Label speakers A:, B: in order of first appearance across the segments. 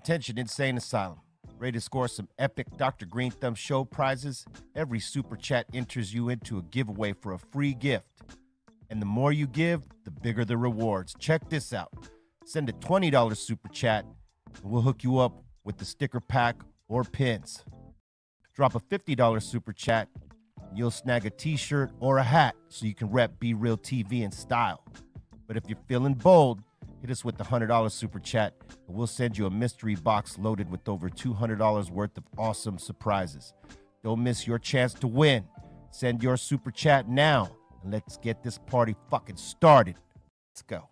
A: Attention Insane Asylum. Ready to score some epic Dr. Greenthumb show prizes? Every super chat enters you into a giveaway for a free gift. And the more you give, the bigger the rewards. Check this out. Send a $20 super chat, and we'll hook you up with the sticker pack or pins. Drop a $50 super chat, and you'll snag a t-shirt or a hat so you can rep BREALTV in style. But if you're feeling bold, hit us with the $100 super chat, and we'll send you a mystery box loaded with over $200 worth of awesome surprises. Don't miss your chance to win. Send your super chat now, and let's get this party fucking started. Let's go.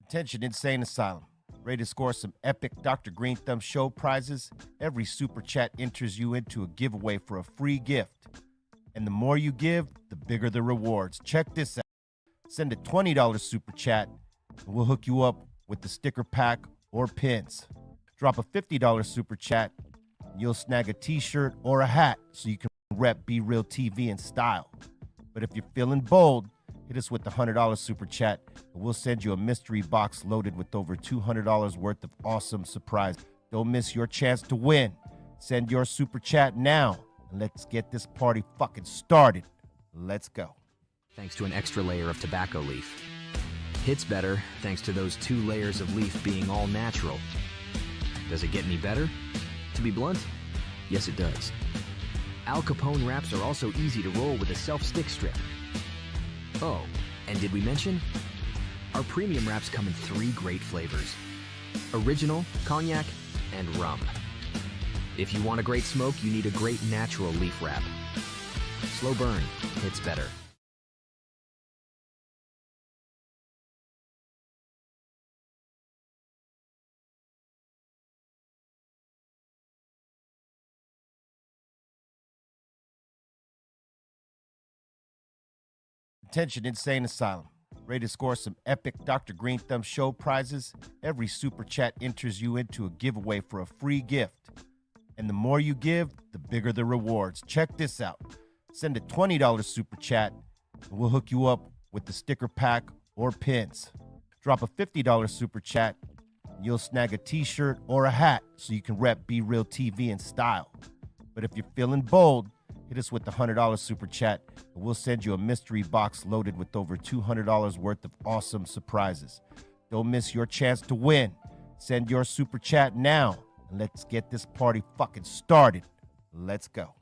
A: Attention Insane Asylum. Ready to score some epic Dr. Greenthumb show prizes? Every super chat enters you into a giveaway for a free gift. And the more you give, the bigger the rewards. Check this out. Send a $20 super chat, and we'll hook you up with the sticker pack or pins. Drop a $50 super chat, and you'll snag a t-shirt or a hat so you can rep BREALTV in style. But if you're feeling bold, hit us with the $100 super chat, and we'll send you a mystery box loaded with over $200 worth of awesome surprises. Don't miss your chance to win. Send your super chat now, and let's get this party fucking started. Let's go.
B: Thanks to an extra layer of tobacco leaf. Hits better thanks to those 2 layers of leaf being all natural. Does it get any better? To be blunt, yes it does. Al Capone wraps are also easy to roll with a self-stick strip. Oh, and did we mention? Our premium wraps come in 3 great flavors: original, cognac, and rum. If you want a great smoke, you need a great natural leaf wrap. Slow burn, hits better.
A: Attention Insane Asylum. Ready to score some epic Dr. Greenthumb show prizes? Every super chat enters you into a giveaway for a free gift. And the more you give, the bigger the rewards. Check this out. Send a $20 super chat, and we'll hook you up with the sticker pack or pins. Drop a $50 super chat, and you'll snag a t-shirt or a hat so you can rep BREALTV in style. But if you're feeling bold, hit us with the $100 super chat, and we'll send you a mystery box loaded with over $200 worth of awesome surprises. Don't miss your chance to win. Send your super chat now, and let's get this party fucking started. Let's go.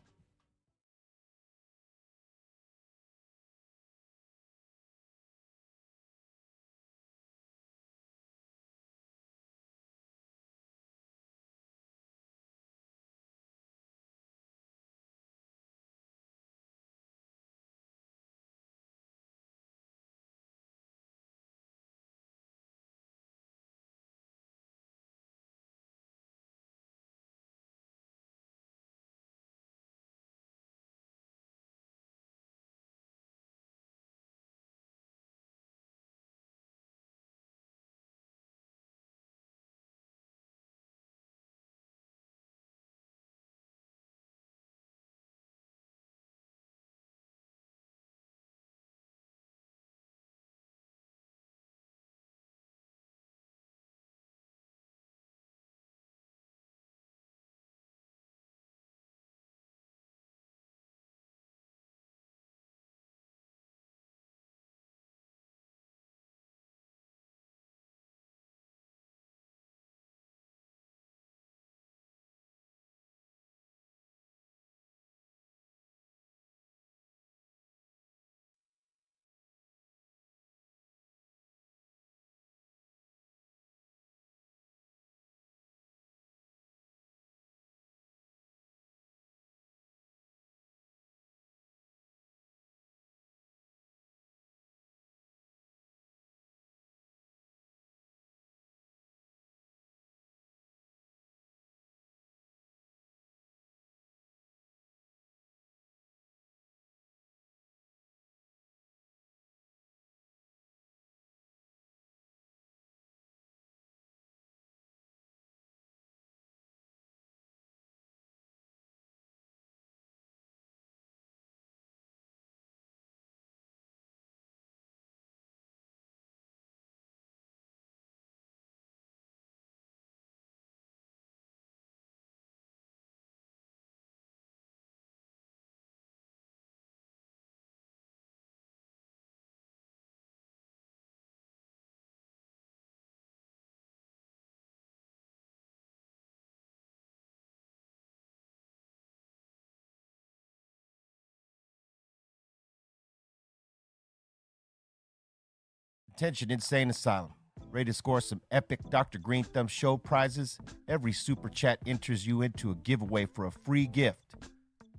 A: Attention Insane Asylum. Ready to score some epic Dr. Greenthumb show prizes? Every super chat enters you into a giveaway for a free gift.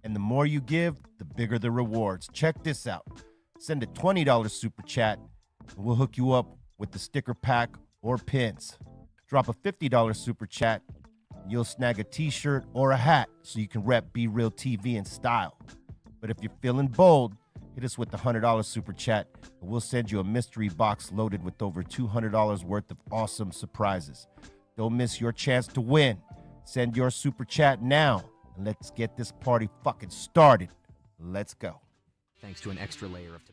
A: And the more you give, the bigger the rewards. Check this out. Send a $20 super chat, and we'll hook you up with the sticker pack or pins. Drop a $50 super chat, and you'll snag a t-shirt or a hat so you can rep BREALTV in style. But if you're feeling bold, hit us with the $100 super chat, and we'll send you a mystery box loaded with over $200 worth of awesome surprises. Don't miss your chance to win. Send your super chat now, and let's get this party fucking started. Let's go.
B: Thanks to an extra layer of tobacco.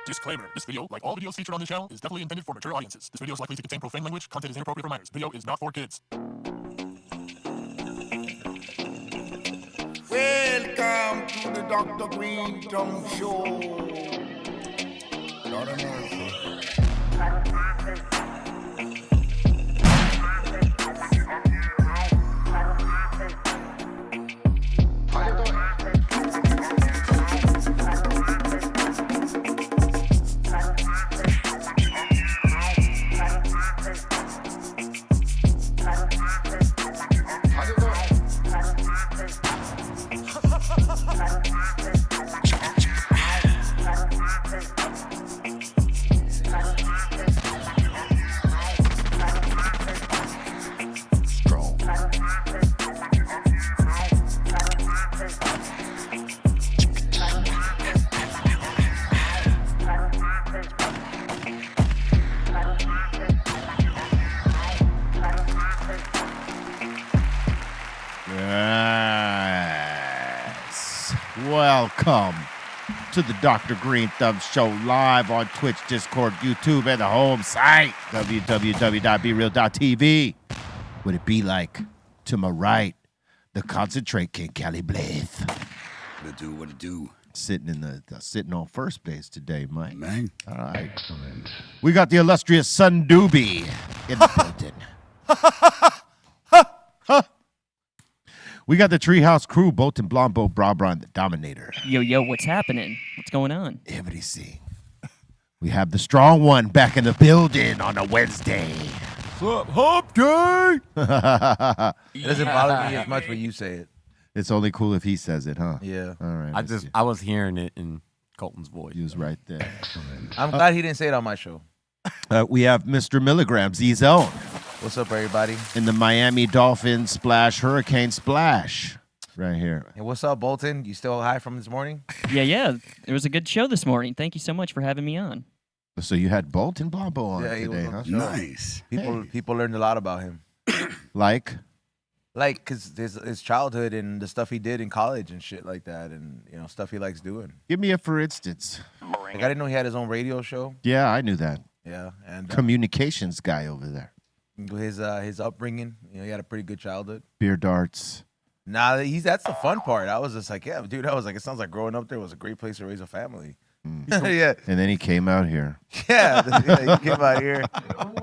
C: Disclaimer. This video, like all videos featured on this channel, is definitely intended for mature audiences. This video is likely to contain profane language. Content is inappropriate for minors. Video is not for kids.
D: Welcome to the Dr. Greenthumb Show. Lord of mercy.
A: Welcome to the Dr. Greenthumb Show live on Twitch, Discord, YouTube, and the home site, www.BREALTV. Would it be like to my right, the concentrate king, Cali Blaze?
E: What it do?
A: Sitting on first base today, Mike.
E: Man.
A: All right. Excellent. We got the illustrious Sun Doobie in the building. We got the Treehouse crew, Bolton, Blombo, Brabron, the Dominator.
F: Yo, what's happening? What's going on?
A: Everything. We have the strong one back in the building on a Wednesday.
G: What's up, hump day?
H: It doesn't bother me as much when you say it.
A: It's only cool if he says it, huh?
H: Yeah.
A: All right.
G: I was hearing it in Colton's voice.
A: He was right there.
H: I'm glad he didn't say it on my show.
A: We have Mr. Milligram, Z-Zone.
H: What's up, everybody?
A: In the Miami Dolphins splash, Hurricane splash. Right here.
H: And what's up, Bolton? You still high from this morning?
F: Yeah. It was a good show this morning. Thank you so much for having me on.
A: So you had Bolton Blombo on
H: Yeah, he
A: today,
H: was on
A: huh?
H: the show.
E: Nice.
H: People learned a lot about him.
A: Like?
H: Like, because his childhood and the stuff he did in college and shit like that, and, you know, stuff he likes doing.
A: Give me a for instance.
H: Like, I didn't know he had his own radio show.
A: Yeah, I knew that.
H: Yeah. And
A: Communications guy over there.
H: his upbringing, you know, he had a pretty good childhood.
A: Beer darts.
H: Nah, that's the fun part. I was just like, yeah, dude, I was like, it sounds like growing up there was a great place to raise a family. Yeah.
A: And then he came out here.
H: Yeah, he came out here.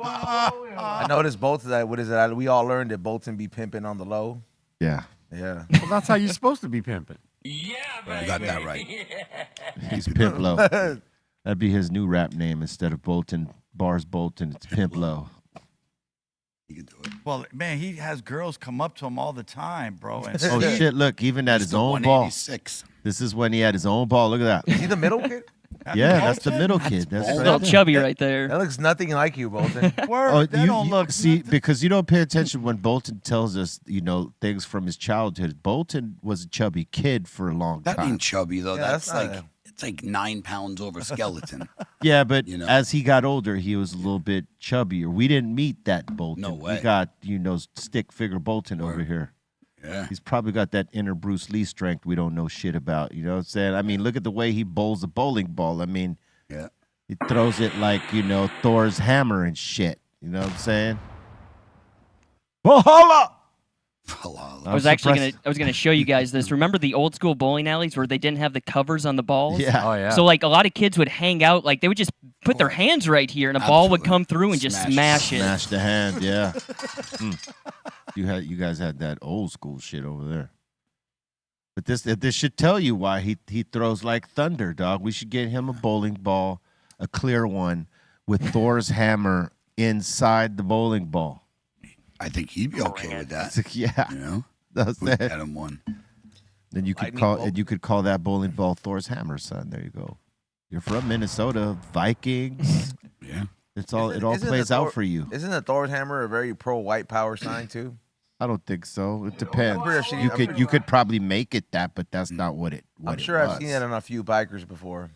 H: I noticed Bolton. What is it? We all learned that Bolton be pimping on the low.
A: Yeah.
H: Yeah.
G: Well, that's how you're supposed to be pimping.
E: You got that right.
A: He's Pimp Low. That'd be his new rap name instead of Bolton. Bars Bolton. It's Pimp Low.
E: You can do it.
I: Well, man, he has girls come up to him all the time, bro. And
A: Oh, shit. Look, even at his own ball.
E: 186.
A: This is when he had his own ball. Look at
H: Is
A: that.
H: he the middle kid?
A: Yeah, that's the middle kid. That's
E: Bolton.
A: right
F: Little
A: there.
F: chubby right there.
H: That looks nothing like you, Bolton.
I: Word,
A: Oh,
I: that don't look
A: see,
I: nothing.
A: because you don't pay attention when Bolton tells us, you know, things from his childhood. Bolton was a chubby kid for a long
E: That
A: time.
E: ain't chubby though.
H: Yeah,
E: that's
H: that's
E: like
H: not
E: it's like 9 pounds over skeleton.
A: Yeah, but
E: You know.
A: as he got older, he was a little bit chubbier. We didn't meet that Bolton.
E: No way.
A: We got, you know, stick figure Bolton over here.
E: Yeah.
A: He's probably got that inner Bruce Lee strength we don't know shit about. You know what I'm saying? I mean, look at the way he bowls a bowling ball. I mean,
E: Yeah.
A: he throws it like, you know, Thor's hammer and shit. You know what I'm saying? Valhalla!
F: I was gonna show you guys this. Remember the old school bowling alleys where they didn't have the covers on the balls?
A: Yeah.
G: Oh, yeah.
F: So like a lot of kids would hang out, like they would just put their hands right here, and a ball would
E: Absolutely.
F: come through and just smash it.
A: Smash the hand, yeah. You guys had that old school shit over there. But this should tell you why he throws like thunder, dog. We should get him a bowling ball, a clear one, with Thor's hammer inside the bowling ball.
E: I think he'd be okay with that.
A: Yeah,
E: You know?
A: that's
E: We get
A: it.
E: him one.
A: Then you could
H: Lightning
A: call
H: bolt.
A: you could call that bowling ball Thor's hammer, son. There you go. You're from Minnesota, Vikings.
E: Yeah.
A: It all
H: Isn't
A: plays
H: the
A: out
H: Thor-
A: for you.
H: Isn't the Thor's hammer a very pro white power sign too?
A: I don't think so. It depends.
H: pretty-
A: You could probably make it that, but that's not what it.
H: I'm sure I've seen that on a few bikers before.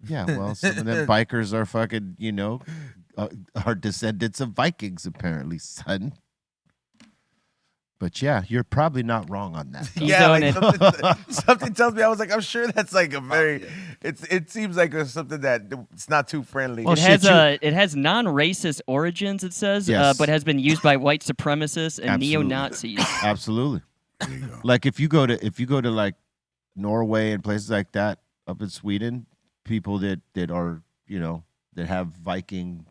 A: Yeah, well, some of them bikers are fucking, you know, are descendants of Vikings apparently, son. But yeah, you're probably not wrong on that.
F: He's
H: Yeah,
F: on
H: like
F: it.
H: something tells me. I was like, I'm sure that's like a very. It seems like something that it's not too friendly.
A: Well,
F: It
A: shit,
F: has it has non-racist origins, it says,
A: Yes.
F: but has been used by white supremacists and
A: Absolutely.
F: neo-Nazis.
A: Absolutely.
E: There you go.
A: Like if you go to like Norway and places like that up in Sweden, people that are, you know, that have Viking,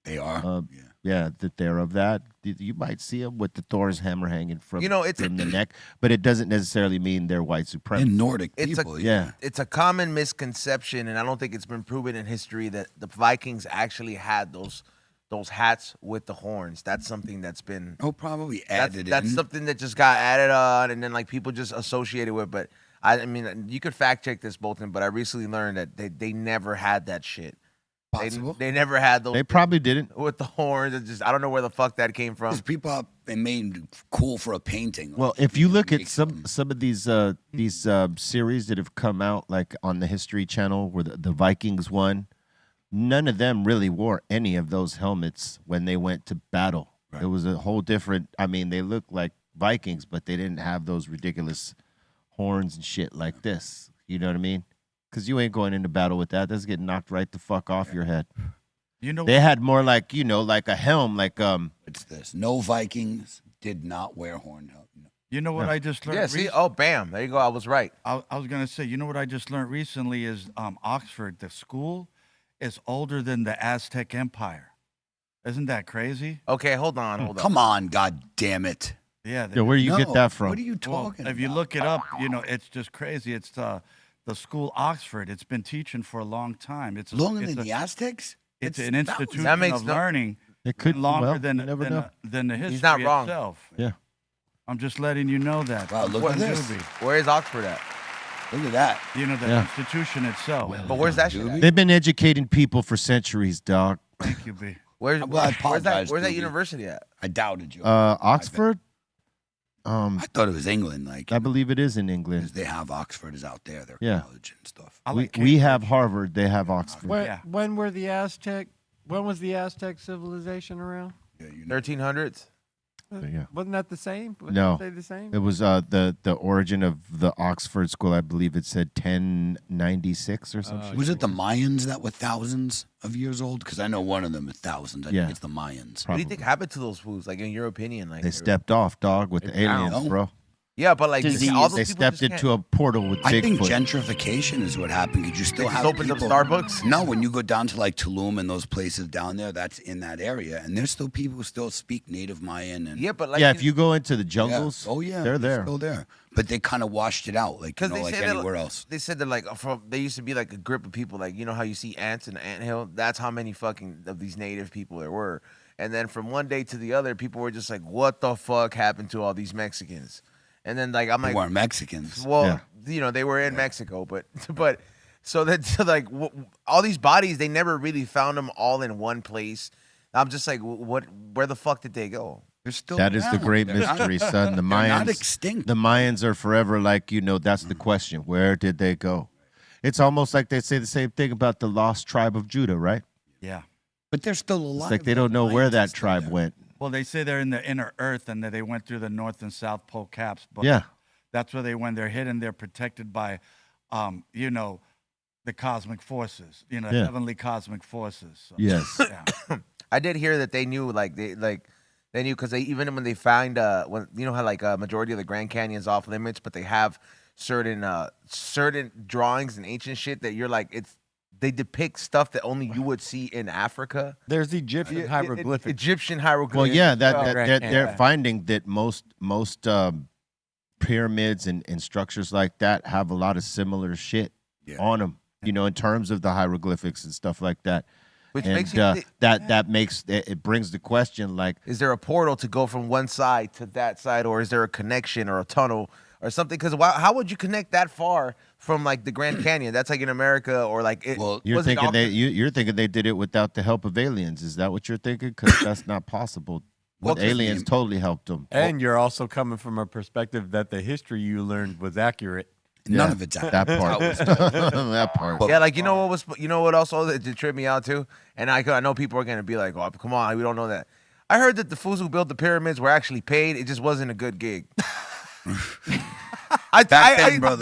E: They are.
A: yeah. Yeah, that they're of that. You might see them with the Thor's hammer hanging from,
H: You know, it's
A: from the neck, but it doesn't necessarily mean they're white supremacists.
E: And Nordic
H: It's a-
E: people.
A: yeah.
H: It's a common misconception, and I don't think it's been proven in history that the Vikings actually had those hats with the horns. That's something that's been
E: Oh, probably
H: that's,
E: added
H: that's
E: in.
H: something that just got added on, and then like people just associated with. But I mean, you could fact check this, Bolton. But I recently learned that they never had that shit.
E: Possible.
H: They never had those
A: They probably didn't.
H: with the horns. It just I don't know where the fuck that came from.
E: Because people have been made cool for a painting.
A: Well,
E: Like,
A: if you look at
E: make
A: some of these series that have come out, like on the History Channel, where the Vikings won, none of them really wore any of those helmets when they went to battle. It was a whole different. I mean, they looked like Vikings, but they didn't have those ridiculous horns and shit like this. You know what I mean? Because you ain't going into battle with that. That's getting knocked right the fuck off your head.
I: You know,
A: They had more like, like a helm, like
E: It's this. No Vikings did not wear horn helmet.
I: You know what I just learned?
H: Yeah, see? Oh, bam. There you go. I was right.
I: I was going to say, you know what I just learned recently is Oxford, the school, is older than the Aztec Empire. Isn't that crazy?
H: Okay, hold on.
E: Come on, God damn it.
I: Yeah.
A: where do you get that from?
E: What are you talking about?
I: If you look it up, it's just crazy. It's the school Oxford. It's been teaching for a long time. It's
E: Longer than the Aztecs?
I: It's an institution
H: That makes
I: of learning.
A: It could
I: longer
A: well,
I: than
A: you never know.
I: than the history
H: He's not wrong.
I: itself.
A: Yeah.
I: I'm just letting you know that.
E: Wow, look at this.
H: Where is Oxford at?
E: Look at that.
I: The institution itself.
H: But where's that shit at?
A: They've been educating people for centuries, dog.
I: Thank you, B.
H: Where's
E: I apologize,
H: that
E: Doobie.
H: university at?
E: I doubted you.
A: Oxford?
E: I thought it was England, like,
A: I believe it is in
E: 'cause
A: England.
E: they have Oxford is out there, their
A: Yeah.
E: college and stuff.
I: I
A: We,
I: like
A: we have
I: Cambridge.
A: Harvard. They have Oxford.
G: When were the Aztec? When was the Aztec civilization around?
E: Yeah,
H: 1300s?
A: Yeah.
G: Wasn't that the same?
A: No.
G: They the same?
A: It was the origin of the Oxford school. I believe it said 1096 or something.
E: Was it the Mayans that were thousands of years old? Because I know one of them is thousands. I
A: Yeah.
E: think it's the Mayans.
H: What do you think happened to those fools? Like, in your opinion? Like,
A: They stepped off, dog, with the aliens,
E: down.
A: bro.
H: Yeah, but like,
F: Disease.
H: all those
A: They
H: people
A: stepped
H: just
A: into a portal with
E: I think
A: Bigfoot.
E: gentrification is what happened because you still
H: They just
E: have
H: opened up
E: people.
H: Starbucks?
E: No, when you go down to like Tulum and those places down there, that's in that area, and there's still people who still speak Native Mayan. And
H: Yeah, but like,
A: Yeah, if you go into the jungles,
E: oh yeah,
A: they're there.
E: still there. But they kind of washed it out, like
H: because they
E: like
H: said that,
E: anywhere else.
H: They said that like they used to be like a grip of people, like, you know how you see ants in an anthill. That's how many fucking of these native people there were. And then from one day to the other, people were just like, "What the fuck happened to all these Mexicans?" And then like I'm
E: They
H: like,
E: weren't Mexicans.
H: well, they were in Mexico, but so like all these bodies, they never really found them all in one place. I'm just like, where the fuck did they go?
E: They're still
A: that is the
E: around.
A: great
E: They're not-
A: mystery, son. The
E: they're
A: Mayans,
E: not extinct.
A: The Mayans are forever. Like that's the question. Where did they go? It's almost like they say the same thing about the lost tribe of Judah, right?
I: Yeah.
E: But they're still alive.
A: It's like they don't know
E: The
A: where
E: Mayans are
A: that
E: still
A: tribe
E: there.
A: went.
I: Well, they say they're in the inner earth and that they went through the North and South Pole caps. But
A: Yeah.
I: that's where they went. They're hidden. They're protected by, the cosmic forces.
A: Yeah.
I: Heavenly cosmic forces. So,
A: Yes.
I: Yeah.
H: I did hear that they knew, they knew because even when they find when how like a majority of the Grand Canyon's off limits, but they have certain drawings and ancient shit that you're like they depict stuff that only you would see in Africa.
G: There's Egyptian hieroglyphics.
H: Egyptian hieroglyphics.
A: Well, yeah,
G: Grand
A: they're
G: Canyon.
A: finding that most pyramids and structures like that have a lot of similar shit on them. In terms of the hieroglyphics and stuff like that.
H: Which
A: and
H: makes you
A: that makes it brings the question like,
H: is there a portal to go from one side to that side, or is there a connection or a tunnel or something? Because how would you connect that far from like the Grand Canyon? That's like in America, or like
A: you're thinking you're thinking they did it without the help of aliens. Is that what you're thinking? Because that's not possible.
E: What's his
A: aliens
E: name?
A: totally helped them.
G: And you're also coming from a perspective that the history you learned was accurate.
E: None of it's out.
A: That part. That part.
H: Yeah, like what also that tripped me out too, and I know people are gonna be like, "Oh, come on, we don't know that." I heard that the fools who built the pyramids were actually paid. It just wasn't a good gig.
E: brother.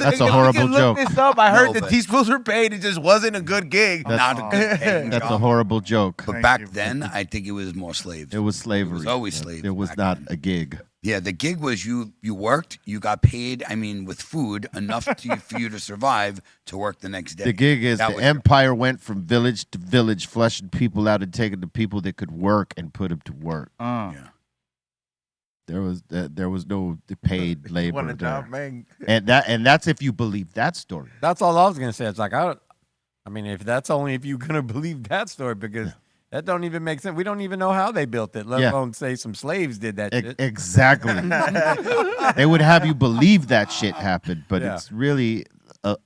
A: That's a
H: you
A: horrible
H: can look
A: joke.
H: This up. I heard
E: No,
H: that
E: but-
H: these fools were paid. It just wasn't a good gig.
E: Not a good paying
A: That's a
E: job.
A: horrible joke.
E: But back then, I think it was more slaves.
A: It was slavery.
E: It was always slaves
A: It was
E: back
A: not
E: then.
A: a gig.
E: Yeah, the gig was you worked, you got paid, with food, enough for you to survive to work the next day.
A: The gig is
E: That
A: the
E: was-
A: empire went from village to village, flushing people out and taking the people that could work and put them to work.
E: Yeah.
A: There was no paid labor
H: What a
A: there.
H: job, man.
A: And that's if you believe that story.
G: That's all I was gonna say. It's like if that's only if you're gonna believe that story, because that don't even make sense. We don't even know how they built it, let
A: Yeah.
G: alone say some slaves did that shit.
A: Exactly. They would have you believe that shit happened, but
G: Yeah.
A: it's really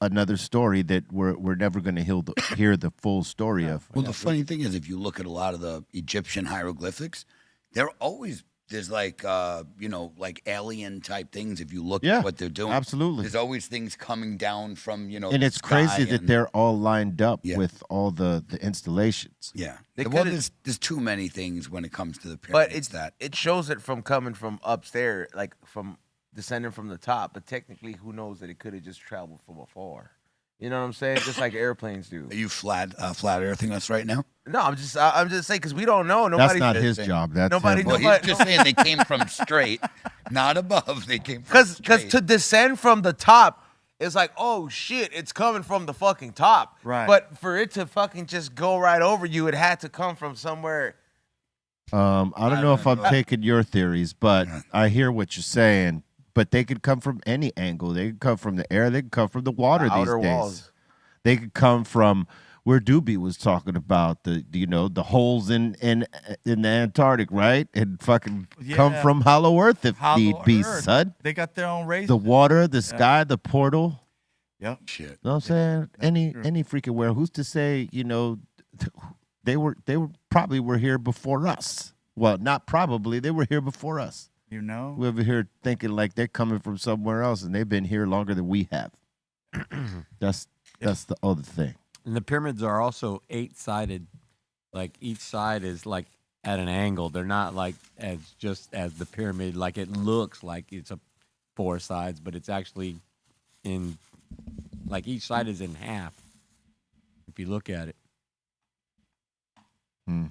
A: another story that we're never going to hear the full story of.
E: Well, the funny thing is, if you look at a lot of the Egyptian hieroglyphics, there's like like alien type things. If you look
A: Yeah,
E: at what they're doing,
A: absolutely.
E: there's always things coming down from
A: And
E: the
A: it's
E: sky
A: crazy that
E: and-
A: they're all lined up
E: Yeah.
A: with all the installations.
E: yeah.
H: They
E: Well,
H: could've-
E: there's too many things when it comes to the
H: But
E: pyramids.
H: it shows it from coming from upstairs, like from descending from the top, but technically, who knows that it could have just traveled from afar. You know what I'm saying? Just like airplanes do.
E: Are you flat earthing us right now?
H: No, I'm just saying because we don't know.
A: That's not his job. That's
H: nobody.
A: him.
E: Well, he's just saying they came from straight, not above. They came from
H: Because to descend from the top, it's like, oh shit, it's coming from the fucking top.
I: Right.
H: But for it to fucking just go right over you, it had to come from somewhere.
A: I don't know if I'm taking your theories, but I hear what you're saying. But they could come from any angle. They could come from the air. They could come from the water these
H: outer
A: days.
H: walls.
A: They could come from where Doobie was talking about the holes in the Antarctic, right? And fucking come from Hollow Earth if need be, son.
I: They got their own race.
A: The water, the sky, the portal.
I: Yep.
E: Shit.
A: You know what I'm saying? Any freaking where? Who's to say? They probably were here before us. Well, not probably. They were here before us.
I: You know,
A: We're over here thinking like they're coming from somewhere else, and they've been here longer than we have. That's the other thing.
G: And the pyramids are also 8-sided. Like each side is like at an angle. They're not like as the pyramid. Like it looks like it's 4 sides, but it's actually in like each side is in half. If you look at it.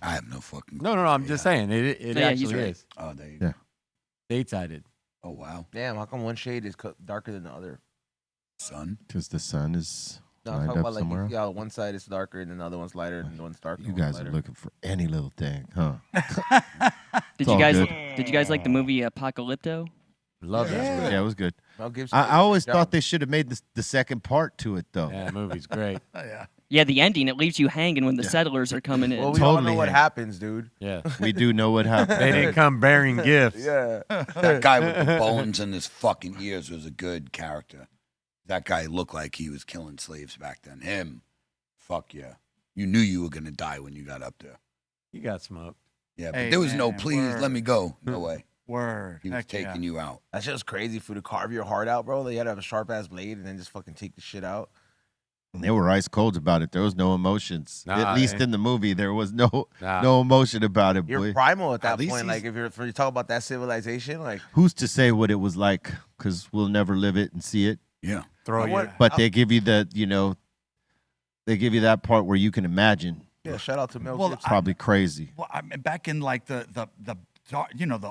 E: I have no fucking.
G: No. I'm just saying it
F: So, yeah, he's
G: actually
F: right.
G: is.
E: Oh, there you
A: Yeah.
E: go.
G: 8-sided.
E: Oh, wow.
H: Damn, how come one shade is darker than the other?
E: Son.
A: Because the sun is
H: No, I'm
A: lined
H: talking
A: up
H: about like
A: somewhere else.
H: yeah, one side is darker and then the other one's lighter and the one's darker.
A: You
H: and one's
A: guys are
H: lighter.
A: looking for any little thing, huh?
F: Did
A: all
F: you guys
A: good.
F: did you guys like the movie Apocalypto?
G: Love that.
A: Yeah, it was good.
H: Mel Gibson.
A: I always
H: Yeah.
A: thought they should have made the second part to it, though.
G: Yeah, the movie's great.
F: Yeah, the ending, it leaves you hanging when the settlers are coming in.
H: Well, we all
A: Totally
H: know what
A: hang.
H: happens, dude.
G: Yeah.
A: We do know what happened.
G: They didn't come bearing gifts.
H: Yeah.
E: That guy with the bones in his fucking ears was a good character. That guy looked like he was killing slaves back then. Him, fuck yeah. You knew you were going to die when you got up there.
G: You got smoked.
E: Yeah, but
I: Hey,
E: there was no,
I: man,
E: please,
I: word.
E: let me go. No way.
I: Word.
E: He was
I: Heck
E: taking
I: yeah.
E: you out.
H: That shit was crazy for to carve your heart out, bro. They had to have a sharp ass blade and then just fucking take the shit out.
A: And they were ice cold about it. There was no emotions.
G: Nah,
A: At least
G: eh?
A: in the movie, there was no
G: Nah.
A: emotion about it,
H: You're
A: boy.
H: primal at that
E: At least
H: point. Like
E: he's-
H: if you talk about that civilization, like
A: Who's to say what it was like? Because we'll never live it and see it.
E: Yeah.
G: Throw you.
H: what-
A: But they give you they give you that part where you can imagine.
H: yeah, shout out to Mel
I: Well,
H: Gibson.
A: Probably crazy.
I: Well, I mean, back in like the the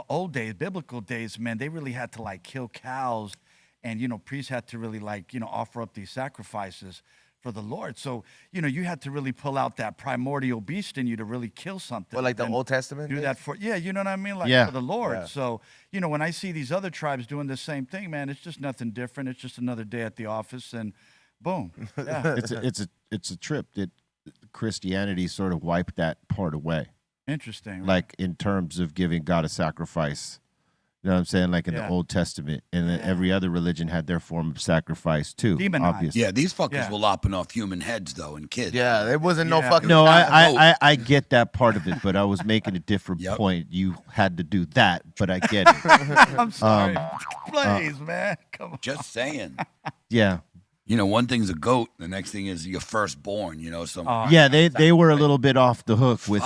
I: old days, biblical days, man, they really had to like kill cows, and priests had to really like offer up these sacrifices for the Lord. So you had to really pull out that primordial beast in you to really kill something.
H: Well, like the
I: and
H: Old Testament.
I: do
H: days?
I: that for you know what I mean, like
A: Yeah.
I: for the Lord.
H: Yeah.
I: So when I see these other tribes doing the same thing, man, it's just nothing different. It's just another day at the office, and boom, yeah,
A: It's a trip that Christianity sort of wiped that part away.
I: interesting. Right?
A: Like in terms of giving God a sacrifice. You know what I'm saying? Like in the
I: Yeah.
A: Old Testament. And then every other religion had their form of sacrifice too.
I: Demonized.
A: Obviously.
E: Yeah, these fuckers
I: Yeah.
E: were lopping off human heads, though, and kids.
H: Yeah, there wasn't no
I: Yeah.
H: fucking.
A: No,
E: not a vote.
A: I get that part of it, but I was making a different
E: Yep.
A: point. You had to do that, but I get it.
I: I'm sorry. Please, man, come on.
E: Just saying.
A: Yeah.
E: One thing's a goat. The next thing is your firstborn,
A: Yeah, they were a little bit off the hook with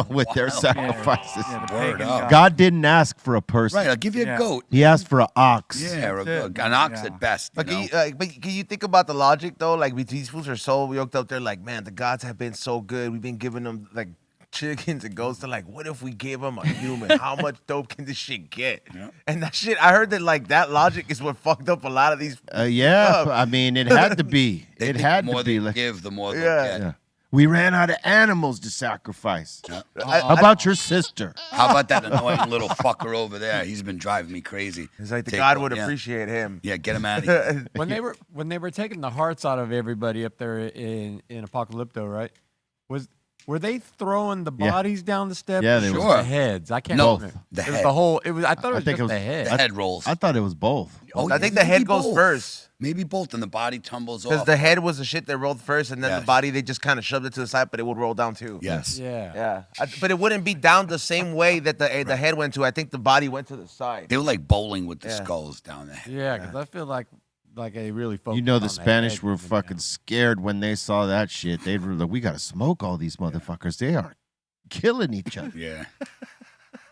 A: with their
E: Wow.
A: sacrifices.
I: Yeah, the
E: Word
I: pagan
E: up.
I: god.
A: God didn't ask for a person.
E: Right, I'll give you a
I: Yeah.
E: goat.
A: He asked for an ox.
E: Yeah,
I: That's it.
E: an ox
I: Yeah.
E: at best.
H: But can you think about the logic though? Like these fools are so yoked up. They're like, man, the gods have been so good. We've been giving them like chickens and goats. They're like, what if we gave them a human? How much dope can this shit get?
E: Yeah.
H: And that shit, I heard that like that logic is what fucked up a lot of these.
A: Yeah, I mean, it had to be.
E: They
A: It
E: think
A: had
E: the more
A: to be.
E: they
A: Like,
E: give, the more they
H: Yeah.
E: get.
A: yeah. We ran out of animals to sacrifice.
E: Yeah.
A: How about your sister?
E: How about that annoying little fucker over there? He's been driving me crazy.
H: It's like the
E: Take
H: God
E: one,
H: would
E: yeah.
H: appreciate him.
E: Yeah, get him out of here.
G: When they were taking the hearts out of everybody up there in Apocalypto, right? Were they throwing the
A: Yeah.
G: bodies down the steps?
A: Yeah,
G: or
A: they
G: was it
E: were.
G: the heads. I can't
E: No,
G: remember.
E: the
G: It was
E: head.
G: the whole. It was. I thought it was
A: think
G: just
A: it was-
G: the head.
E: The head rolls.
A: I thought it was both.
E: Oh,
H: I
E: yeah,
H: think the head
E: maybe
H: goes
E: both.
H: first.
E: Maybe both, and the body tumbles
H: Because
E: off.
H: the head was the shit that rolled first, and then
E: Yes.
H: the body they just kind of shoved it to the side, but it would roll down too.
E: Yes.
G: Yeah.
H: Yeah, but it wouldn't be down the same way that the head went to. I think the body went to the side.
E: They were like bowling with the
H: Yeah.
E: skulls down there.
G: Yeah, because I feel like they really focused.
A: You know,
G: on
A: the
G: the
A: Spanish
G: head
A: were
G: coming
A: fucking
G: down.
A: scared when they saw that shit. They were like, we got to smoke all these motherfuckers. They are killing each other.
E: Yeah.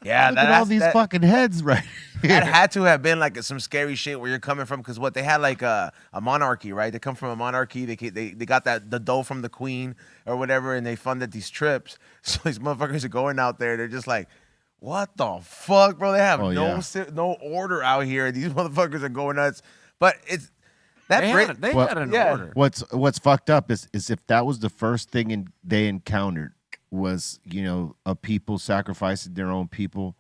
H: Yeah,
A: Look at all these fucking heads right here.
H: That had to have been like some scary shit where you're coming from, because what they had like a monarchy, right? They come from a monarchy. They got the dough from the queen or whatever, and they funded these trips. So these motherfuckers are going out there. They're just like, what the fuck, bro? They have no order out here. These motherfuckers are going nuts. But it's that
G: they had an order.
A: What's fucked up is if that was the first thing they encountered was, a people sacrificing their own people.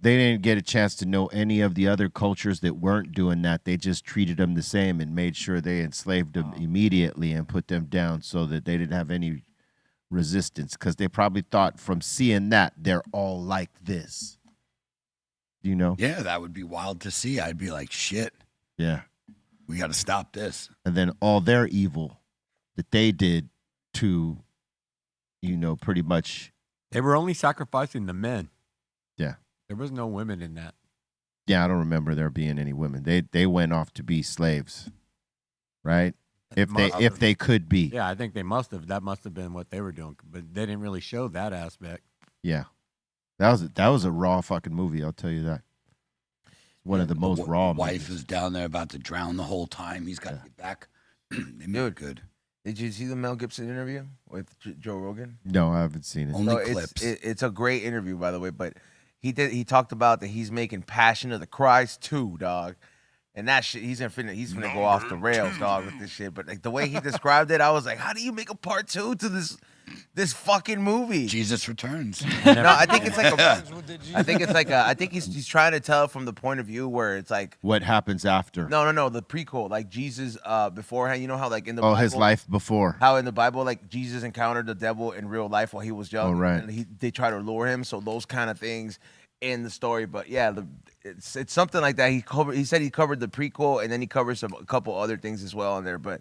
A: They didn't get a chance to know any of the other cultures that weren't doing that. They just treated them the same and made sure they enslaved them immediately and put them down so that they didn't have any resistance, because they probably thought from seeing that they're all like this.
E: Yeah, that would be wild to see. I'd be like, shit.
A: Yeah.
E: We got to stop this.
A: And then all their evil that they did to, pretty much.
G: They were only sacrificing the men.
A: Yeah.
G: There was no women in that.
A: Yeah, I don't remember there being any women. They went off to be slaves, right? If they could be.
G: Yeah, I think they must have. That must have been what they were doing, but they didn't really show that aspect.
A: Yeah, that was a raw fucking movie. I'll tell you that. One of the most raw.
E: Wife is down there about to drown the whole time. He's got to get back. They made it good.
H: Did you see the Mel Gibson interview with Joe Rogan?
A: No, I haven't seen it.
E: Only clips.
H: It's a great interview, by the way. But he talked about that he's making Passion of the Christ 2, dog. And that shit, he's gonna go off the rails, dog, with this shit. But like the way he described it, I was like, how do you make a part 2 to this fucking movie?
E: Jesus Returns.
H: No, I think it's like I think he's trying to tell from the point of view where it's like
A: what happens after.
H: No, the prequel, like Jesus beforehand. You know how like in the Bible,
A: his life before.
H: How in the Bible, like Jesus encountered the devil in real life while he was young.
A: Oh, right.
H: And they try to lure him. So those kind of things in the story. But yeah, it's something like that. He said he covered the prequel, and then he covers a couple other things as well in there. But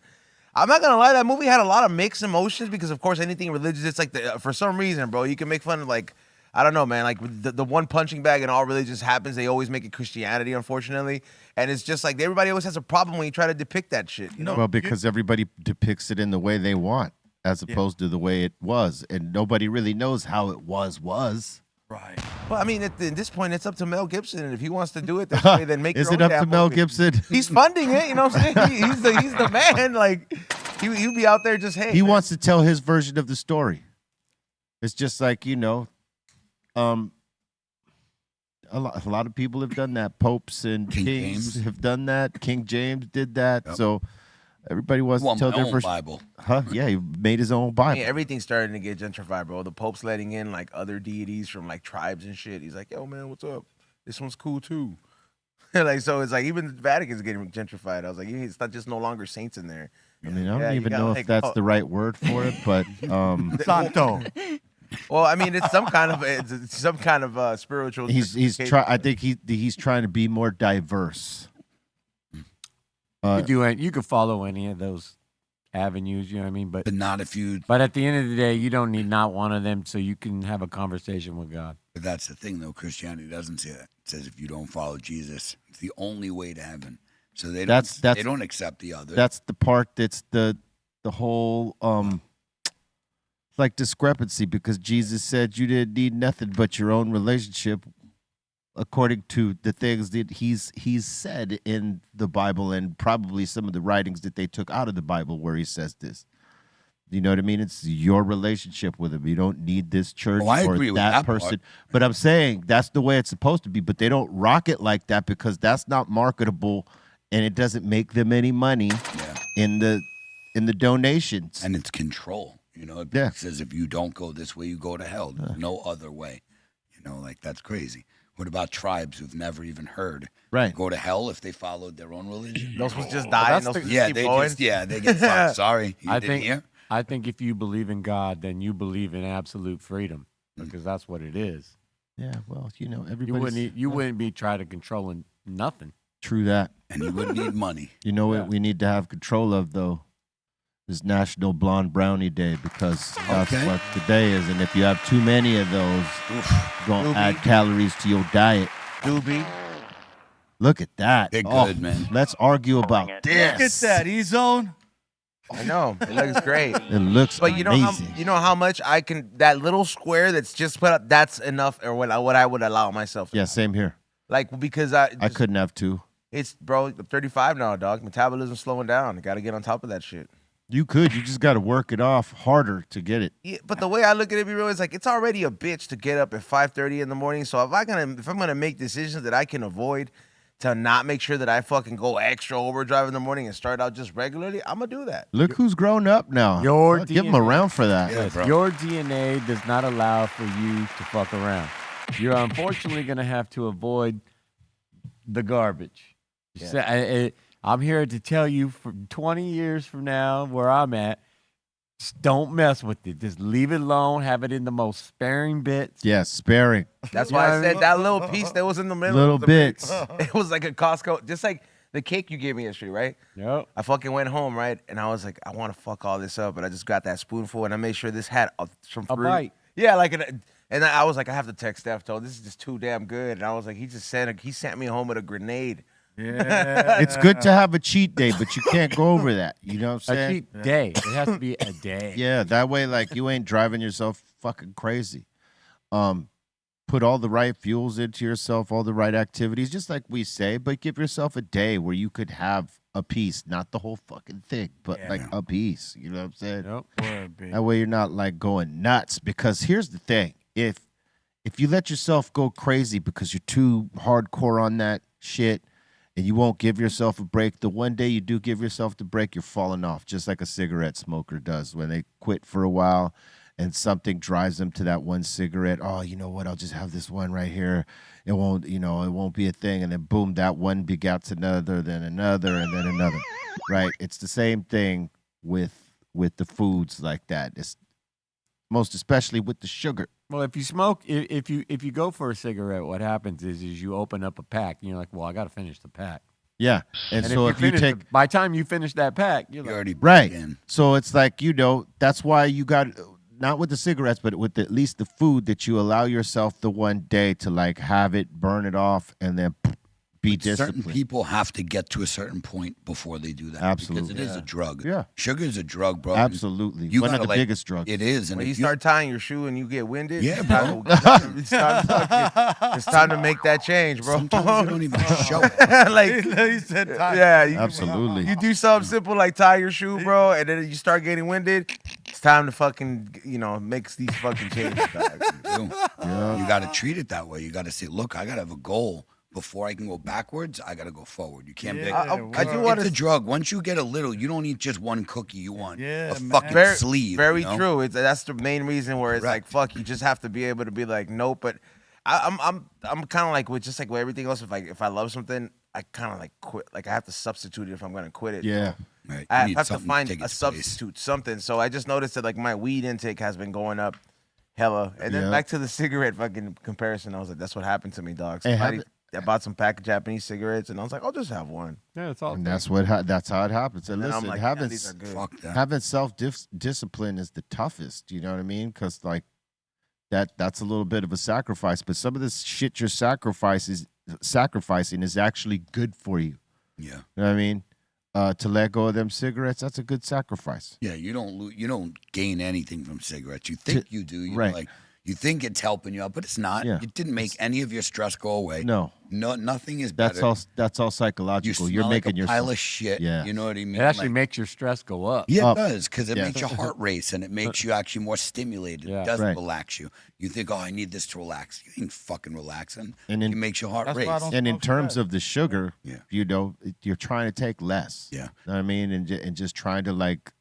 H: I'm not gonna lie, that movie had a lot of mixed emotions because, of course, anything religious, it's like for some reason, bro, you can make fun of like, I don't know, man, like the one punching bag in all religions happens. They always make it Christianity, unfortunately, and it's just like everybody always has a problem when you try to depict that shit. You know?
A: Well, because everybody depicts it in the way they want, as opposed to the way it was, and nobody really knows how it was.
I: Right.
H: Well, I mean, at this point, it's up to Mel Gibson, and if he wants to do it that way, then make.
A: Is it up to Mel Gibson?
H: He's funding it. You know what I'm saying? He's the man. Like he'll be out there just
A: He wants to tell his version of the story. It's just like a lot of people have done that. Popes and kings have done that. King James did that. Yep. So everybody wants to tell their version.
E: Bible.
A: Huh? Yeah, he made his own Bible.
H: I mean, everything's starting to get gentrified, bro. The Pope's letting in like other deities from like tribes and shit. He's like, yo, man, what's up? This one's cool too. Like, so it's like even the Vatican's getting gentrified. I was like, it's not just no longer saints in there.
A: I mean, I don't even know if that's the right word for it, but
I: Santo.
H: Well, I mean, it's some kind of spiritual.
A: He's trying. I think he's trying to be more diverse.
G: You could follow any of those avenues, you know what I mean? But
E: not if you.
G: But at the end of the day, you don't need not one of them so you can have a conversation with God.
E: But that's the thing, though. Christianity doesn't say that. It says if you don't follow Jesus, it's the only way to heaven. So they don't accept the other.
A: That's the part that's the whole like discrepancy, because Jesus said you didn't need nothing but your own relationship, according to the things that he's said in the Bible and probably some of the writings that they took out of the Bible where he says this. You know what I mean? It's your relationship with him. You don't need this church
E: I
A: or
E: agree with
A: that
E: that
A: person.
E: part.
A: But I'm saying that's the way it's supposed to be. But they don't rock it like that because that's not marketable, and it doesn't make them any money in the donations.
E: And it's control. You know, it says if you don't go this way, you go to hell. There's no other way. You know, like that's crazy. What about tribes who've never even heard?
A: Right.
E: Go to hell if they followed their own religion?
H: Those ones just die.
E: They get fucked. Sorry.
G: I think if you believe in God, then you believe in absolute freedom, because that's what it is.
A: Yeah, well, everybody.
G: You wouldn't be trying to controlling nothing.
A: True that.
E: And you wouldn't need money.
A: You know what we need to have control of, though? Is National Blonde Brownie Day, because that's what the day is. And if you have too many of those, it's going to add calories to your diet.
H: Doobie.
A: Look at that.
E: They're good, man.
A: Let's argue about this.
I: Look at that, E-Zone.
H: I know it looks great.
A: It looks
H: But
A: amazing.
H: you know how much I can, that little square that's just put up, that's enough, or what I would allow myself to
A: Yeah,
H: have.
A: same here.
H: Like, because
A: I couldn't have two.
H: it's, bro, I'm 35 now, dog. Metabolism's slowing down. I got to get on top of that shit.
A: You could. You just got to work it off harder to get it.
H: Yeah, but the way I look at it, be real, is like, it's already a bitch to get up at 5:30 in the morning. So if I'm gonna make decisions that I can avoid to not make sure that I fucking go extra overdrive in the morning and start out just regularly, I'm gonna do that.
A: Look who's grown up now.
G: Your
A: Give him
G: DNA.
A: a round for that.
E: Yeah, bro.
G: Your DNA does not allow for you to fuck around. You're unfortunately going to have to avoid the garbage. I'm here to tell you for 20 years from now where I'm at, just don't mess with it. Just leave it alone. Have it in the most sparing bits.
A: Yeah, sparing.
H: That's
G: You
H: why
G: know
H: I
G: what I
H: said
G: mean?
H: that little piece that was in the middle.
A: Little
H: was the
A: bits.
H: It was like a Costco, just like the cake you gave me yesterday, right?
G: Yep.
H: I fucking went home, right? And I was like, I want to fuck all this up. And I just got that spoonful and I made sure this had some
G: A
H: fruit.
G: bite.
H: Yeah, like, and I was like, I have to text Steph, though. This is just too damn good. And I was like, he sent me home with a grenade.
I: Yeah.
A: It's good to have a cheat day, but you can't go over that. You know what I'm
G: A
A: saying?
G: cheat day. It has to be a day.
A: Yeah, that way, like, you ain't driving yourself fucking crazy. Put all the right fuels into yourself, all the right activities, just like we say, but give yourself a day where you could have a piece, not the whole fucking thing, but like a piece. You know what I'm saying?
G: Yep.
A: That way you're not like going nuts. Because here's the thing: if you let yourself go crazy because you're too hardcore on that shit, and you won't give yourself a break, the one day you do give yourself the break, you're falling off, just like a cigarette smoker does when they quit for a while and something drives them to that one cigarette. Oh, you know what? I'll just have this one right here. It won't, it won't be a thing. And then boom, that one begats another, then another, and then another. Right? It's the same thing with the foods like that. It's most especially with the sugar.
G: Well, if you smoke, if you go for a cigarette, what happens is you open up a pack and you're like, well, I got to finish the pack.
A: Yeah. And so if you take
G: by the time you finish that pack, you're like,
E: already
A: right.
E: in.
A: So it's like, that's why you got, not with the cigarettes, but with at least the food, that you allow yourself the one day to like have it, burn it off, and then be disciplined.
E: Certain people have to get to a certain point before they do that.
A: Absolutely.
E: Because it is a drug.
A: Yeah.
E: Sugar is a drug, bro.
A: Absolutely.
E: You
A: One of
E: gotta,
A: the
E: like,
A: biggest drugs.
E: It is. And
H: When
E: if
H: you start tying your shoe and you get winded,
E: Yeah,
H: it's time to make that change, bro.
E: Sometimes you don't even show it.
H: Like,
I: He said,
H: yeah,
A: Absolutely.
H: You do something simple like tie your shoe, bro, and then you start getting winded. It's time to fucking, make these fucking changes, dog.
E: You got to treat it that way. You got to say, look, I got to have a goal. Before I can go backwards, I got to go forward. You can't be like,
H: I do want
E: it's a
H: to.
E: drug. Once you get a little, you don't eat just one cookie. You want
I: Yeah,
E: a
I: man.
E: fucking sleeve.
H: Very
E: you know?
H: true. That's the main reason where it's like, fuck, you just have to be able to be like, nope. But I'm kind of like with just like with everything else. If I love something, I kind of like quit. Like I have to substitute it if I'm gonna quit it.
A: Yeah.
E: Right.
H: I
E: You need
H: have to
E: something
H: find
E: take
H: a
E: its place.
H: substitute, something. So I just noticed that like my weed intake has been going up, hella. And then
A: Yeah.
H: back to the cigarette fucking comparison, I was like, that's what happened to me, dog.
A: Hey,
H: Somebody, I bought some pack of Japanese cigarettes, and I was like, I'll just have one.
G: yeah, it's all.
A: And that's that's how it happens. And
H: And
A: listen,
H: I'm like,
A: having
H: these are good.
E: Fuck that.
A: having self-discipline is the toughest. You know what I mean? Because like that's a little bit of a sacrifice. But some of this shit you're sacrificing is actually good for you.
E: Yeah.
A: You know what I mean? To let go of them cigarettes, that's a good sacrifice.
E: Yeah, you don't gain anything from cigarettes. You think you do.
A: Right.
E: Like you think it's helping you out, but it's not.
A: Yeah.
E: It didn't make any of your stress go away.
A: No,
E: Nothing is
A: that's
E: better.
A: all
E: You
A: psychological.
E: smell
A: You're
E: like
A: making
E: a pile
A: yourself.
E: of shit.
A: Yeah.
E: You know what I mean?
G: It actually
E: Like,
G: makes your stress go up.
E: yeah,
A: up.
E: it does, because it
A: Yeah.
E: makes your heart race and it makes you actually more stimulated.
G: Yeah.
E: It doesn't
A: Right.
E: relax you. You think, oh, I need this to relax. You ain't fucking relaxing.
A: And
E: It makes your heart
I: That's
E: race.
I: why I don't
A: And in
I: smoke
A: terms
I: that.
A: of the sugar,
E: Yeah.
A: you're trying to take less.
E: Yeah.
A: You know what I mean? And just trying to like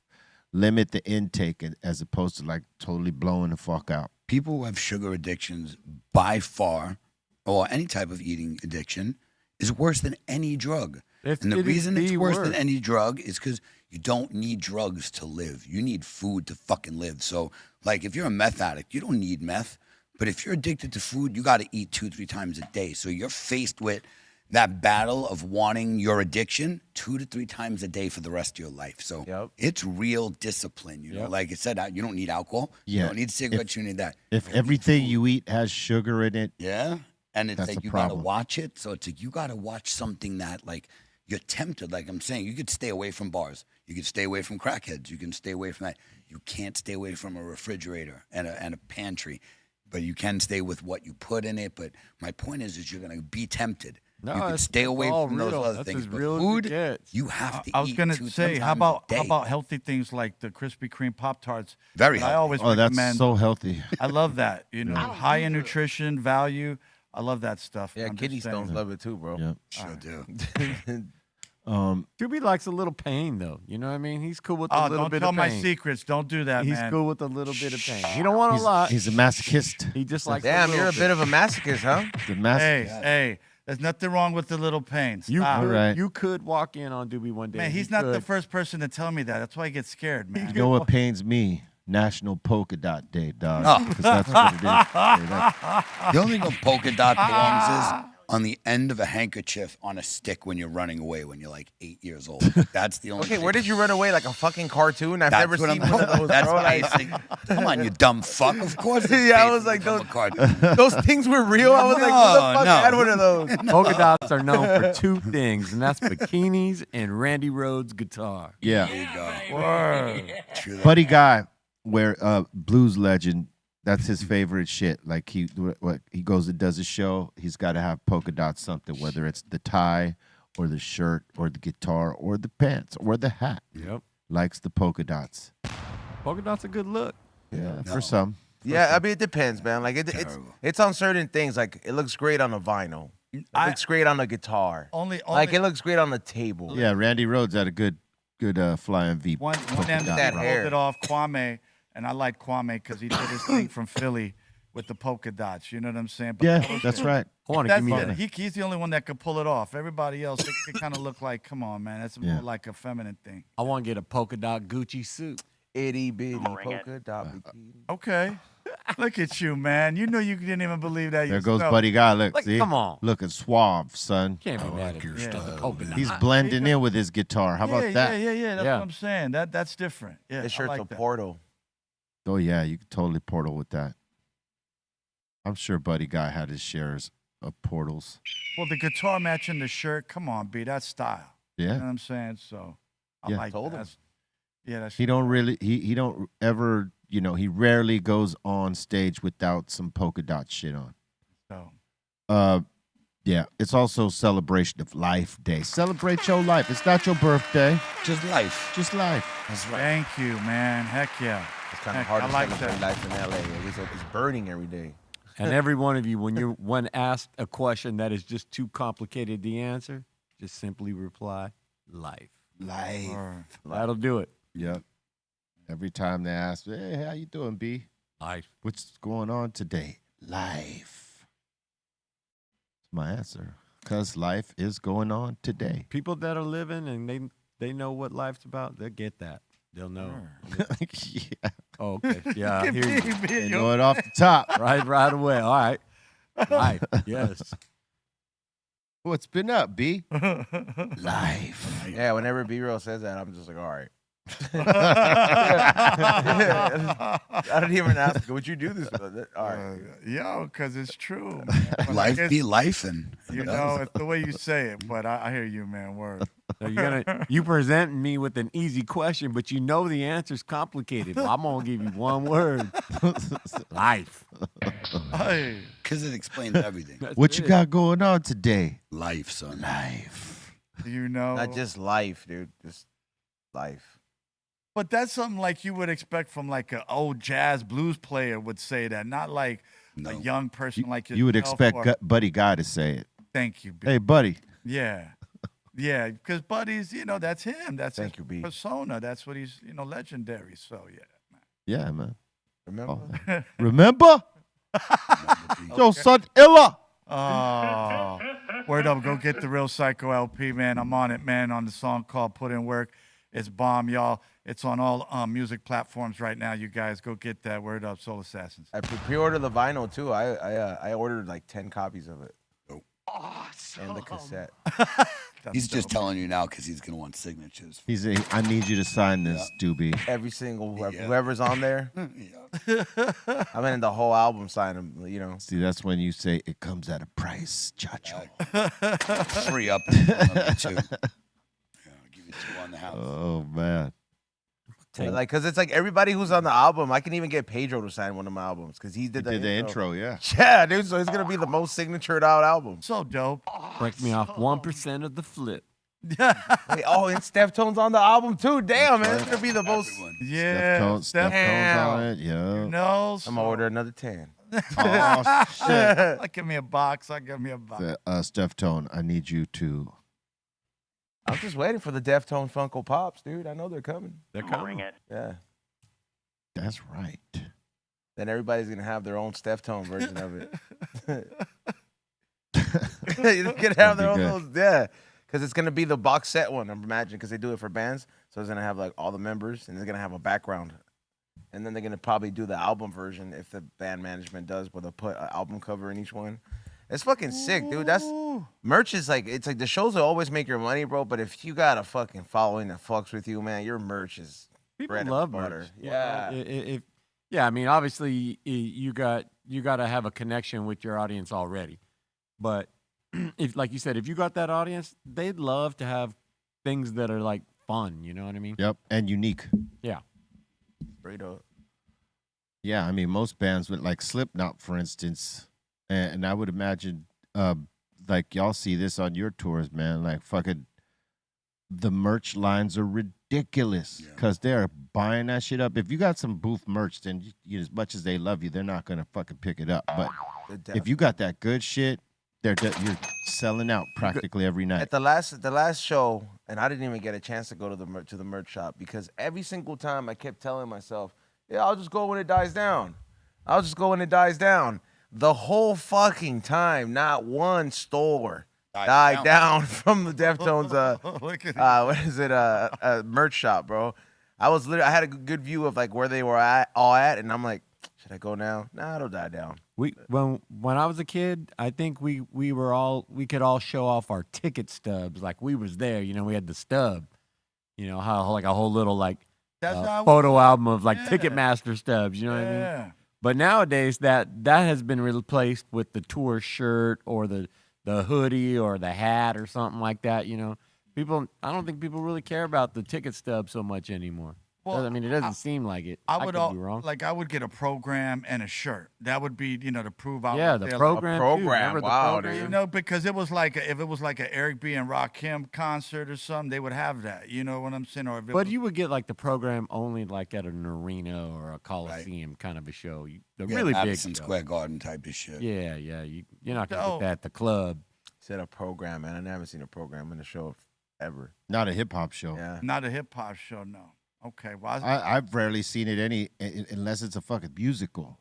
A: limit the intake as opposed to like totally blowing the fuck out.
E: People who have sugar addictions by far, or any type of eating addiction, is worse than any drug. And the
G: It is
E: reason it's
G: the
E: worse than
G: worst.
E: any drug is because you don't need drugs to live. You need food to fucking live. So, like, if you're a meth addict, you don't need meth. But if you're addicted to food, you got to eat 2-3 times a day. So you're faced with that battle of wanting your addiction 2 to 3 times a day for the rest of your life. So
H: Yep.
E: it's real discipline. You know,
G: Yep.
E: like I said, you don't need alcohol. You
A: Yeah.
E: don't need cigarettes. You need that.
A: If
E: You need
A: everything
E: food.
A: you eat has sugar in it,
E: Yeah. And it's
A: That's
E: like
A: a
E: you got to
A: problem.
E: watch it. So it's like you got to watch something that, like, you're tempted. Like I'm saying, you could stay away from bars. You can stay away from crackheads. You can stay away from that. You can't stay away from a refrigerator and a pantry, but you can stay with what you put in it. But my point is you're going to be tempted.
G: No,
E: you can stay away from those other
G: That's
E: things.
G: as
E: But
G: real as it
E: food,
G: gets.
E: you have to eat.
I: I was gonna
E: 2
I: say, how
E: times a day.
I: about healthy things like the Krispy Kreme Pop Tarts?
E: Very
I: I
E: healthy.
I: always
A: Oh,
I: recommend.
A: that's so healthy.
I: I love that. You know, high in nutrition value. I love that stuff.
H: Yeah,
I: I'm just
H: kidney
I: saying.
H: stones love it too, bro.
A: Yep.
E: Sure do.
G: Doobie likes a little pain, though. You know what I mean? He's cool with a
I: Oh,
G: little
I: don't
G: bit
I: tell
G: of
I: my
G: pain.
I: secrets. Don't do that,
G: He's
I: man.
G: cool with a little bit of pain. He don't want a lot.
A: He's a masochist.
G: He just likes.
H: Damn, you're a bit of a masochist, huh?
A: He's a
I: Hey,
A: masochist.
I: hey, there's nothing wrong with the little pain.
G: You
I: Stop.
G: could,
A: Alright.
G: you could walk in on Doobie one day.
I: Man,
G: and
I: he's
G: he
I: not the
G: could.
I: first person to tell me that. That's why I get scared, man.
A: You know what pains me? National Polka Dot Day, dog.
E: Oh.
A: Because that's what it is. Hey, that-
E: The only thing a polka dot belongs is on the end of a handkerchief on a stick when you're running away when you're like 8 years old. That's the only
H: Okay,
E: thing.
H: where did you run away? Like a fucking cartoon? I've
E: That's
H: never
E: what
H: seen
E: I'm
H: one of those.
E: That's
H: bro. Like,
E: basic. Come on, you dumb fuck. Of course it's
H: Yeah, I
E: basic
H: was like,
E: to become a cartoon.
H: those things were real. I was like, who the fuck
E: No,
H: had one of those?
G: Polka dots are known for 2 things, and that's bikinis and Randy Rhoads guitar.
A: yeah.
E: There you go.
I: Word.
E: True that.
A: Buddy Guy, where blues legend, that's his favorite shit. Like he goes and does a show, he's got to have polka dots something, whether it's the tie or the shirt or the guitar or the pants or the hat.
G: Yep.
A: Likes the polka dots.
G: Polka dots a good look.
A: Yeah, for some.
H: Yeah, I mean, it depends, man. Like,
E: Terrible.
H: it's on certain things. Like, it looks great on a vinyl. It looks great on a guitar.
I: Only
H: Like, it looks great on the table.
A: Yeah, Randy Rhoads had a good flying V.
I: One
A: polka
I: MC
A: dot
H: that
I: pulled
A: round.
H: hair.
I: it off, Kwame, and I like Kwame because he did his thing from Philly with the polka dots. You know what I'm saying? But
A: Yeah,
I: that was
A: that's
I: it.
A: right.
G: Hold on,
I: That's
G: give me
I: it.
G: that.
I: He's the only one that could pull it off. Everybody else, it kind of look like, come on, man. That's
A: Yeah.
I: more like a feminine thing.
G: I want to get a polka dot Gucci suit.
H: Itty bitty polka dot bikini.
I: Okay. Look at you, man. You know you didn't even believe that
A: There goes
I: yourself.
A: Buddy Guy. Look,
G: Like,
A: see?
G: come on.
A: Looking suave, son.
G: Can't be mad at your stuff. Polka dot.
A: He's blending in with his guitar. How about that?
I: Yeah. That's
G: Yeah.
I: what I'm saying. That's different. Yeah,
H: This
I: I
H: shirt's
I: like
H: a
I: that.
H: portal.
A: Oh yeah, you could totally portal with that. I'm sure Buddy Guy had his shares of portals.
I: Well, the guitar matching the shirt. Come on, B. That's style. You know what
A: Yeah.
I: I'm saying? So I
A: Yeah.
I: like
H: Told
I: that.
H: him.
I: That's, yeah, that's
A: He don't really he don't ever, he rarely goes on stage without some polka dot shit on.
I: so.
A: Yeah, it's also celebration of life day. Celebrate your life. It's not your birthday,
E: Just life.
A: just life.
E: That's right.
I: Thank you, man. Heck yeah.
H: It's kind of
I: Heck,
H: hard
I: I
H: to
I: like
H: celebrate
I: that.
H: life in LA. It's burning every day.
G: And every one of you, when asked a question that is just too complicated to answer, just simply reply, life.
E: Life.
G: That'll do it.
A: Yep. Every time they ask, hey, how you doing, B?
G: Life.
A: What's going on today? Life. That's my answer. Because life is going on today.
G: People that are living and they know what life's about, they'll get that. They'll know.
A: Yeah.
G: Oh, okay. Yeah, I hear you.
A: They know it off the top.
G: Right away. All right. Life. Yes.
A: What's been up, B? Life.
H: Yeah, whenever B-Roll says that, I'm just like, all right. I don't even ask, would you do this? All right.
I: Yo, because it's true. Man. But I
E: Life
I: guess,
E: be lifing.
I: You know, it's the way you say it, but I hear you, man. Word.
G: So you present me with an easy question, but you know the answer's complicated. Well, I'm gonna give you one word. Life.
I: Hey.
E: Because it explains everything.
G: That's
A: What you
G: it.
A: got going on today?
E: Life, son.
A: Life.
I: You know.
H: Not just life, dude. Just life.
I: But that's something like you would expect from like an old jazz blues player would say that, not like
E: No.
I: a young person like yourself.
A: You would expect
I: or-
A: Buddy Guy to say it.
I: Thank you, B.
A: Hey, buddy.
I: Yeah. Yeah, because Buddy's, that's him. That's
H: Thank
I: his
H: you, B.
I: persona. That's what he's, legendary. So, yeah.
A: Yeah, man.
H: Remember?
A: Oh. Remember? Yo, son, Illa.
I: Oh, word up. Go get the Real Psycho LP, man. I'm on it, man, on the song called Put In Work. It's bomb, y'all. It's on all music platforms right now. You guys go get that. Word up, Soul Assassins.
H: I pre-ordered the vinyl, too. I ordered like 10 copies of it.
I: Awesome.
H: And the cassette.
E: He's just telling you now because he's going to want signatures.
A: I need you to sign this, Doobie.
H: Every single,
E: Yeah.
H: whoever's on there.
E: Yeah.
H: I mean, the whole album signed them,
A: See, that's when you say it comes at a price, Chacho.
E: Free up number 2. Yeah, I'll give you on the house.
A: Oh man.
H: Like, cause it's like everybody who's on the album. I can even get Pedro to sign one of my albums because he did the
A: intro. Yeah.
H: Yeah, dude. So it's gonna be the most signatured out album.
I: So dope.
G: Break me off 1% of the flip.
H: Wait, oh, and Steph Tone's on the album too. Damn, man, it's gonna be the most.
I: Yeah.
A: Steph Tone's on it. Yeah.
I: No.
H: I'm gonna order another 10.
A: Oh shit.
I: Give me a box. Give me a box.
A: Steph Tone, I need you to.
H: I'm just waiting for the Deftone Funko Pops, dude. I know they're coming.
G: They're coming.
H: Yeah.
A: That's right.
H: Then everybody's gonna have their own Steph Tone version of it. You're gonna have their own little, yeah. Because it's gonna be the box set one, I'm imagining, because they do it for bands. So it's gonna have like all the members, and they're gonna have a background. And then they're gonna probably do the album version if the band management does, but they'll put an album cover in each one. It's fucking sick, dude. That's merch is like, it's like the shows will always make your money, bro. But if you got a fucking following that fucks with you, man, your merch is
G: People
H: bread
G: love
H: and butter.
G: merch.
H: Yeah.
G: Yeah, I mean, obviously you got to have a connection with your audience already. But if, like you said, if you got that audience, they'd love to have things that are like fun. You know what I mean?
A: Yep, and unique.
G: Yeah.
H: Straight up.
A: Yeah, I mean, most bands with like Slipknot, for instance, and I would imagine, like y'all see this on your tours, man. Like fucking, the merch lines are ridiculous because they're buying that shit up. If you got some booth merch, then you, as much as they love you, they're not gonna fucking pick it up. But if you got that good shit, you're selling out practically every night.
H: At the last show, and I didn't even get a chance to go to the merch shop because every single time I kept telling myself, yeah, I'll just go when it dies down. I'll just go when it dies down. The whole fucking time, not one store died down from the Deftones. What is it? Merch shop, bro. I had a good view of like where they were all at, and I'm like, should I go now? Nah, it'll die down.
G: When I was a kid, I think we could all show off our ticket stubs, like we was there. You know, we had the stub. You know, how like a whole little like photo album of like Ticketmaster stubs. You know what I mean? But nowadays that has been replaced with the tour shirt or the hoodie or the hat or something like that. You know, I don't think people really care about the ticket stub so much anymore. Well, I mean, it doesn't seem like it. I could be wrong.
I: Like I would get a program and a shirt. That would be, to prove out.
G: Yeah, the program.
H: Wow,
G: dude.
I: You know, because it was like if it was like an Eric B and Rakim concert or something, they would have that. You know what I'm saying? Or if
G: you would get like the program only like at an arena or a Coliseum kind of a show. Really
E: Madison
G: big
E: Square Garden type of shit.
G: Yeah. You're not gonna get that at the club.
H: Said a program, man. I never seen a program in a show ever.
A: Not a hip hop show.
H: Yeah.
I: Not a hip hop show, no. Okay, well,
A: I've rarely seen it unless it's a fucking musical.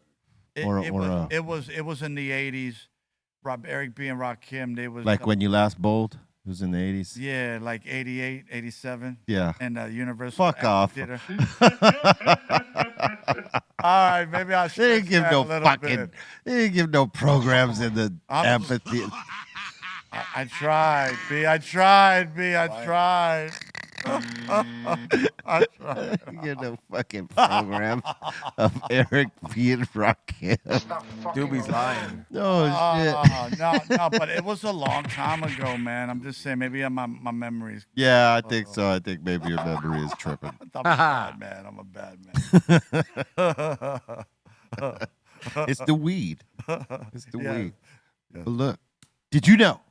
I: It was in the 80s. Eric B and Rakim, they was
A: like when you last bowled. It was in the 80s.
I: Yeah, like 88, 87.
A: Yeah.
I: And Universal.
A: Fuck off.
I: All right, maybe I should.
A: They didn't give no fucking. They didn't give no programs in the amphitheater.
I: I tried, B. I tried. I tried.
A: Get no fucking program of Eric B and Rakim.
H: Doobie's lying.
A: No,
I: but it was a long time ago, man. I'm just saying, maybe my memories.
A: Yeah, I think so. I think maybe your memory is tripping.
I: I'm a bad man.
A: It's the weed. It's the weed. Yeah. But look, did you know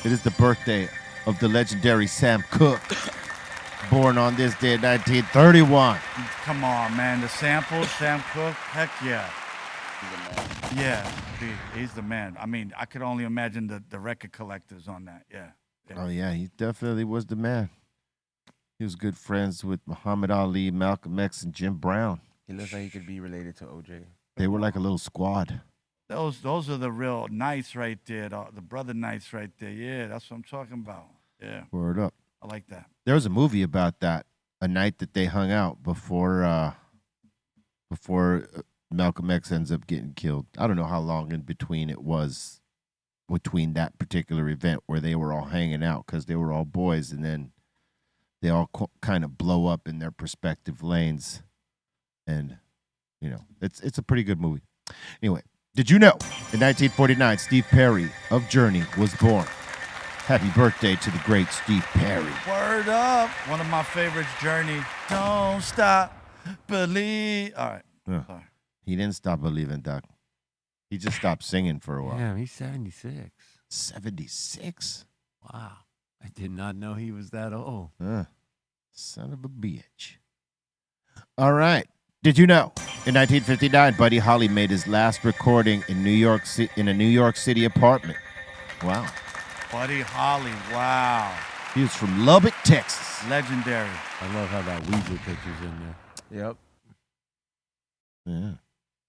A: it is the birthday of the legendary Sam Cooke? Born on this day in 1931.
I: Come on, man. The samples, Sam Cooke, heck yeah. Yeah, he's the man. I mean, I could only imagine the record collectors on that. Yeah.
A: Oh, yeah, he definitely was the man. He was good friends with Muhammad Ali, Malcolm X, and Jim Brown.
H: He looks like he could be related to OJ.
A: They were like a little squad.
I: Those are the real Knights right there, the brother Knights right there. Yeah, that's what I'm talking about. Yeah.
A: Word up.
I: I like that.
A: There was a movie about that, a night that they hung out before Malcolm X ends up getting killed. I don't know how long in between it was between that particular event where they were all hanging out because they were all boys, and then they all kind of blow up in their respective lanes. And, it's a pretty good movie. Anyway, did you know in 1949 Steve Perry of Journey was born? Happy birthday to the great Steve Perry.
I: Word up. One of my favorites, Journey. Don't stop, believe. All right. Sorry.
A: He didn't stop believing, Doc. He just stopped singing for a while.
G: Yeah, he's 76.
A: 76?
G: Wow. I did not know he was that old.
A: Son of a bitch. All right. Did you know? In 1959, Buddy Holly made his last recording in in a New York City apartment. Wow.
I: Buddy Holly. Wow.
A: He was from Lubbock, Texas.
I: Legendary.
G: I love how that Weezer picture's in there.
H: Yep.
A: Yeah.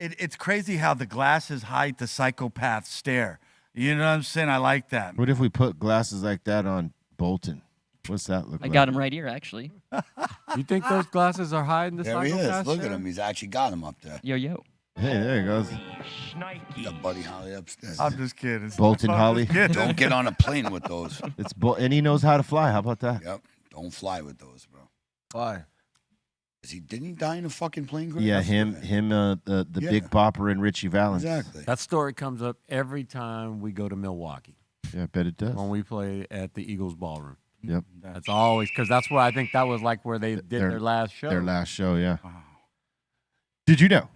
I: It's crazy how the glasses hide the psychopath stare. You know what I'm saying? I like that.
A: What if we put glasses like that on Bolton? What's that look like?
F: I got him right here, actually.
G: You think those glasses are hiding the
E: There he
G: psychopath
E: is. Look at
G: there?
E: him. He's actually got him up there.
F: Yo, yo.
A: Hey, there he goes.
E: He got Buddy Holly upstairs.
I: I'm just kidding.
A: Bolton Holly.
E: Don't get on a plane with those.
A: And he knows how to fly. How about that?
E: Yep. Don't fly with those, bro.
H: Why?
E: Didn't he die in a fucking plane crash?
A: Yeah, the Big Bopper and Richie Valens.
E: Exactly.
G: That story comes up every time we go to Milwaukee.
A: Yeah, I bet it does.
G: When we play at the Eagles Ballroom.
A: Yep.
G: That's always, because that's where I think that was like where they did their last show.
A: Their last show, yeah. Did you know?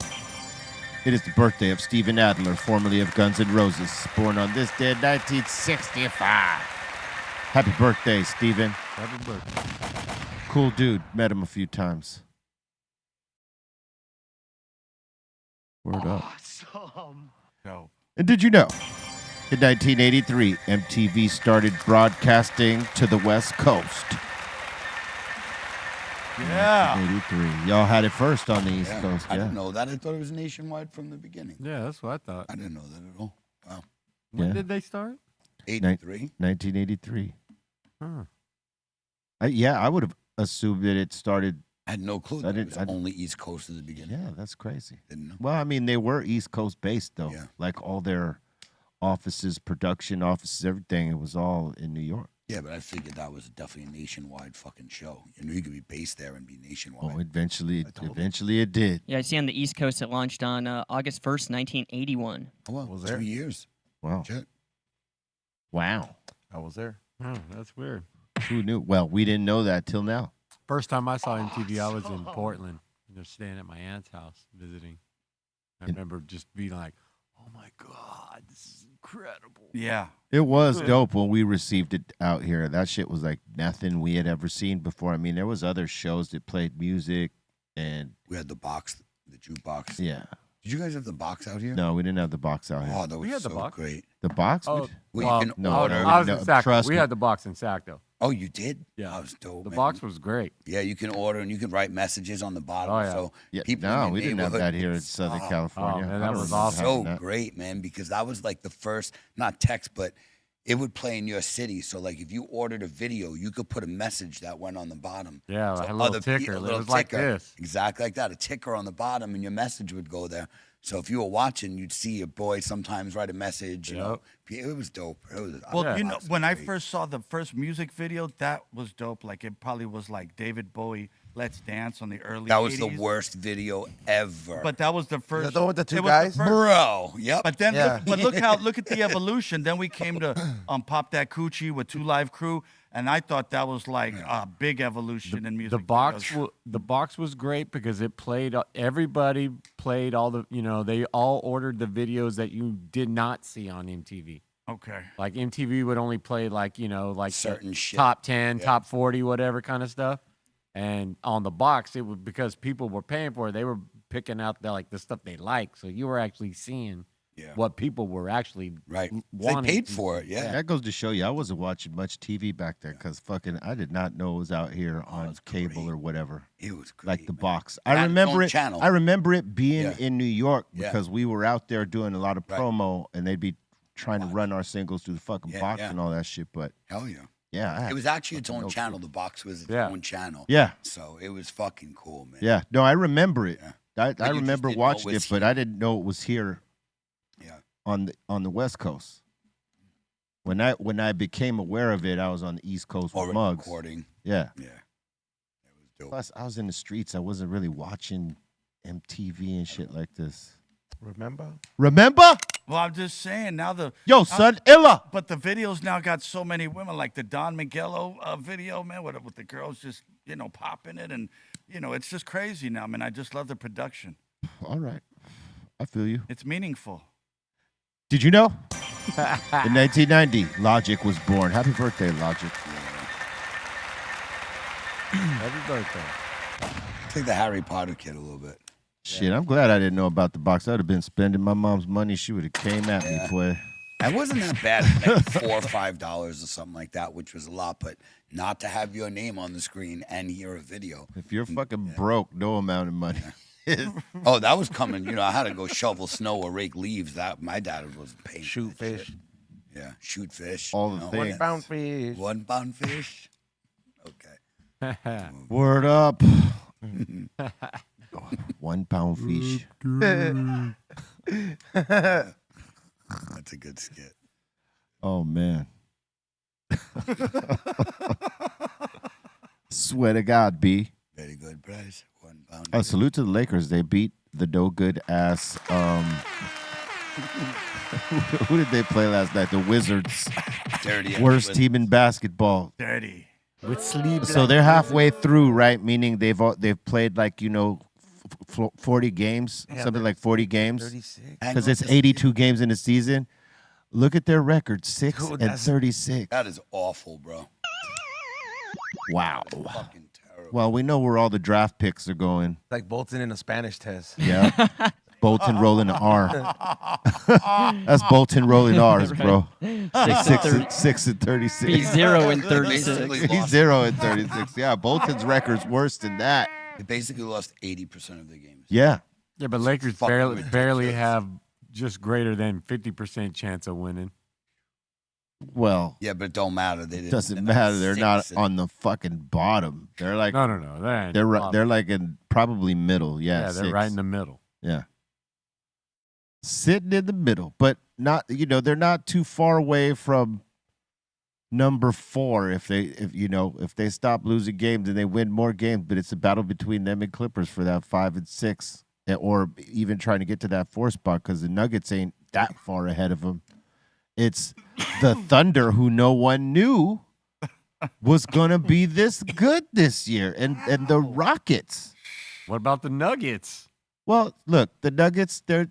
A: It is the birthday of Steven Adler, formerly of Guns N' Roses, born on this day in 1965. Happy birthday, Steven.
G: Happy birthday.
A: Cool dude. Met him a few times. Word up.
I: Awesome. No.
A: And did you know? In 1983, MTV started broadcasting to the West Coast.
I: Yeah.
A: 1983. Y'all had it first on the East Coast.
E: I
A: Yeah.
E: didn't know that. I thought it was nationwide from the beginning.
G: Yeah, that's what I thought.
E: I didn't know that at all. Wow.
G: When
A: Yeah.
G: did they start?
E: 83.
A: 1983.
G: Huh.
A: I would have assumed that it started.
E: I had no clue that it was only East Coast at the beginning.
A: Yeah, that's crazy.
E: Didn't know.
A: Well, I mean, they were East Coast based, though.
E: Yeah.
A: Like all their offices, production offices, everything. It was all in New York.
E: Yeah, but I figured that was definitely a nationwide fucking show. You know, you could be based there and be nationwide.
A: Oh, eventually it did.
F: Yeah, I see on the East Coast it launched on August 1st, 1981.
E: Oh, well,
H: Was
E: 2
H: there?
E: years.
A: Wow.
E: Shit.
A: Wow.
H: I was there.
G: Oh, that's weird.
A: Who knew? Well, we didn't know that till now.
G: First time I saw MTV, I was in Portland. They're staying at my aunt's house visiting. I remember just being like, oh my God, this is incredible.
I: Yeah.
A: It was dope when we received it out here. That shit was like nothing we had ever seen before. I mean, there was other shows that played music and
E: We had the box, the jukebox.
A: yeah.
E: Did you guys have the box out here?
A: No, we didn't have the box out here.
E: Oh, that was
G: had the
E: so
G: box.
E: great.
A: The box?
G: Oh,
E: Well, you can
A: no,
E: order.
G: I was
A: no,
G: in Sac.
A: trust
G: We
A: me.
G: had the box in Sac, though.
E: Oh, you did?
G: Yeah.
E: That was dope.
G: The
E: man.
G: box was great.
E: Yeah, you can order and you can write messages on the bottom.
G: Oh, yeah.
E: So
A: Yeah,
E: people
A: no,
E: in
A: we
E: your
A: didn't have
E: neighborhood
A: that here in
E: could-
A: Southern
E: Oh,
A: California.
G: man,
A: I
G: that
A: don't
G: was
A: remember
G: awesome.
A: having
E: so
A: that.
E: great, man, because that was like the first, not text, but it would play in your city. So, like, if you ordered a video, you could put a message that went on the bottom.
G: Yeah,
E: So
G: like a little
E: other pe-
G: ticker.
E: a
G: It
E: little
G: was like
E: ticker.
G: this.
E: Exactly like that. A ticker on the bottom, and your message would go there. So if you were watching, you'd see your boy sometimes write a message. You know, it was dope. It was,
I: Well, you know,
E: box was
I: when I
E: great.
I: first saw the first music video, that was dope. Like it probably was like David Bowie, "Let's Dance" on the early.
E: That was
I: 80s.
E: the worst video ever.
I: But that was the first.
H: the one with the two
I: it was the
H: guys?
I: first-
E: Bro, yep.
I: But then,
H: Yeah.
I: look at the evolution. Then we came to Pop That Coochie with Two Live Crew, and I thought that was like a big evolution in music.
G: The box was great because it played. Everybody played all the. You know, they all ordered the videos that you did not see on MTV.
I: Okay.
G: Like MTV would only play like like
E: Certain
G: the
E: shit.
G: top 10,
E: Yeah.
G: top 40, whatever kind of stuff. And on the box, it was because people were paying for it. They were picking out the stuff they like. So you were actually seeing what people were actually
E: Right. They
G: wanting.
E: paid for it, yeah.
A: That goes to show you, I wasn't watching much TV back then because I did not know it was out here on
E: it's
A: cable
E: great.
A: or whatever.
E: It was great.
A: Like the
E: man.
A: box.
E: It
A: I
E: had its
A: remember
E: own
A: it.
E: channel.
A: I remember it being
E: Yeah.
A: in New York
E: Yeah.
A: because we were out there doing a lot of
E: Right.
A: promo and they'd be trying to
E: Watch.
A: run our singles through the fucking
E: Yeah,
A: box
E: yeah.
A: and all that shit. But
E: Hell yeah.
A: yeah,
E: It was actually its own
A: no
E: channel. The box was its
G: Yeah.
E: own channel.
A: Yeah.
E: So it was fucking cool, man.
A: Yeah. No, I remember it.
E: Yeah.
A: I
E: you just
A: remember
E: didn't know
A: watching
E: it
A: it,
E: was
A: but
E: here.
A: I didn't know it was here
E: Yeah.
A: on the West Coast. When I became aware of it, I was on the East Coast with
E: Or
A: Muggs.
E: recording.
A: Yeah.
E: Yeah. It was dope.
A: Plus, I was in the streets. I wasn't really watching MTV and shit like this.
H: Remember?
A: Remember?
I: Well, I'm just saying now
A: Yo, son, Illa.
I: But the videos now got so many women, like the Don Miguelo video, man, with the girls just popping it, and it's just crazy now, man. I just love the production.
A: All right, I feel you.
I: It's meaningful.
A: Did you know? In 1990, Logic was born. Happy birthday, Logic.
G: Happy birthday.
E: Take the Harry Potter kid a little bit.
A: Shit, I'm glad I didn't know about the box. I'd have been spending my mom's money. She would have came at me, boy.
E: That wasn't that bad, like $4 or $5 or something like that, which was a lot. But not to have your name on the screen and hear a video.
A: If you're fucking broke, no amount of money.
E: Oh, that was coming. I had to go shovel snow or rake leaves. That my dad was paying.
H: Shoot fish.
E: Shit. Yeah, shoot fish.
A: All the things.
H: 1 pound fish.
E: 1 pound fish. Okay.
A: Word up. 1 pound fish.
E: That's a good skit.
A: Oh, man. Swear to God, B.
E: Very good price. 1 pound.
A: Salute to the Lakers. They beat the no good ass. Who did they play last night? The Wizards.
E: Dirty.
A: Worst team in basketball.
I: Dirty.
G: With sleep.
A: So they're halfway through, right? Meaning they've played like 40 games, something like 40 games,
H: 36.
A: because it's 82 games in a season. Look at their record, 6-36.
E: That is awful, bro.
A: Wow.
E: Fucking terrible.
A: Well, we know where all the draft picks are going.
H: Like Bolton in a Spanish test.
A: Yeah. Bolton rolling the R. That's Bolton rolling R's, bro. 6 and 36.
F: He's 0 and 36.
A: He's 0 and 36. Yeah, Bolton's record's worse than that.
E: They basically lost 80% of their games.
A: Yeah.
G: Yeah, but Lakers barely have just greater than 50% chance of winning.
A: Well,
E: yeah, but it don't matter. They
A: doesn't matter. They're not on the fucking bottom. They're like
G: no.
A: They're like in probably middle. Yeah,
G: they're right in the middle.
A: Yeah, sitting in the middle, but not. They're not too far away from number 4. If they stop losing games and they win more games, but it's a battle between them and Clippers for that 5 and 6, or even trying to get to that 4 spot because the Nuggets ain't that far ahead of them. It's the Thunder, who no one knew was going to be this good this year, and the Rockets.
G: What about the Nuggets?
A: Well, look, the Nuggets, they're,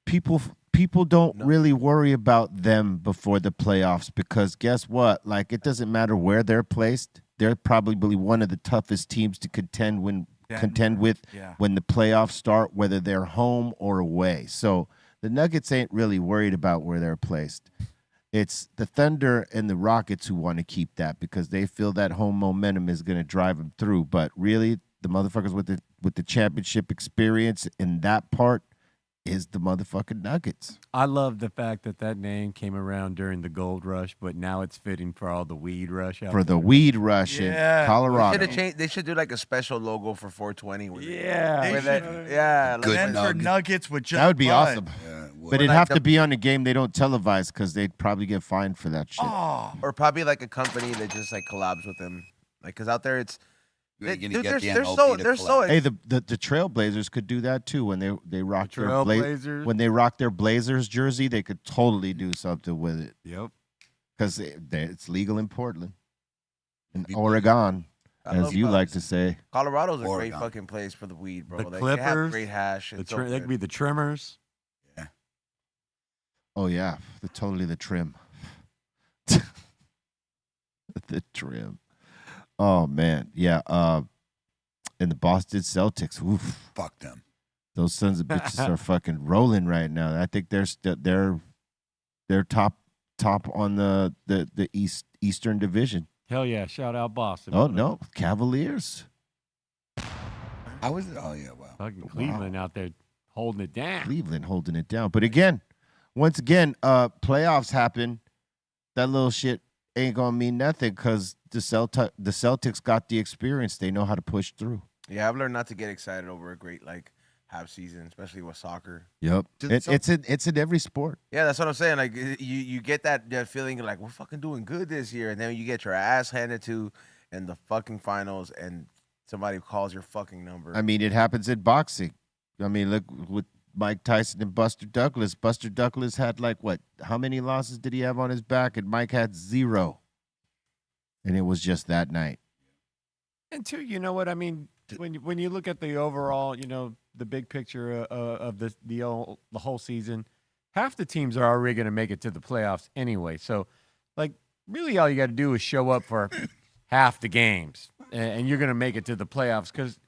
A: people don't really worry about them before the playoffs because guess what? Like, it doesn't matter where they're placed. They're probably one of the toughest teams to contend with when the playoffs start, whether they're home or away. So the Nuggets ain't really worried about where they're placed. It's the Thunder and the Rockets who want to keep that because they feel that home momentum is going to drive them through. But really, the motherfuckers with the championship experience in that part is the motherfucking Nuggets.
G: I love the fact that name came around during the gold rush, but now it's fitting for all the weed rush out
A: For the
G: there.
A: weed rush in Colorado.
H: They should do like a special logo for 420.
I: Yeah.
E: Good
I: And for Nuggets with just
A: That would be
I: Bud.
A: awesome.
E: Yeah,
A: But it'd have to be on a game they don't televise because they'd probably get fined for that shit.
I: Oh,
H: Or probably like a company that just like collabs with them. Like, because out there it's.
E: You're gonna
H: Dude,
E: get the
H: they're
E: MLB
H: so
E: to
H: they're so.
A: Hey, the Trailblazers could do that too when they rock their
G: Trailblazers?
A: when they rock their Blazers jersey. They could totally do something with it
G: Yep.
A: because it's legal in Portland, in Oregon,
H: I
A: as
H: love
A: you
H: Bucks.
A: like to say.
H: Colorado's a great
E: Oregon.
H: fucking place for the weed, bro.
G: The
H: Like,
G: Clippers,
H: they have great hash.
G: They
H: It's so
G: could
H: good.
G: be the Trimmers.
A: Oh yeah, totally the trim. The trim. Oh man, yeah. And the Boston Celtics. Oof.
E: Fuck them.
A: Those sons of bitches are fucking rolling right now. I think they're top on the Eastern Division.
G: Hell yeah! Shout out Boston.
A: Oh no, Cavaliers.
E: How was it? Oh yeah, wow.
G: Fucking Cleveland out there holding it down.
A: Cleveland holding it down. But again, once again, playoffs happen. That little shit ain't gonna mean nothing because the Celtics got the experience. They know how to push through.
H: Yeah, I've learned not to get excited over a great like half season, especially with soccer.
A: Yep, it's in every sport.
H: Yeah, that's what I'm saying. Like you get that feeling like we're fucking doing good this year, and then you get your ass handed to in the fucking finals, and somebody calls your fucking number.
A: I mean, it happens in boxing. I mean, look with Mike Tyson and Buster Douglas. Buster Douglas had like what? How many losses did he have on his back? And Mike had 0. And it was just that night.
G: And two, you know what I mean? When you look at the overall, the big picture of the whole season, half the teams are already going to make it to the playoffs anyway. So, like, really all you got to do is show up for half the games, and you're going to make it to the playoffs. Because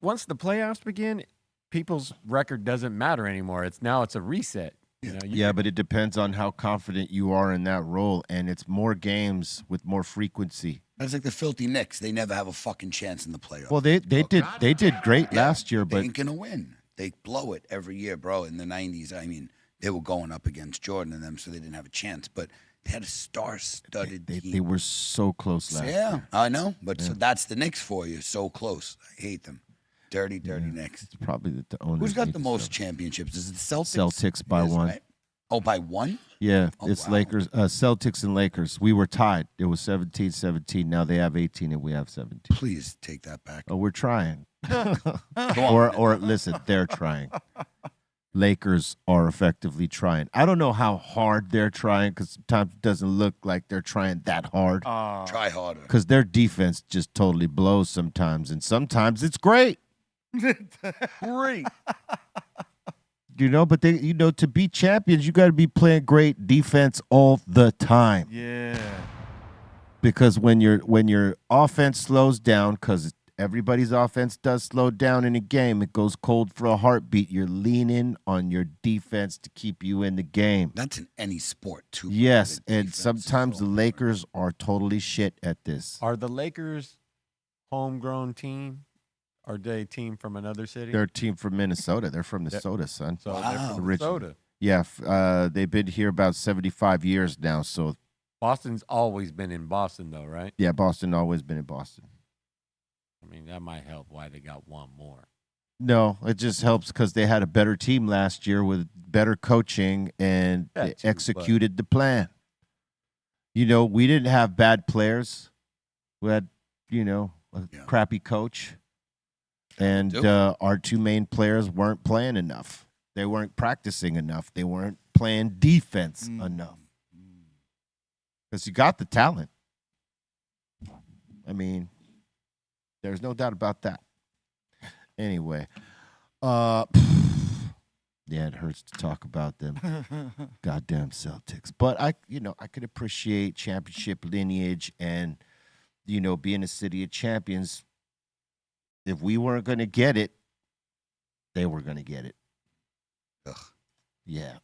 G: once the playoffs begin, people's record doesn't matter anymore. It's a reset. But it
A: depends on how confident you are in that role, and it's more games with more frequency.
E: That's like the filthy Knicks. They never have a fucking chance in the playoffs.
A: Well, they did great last year, but
E: they ain't gonna win. They blow it every year, bro. In the '90s, I mean, they were going up against Jordan and them, so they didn't have a chance. But they had a star-studded team.
A: They were so close last year.
E: I know, but so that's the Knicks for you. So close. I hate them. Dirty Knicks.
A: It's probably the owners.
E: Who's got the most championships? Is it the Celtics?
A: Celtics by 1.
E: Right? Oh, by 1?
A: Yeah, it's Lakers, Celtics and Lakers. We were tied. It was 17-17. Now they have 18 and we have 17.
E: Please take that back.
A: Oh, we're trying. or listen, they're trying. Lakers are effectively trying. I don't know how hard they're trying because sometimes it doesn't look like they're trying that hard.
E: Try harder.
A: Because their defense just totally blows sometimes, and sometimes it's great.
H: Great.
A: But to be champions, you got to be playing great defense all the time.
I: Yeah.
A: Because when your offense slows down, because everybody's offense does slow down in a game, it goes cold for a heartbeat. You're leaning on your defense to keep you in the game.
E: That's in any sport, too.
A: Yes, and sometimes the Lakers are totally shit at this.
G: Are the Lakers homegrown team? Are they a team from another city?
A: They're a team from Minnesota. They're from Minnesota, son.
G: So they're from Minnesota.
A: Yeah, they've been here about 75 years now. So
G: Boston's always been in Boston, though, right?
A: Yeah, Boston always been in Boston.
G: I mean, that might help why they got one more.
A: No, it just helps because they had a better team last year with better coaching and they executed the plan. We didn't have bad players. We had, a crappy coach. And our 2 main players weren't playing enough. They weren't practicing enough. They weren't playing defense enough. Because you got the talent. I mean, there's no doubt about that. Anyway, yeah, it hurts to talk about them. Goddamn Celtics. But I could appreciate championship lineage and, being a city of champions. If we weren't going to get it, they were going to get it.
E: Ugh.
A: Yeah,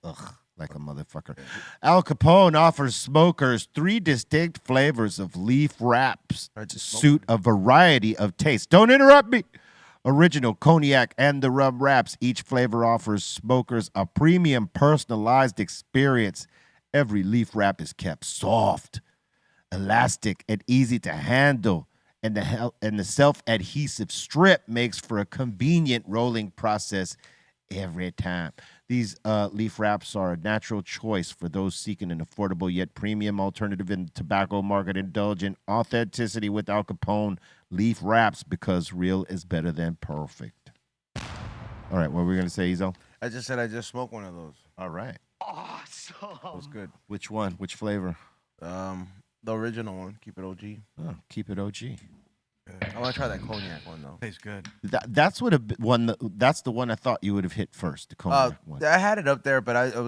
A: like a motherfucker. Al Capone offers smokers 3 distinct flavors of leaf wraps to suit a variety of tastes. Don't interrupt me. Original cognac and the rum wraps. Each flavor offers smokers a premium personalized experience. Every leaf wrap is kept soft, elastic, and easy to handle. And the self-adhesive strip makes for a convenient rolling process every time. These leaf wraps are a natural choice for those seeking an affordable yet premium alternative in the tobacco market. Indulge in authenticity with Al Capone leaf wraps because real is better than perfect. All right, what were we going to say, Ezo?
H: I just said I just smoked one of those.
A: All right.
I: Awesome.
H: It was good.
A: Which one? Which flavor?
H: The original one. Keep it OG.
A: Oh, keep it OG.
H: I want to try that cognac one though.
I: Tastes good.
A: That's the one I thought you would have hit first. The cognac one.
H: I had it up there, but I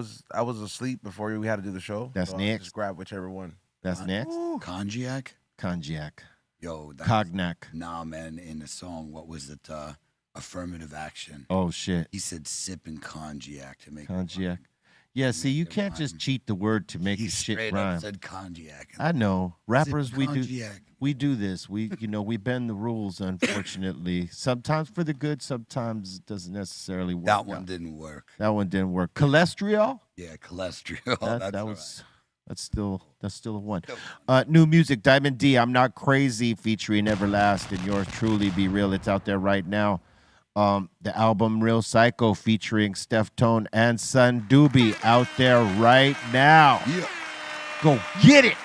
H: was asleep before we had to do the show.
A: That's
H: so
A: next.
H: Just grab whichever one.
A: That's next.
E: Cognac. Yo,
A: cognac.
E: Nah, man. In the song, what was it? Affirmative action.
A: Oh shit.
E: He said sipping cognac to make
A: cognac. Yeah, see, you can't just cheat the word to make the shit rhyme.
E: Up said cognac.
A: I know. Rappers, we
E: cognac.
A: do this. We bend the rules, unfortunately. Sometimes for the good, sometimes it doesn't necessarily work.
E: That one didn't work.
A: Cholesterol?
E: Yeah, cholesterol.
A: That's still a one. New music, Diamond D, I'm Not Crazy, featuring Everlast and yours truly, Be Real. It's out there right now. The album Real Psycho featuring Steph Tone and Son Doobie out there right now.
E: Yeah.
A: Go get it.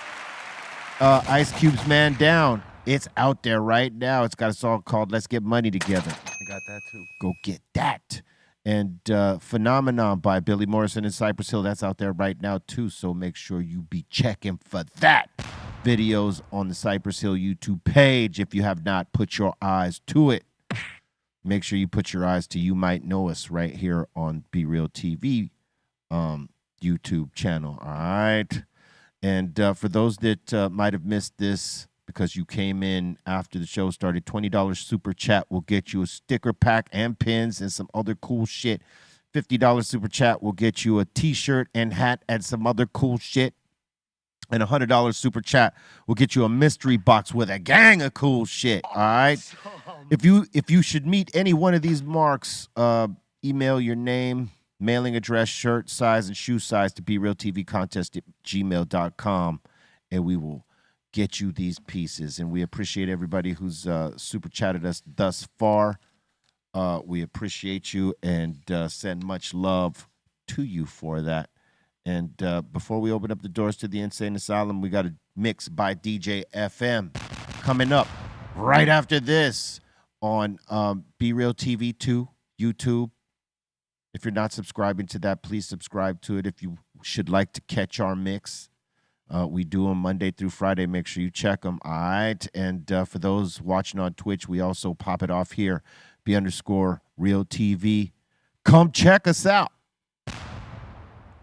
A: Ice Cube's Man Down. It's out there right now. It's got a song called Let's Get Money Together.
H: I got that too.
A: Go get that. And Phenomenon by Billy Morrison and Cypress Hill. That's out there right now, too. So make sure you be checking for that. Videos on the Cypress Hill YouTube page. If you have not put your eyes to it, make sure you put your eyes to You Might Know Us right here on BREALTV YouTube channel. All right. And for those that might have missed this because you came in after the show started, $20 super chat will get you a sticker pack and pins and some other cool shit. $50 super chat will get you a t-shirt and hat and some other cool shit. And $100 super chat will get you a mystery box with a gang of cool shit. All right. If you should meet any one of these marks, email your name, mailing address, shirt size, and shoe size to BRealTVcontest@gmail.com, and we will get you these pieces. And we appreciate everybody who's super chatted us thus far. We appreciate you and send much love to you for that. And before we open up the doors to the Insane Asylum, we got a mix by DJ FM coming up right after this on BRealTV 2 YouTube. If you're not subscribing to that, please subscribe to it. If you should like to catch our mix, we do them Monday through Friday. Make sure you check them. All right. And for those watching on Twitch, we also pop it off here, B_RealTV. Come check us out.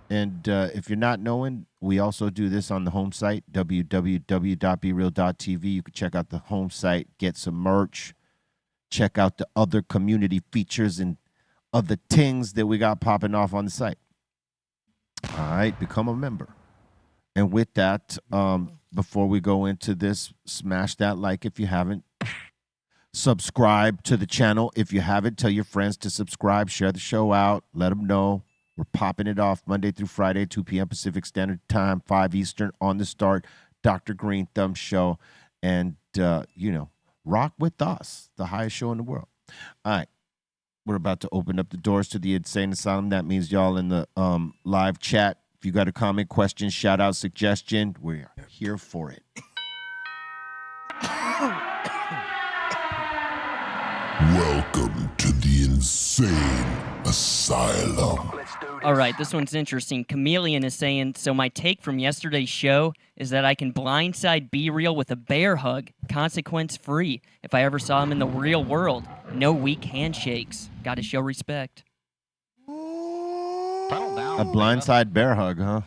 A: And if you're not knowing, we also do this on the home site, www.breal.tv. You can check out the home site, get some merch, check out the other community features and other things that we got popping off on the site. All right, become a member. And with that, before we go into this, smash that like if you haven't. Subscribe to the channel if you haven't. Tell your friends to subscribe. Share the show out. Let them know. We're popping it off Monday through Friday, 2 p.m. Pacific Standard Time, 5 Eastern on the Start, Dr. Greenthumb Show. And, rock with us, the highest show in the world. All right. We're about to open up the doors to the Insane Asylum. That means y'all in the live chat. If you got a comment, question, shout out, suggestion, we're here for it.
D: Welcome to the Insane Asylum.
F: All right, this one's interesting. Chameleon is saying, so my take from yesterday's show is that I can blindside Be Real with a bear hug, consequence-free, if I ever saw him in the real world. No weak handshakes. Gotta show respect.
A: A blindside bear hug, huh?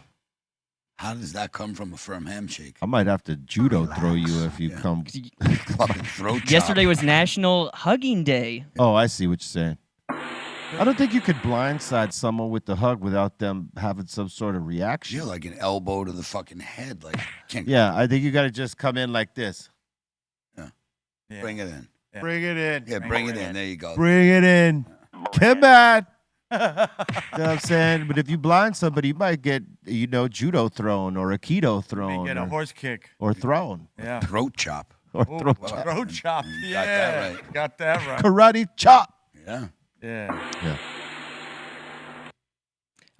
E: How does that come from a firm handshake?
A: I might have to judo throw you if you come.
E: Fucking throat chop.
F: Yesterday was National Hugging Day.
A: Oh, I see what you're saying. I don't think you could blindside someone with the hug without them having some sort of reaction.
E: Yeah, like an elbow to the fucking head. Like,
A: yeah, I think you got to just come in like this.
E: Yeah. Bring it in.
A: Yeah. Bring it in.
E: Yeah, bring it in. There you go.
A: Bring it in. Come on. You know what I'm saying? But if you blind somebody, you might get, judo thrown or aikido thrown.
I: You may get a horse kick.
A: Or thrown.
I: Yeah.
E: Throat chop.
A: Or throat chop.
I: Throat chop. Yeah. Got that right.
A: Karate chop.
E: Yeah.
A: Yeah.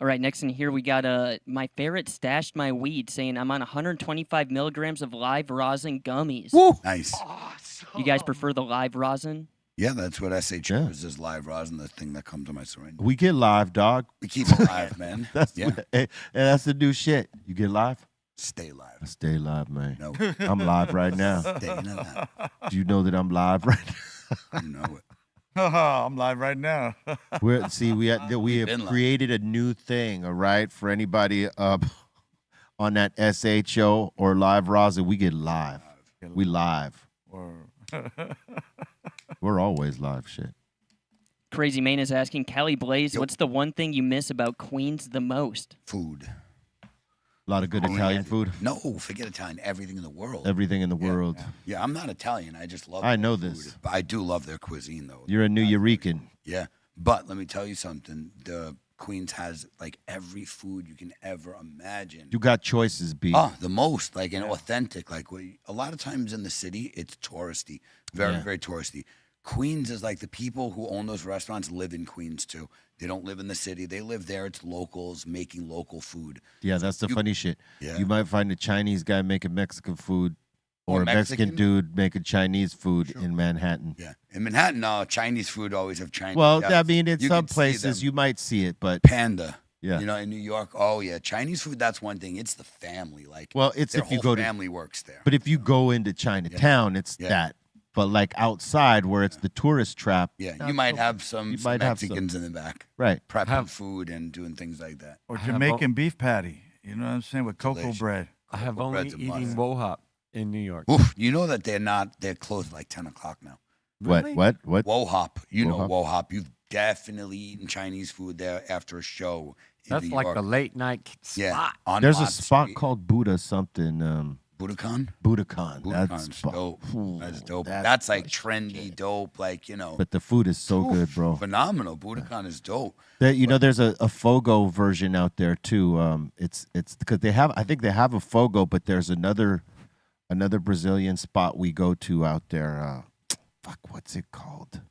F: All right, next in here we got my ferret stashed my weed, saying I'm on 125 milligrams of live rosin gummies.
A: Woo!
E: Nice.
F: Awesome. You guys prefer the live rosin?
E: Yeah, that's what I say. Choose is live rosin, the thing that comes to my syringe.
A: We get live, dog.
E: We keep it live, man.
A: That's the new shit. You get live?
E: Stay live.
A: Stay live, man.
E: No.
A: I'm live right now.
E: Staying alive.
A: Do you know that I'm live right now?
E: You know it.
I: I'm live right now.
A: We have created a new thing, all right? For anybody up on that SHO or live rosin, we get live. We live. We're always live, shit.
F: Crazy Main is asking, Callie Blaze, what's the one thing you miss about Queens the most?
E: Food.
A: A lot of good Italian food?
E: No, forget Italian. Everything in the world.
A: Everything in the world.
E: Yeah, I'm not Italian. I just love
A: I know
E: food.
A: this.
E: But I do love their cuisine, though.
A: You're a New Eurekan.
E: Yeah. But let me tell you something. The Queens has, like, every food you can ever imagine.
A: You got choices, B.
E: Oh, the most. Like, and authentic. Like, a lot of times in the city, it's touristy. Very, very touristy. Queens is like the people who own those restaurants live in Queens, too. They don't live in the city. They live there. It's locals making local food.
A: Yeah, that's the funny shit.
E: Yeah.
A: You might find a Chinese guy making Mexican food or a Mexican
E: Mexican?
A: dude making Chinese food in Manhattan.
E: Yeah. In Manhattan, Chinese food always have Chinese.
A: Well,
E: yeah.
A: I mean, in
E: You
A: some
E: can see
A: places
E: them.
A: you might see it, but
E: Panda.
A: yeah.
E: You know, in New York, oh yeah, Chinese food. That's one thing. It's the family. Like,
A: well, it's
E: their
A: if you
E: whole
A: go to
E: family works there.
A: But if you go into Chinatown, it's
E: Yeah.
A: that. But like outside where it's the tourist trap,
E: Yeah,
A: not
E: you might
A: so-
E: have some
A: you might have some.
E: Mexicans in the back,
A: right.
E: prepping food and doing things like that.
I: Or
G: I have
I: Jamaican beef patty. You know what I'm saying? With cocoa
E: Delicious.
I: bread.
G: I have
E: Cocoa
G: only
E: bread's a
G: eaten
E: must.
G: wohop in New York.
E: Oof, you know that they're closed at like 10 o'clock now.
G: Really?
A: What?
E: Wohop, you know
A: Wohop?
E: Wohop. You've definitely eaten Chinese food there after a show. In
G: That's
E: New
G: like
E: York.
G: a late night spot.
E: Yeah, on
A: There's a
E: Bond
A: spot
E: Street.
A: called Buddha something.
E: Budokan.
A: Budokan. That's
E: Budokan's
A: spot.
E: dope.
A: Ooh,
E: That's dope.
A: that's
E: That's like
A: my
E: trendy,
A: shit.
E: dope. Like
A: But the food is so
E: oof,
A: good, bro.
E: Phenomenal. Budokan is dope.
A: There's a Fogo version out there too. It's because I think they have a Fogo, but there's another Brazilian spot we go to out there. Fuck, what's it called?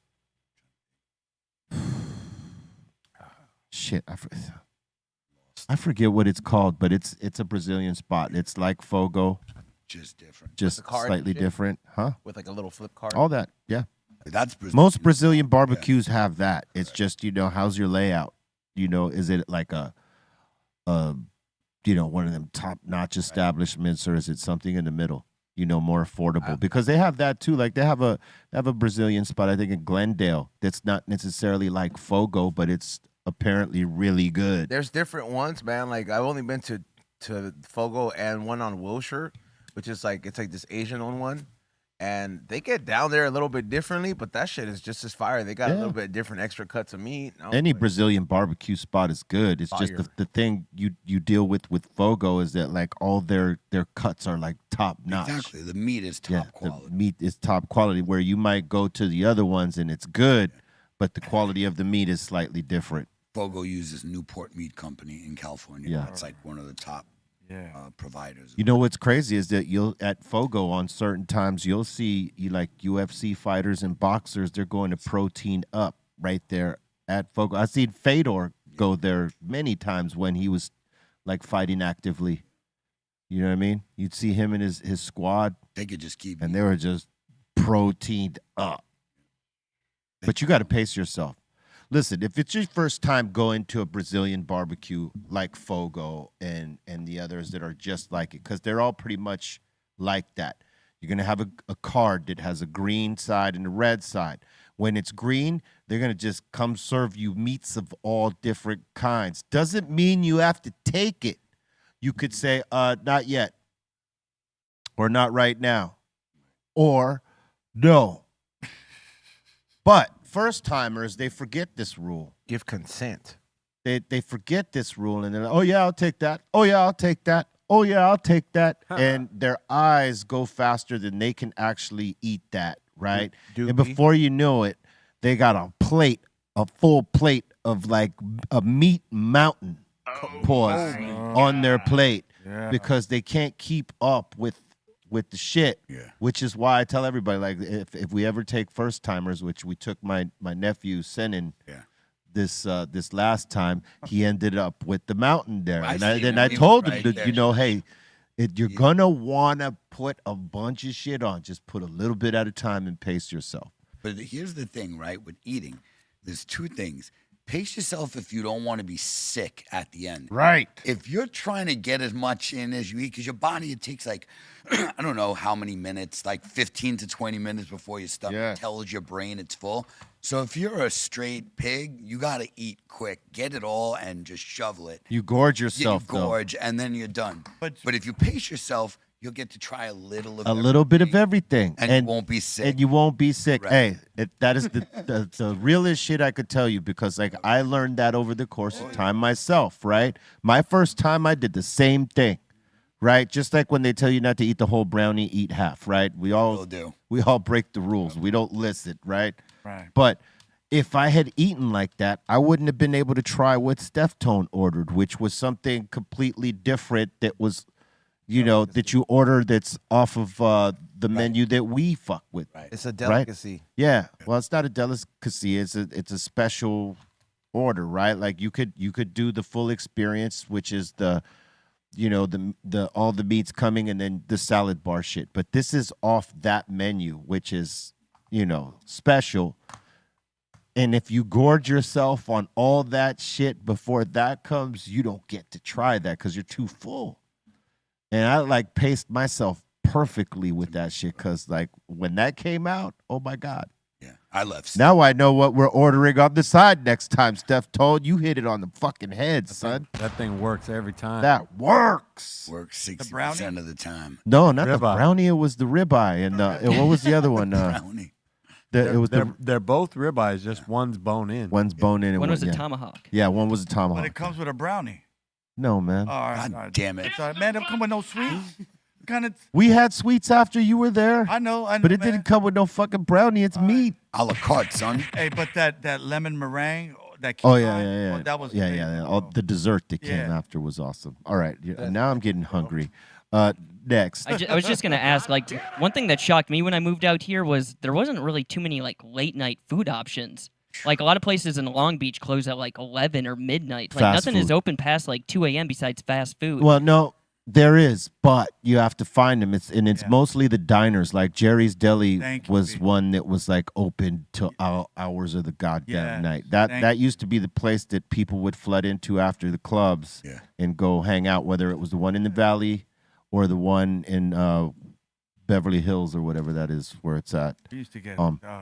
A: Shit, I forget what it's called, but it's a Brazilian spot. It's like Fogo,
E: Just different.
A: just
H: the card and
A: slightly
H: shit?
A: different, huh?
H: With like a little flip card.
A: All that, yeah.
E: That's Brazilian.
A: Most Brazilian barbecues have that. It's just, how's your layout? Is it like a one of them top-notch establishments, or is it something in the middle? More affordable, because they have that too. Like they have a Brazilian spot, I think in Glendale, that's not necessarily like Fogo, but it's apparently really good.
H: There's different ones, man. Like I've only been to Fogo and one on Wilshire, which is like it's like this Asian owned one, and they get down there a little bit differently, but that shit is just as fire. They got a little bit different extra cuts of meat.
A: Any Brazilian barbecue spot is good. It's just
H: Fire.
A: the thing you deal with Fogo is that like all their cuts are like top notch.
E: Exactly. The meat is top quality.
A: The meat is top quality. Where you might go to the other ones and it's good, but the quality of the meat is slightly different.
E: Fogo uses Newport Meat Company in California.
A: Yeah.
E: It's like one of the top providers.
A: What's crazy is that you'll at Fogo on certain times you'll see like UFC fighters and boxers. They're going to protein up right there at Fogo. I've seen Fedor go there many times when he was like fighting actively. You know what I mean? You'd see him and his squad.
E: They could just keep.
A: And they were just proteined up. But you got to pace yourself. Listen, if it's your first time going to a Brazilian barbecue like Fogo and the others that are just like it, because they're all pretty much like that. You're going to have a card that has a green side and a red side. When it's green, they're going to just come serve you meats of all different kinds. Doesn't mean you have to take it. You could say, not yet, or not right now, or no. But first timers, they forget this rule.
H: Give consent.
A: They forget this rule, and they're like, oh yeah, I'll take that. Oh yeah, I'll take that. Oh yeah, I'll take that. And their eyes go faster than they can actually eat that, right? And before you know it, they got a full plate of like a meat mountain on their plate because they can't keep up with the shit, which is why I tell everybody, like, if we ever take first timers, which we took my nephew Senin this last time, he ended up with the mountain there, and I told him that hey, you're gonna wanna put a bunch of shit on, just put a little bit at a time and pace yourself.
E: But here's the thing, right? With eating, there's two things. Pace yourself if you don't want to be sick at the end.
A: Right.
E: If you're trying to get as much in as you eat, because your body, it takes like, I don't know how many minutes, like 15 to 20 minutes before your stomach tells your brain it's full. So if you're a straight pig, you got to eat quick. Get it all and just shovel it.
A: You gorge yourself,
E: You gorge, and then you're done. But if you pace yourself, you'll get to try a little
A: bit of everything,
E: and you won't be sick.
A: And you won't be sick.
E: Right.
A: Hey, that is the realest shit I could tell you, because like I learned that over the course of time myself, right? My first time I did the same thing, right? Just like when they tell you not to eat the whole brownie, eat half, right? We all
E: do.
A: We all break the rules. We don't listen, right?
I: Right.
A: But if I had eaten like that, I wouldn't have been able to try what Steph Tone ordered, which was something completely different that was that you order that's off of the menu that we fuck with.
E: Right.
H: It's a delicacy.
A: Right? Yeah. Well, it's not a delicacy. It's a special order, right? Like you could do the full experience, which is the the all the meats coming and then the salad bar shit. But this is off that menu, which is, special. And if you gorge yourself on all that shit before that comes, you don't get to try that because you're too full. And I paced myself perfectly with that shit because when that came out, oh my God.
E: Yeah, I left.
A: Now I know what we're ordering on the side next time, Steph told. You hit it on the fucking head, son.
G: That thing works every time.
A: That works.
E: Works 60% of the time.
A: No, not the
G: Ribeye.
A: brownie. It was the ribeye. And what was the other one?
E: Brownie.
G: They're both ribeyes, just one's bone in.
A: One's bone in. And
F: One was a
A: yeah.
F: tomahawk.
A: Yeah, one was a
I: But
A: tomahawk.
I: it comes with a brownie.
A: No, man.
I: All right,
E: God
I: all right.
E: damn it.
I: Sorry, man, it don't come with no sweets. Kind of.
A: We had sweets after you were there.
I: I know,
A: But it
I: man.
A: didn't come with no fucking brownie. It's meat.
E: A la carte, son.
I: Hey, but that lemon meringue, that key
A: Oh,
I: lime,
A: yeah.
I: that was
A: yeah.
I: amazing,
A: All,
I: bro.
A: the dessert that came
I: Yeah.
A: after was awesome. All right. Now I'm getting hungry. Next.
F: I was just gonna ask, one thing that shocked me when I moved out here was there wasn't really too many late night food options. A lot of places in Long Beach close at 11 or midnight.
A: Fast
F: Nothing is
A: food.
F: open past 2 a.m. besides fast food.
A: Well, no, there is, but you have to find them. It's mostly the diners. Like Jerry's Deli
I: Thank you,
A: was
I: Pete.
A: one that was open till hours of the goddamn
I: Yes,
A: night.
I: thank
A: That used to be the place that people would flood into after the clubs
E: Yeah.
A: and go hang out. Whether it was the one in the Valley or the one in Beverly Hills or whatever that is where it's at.
I: We used to get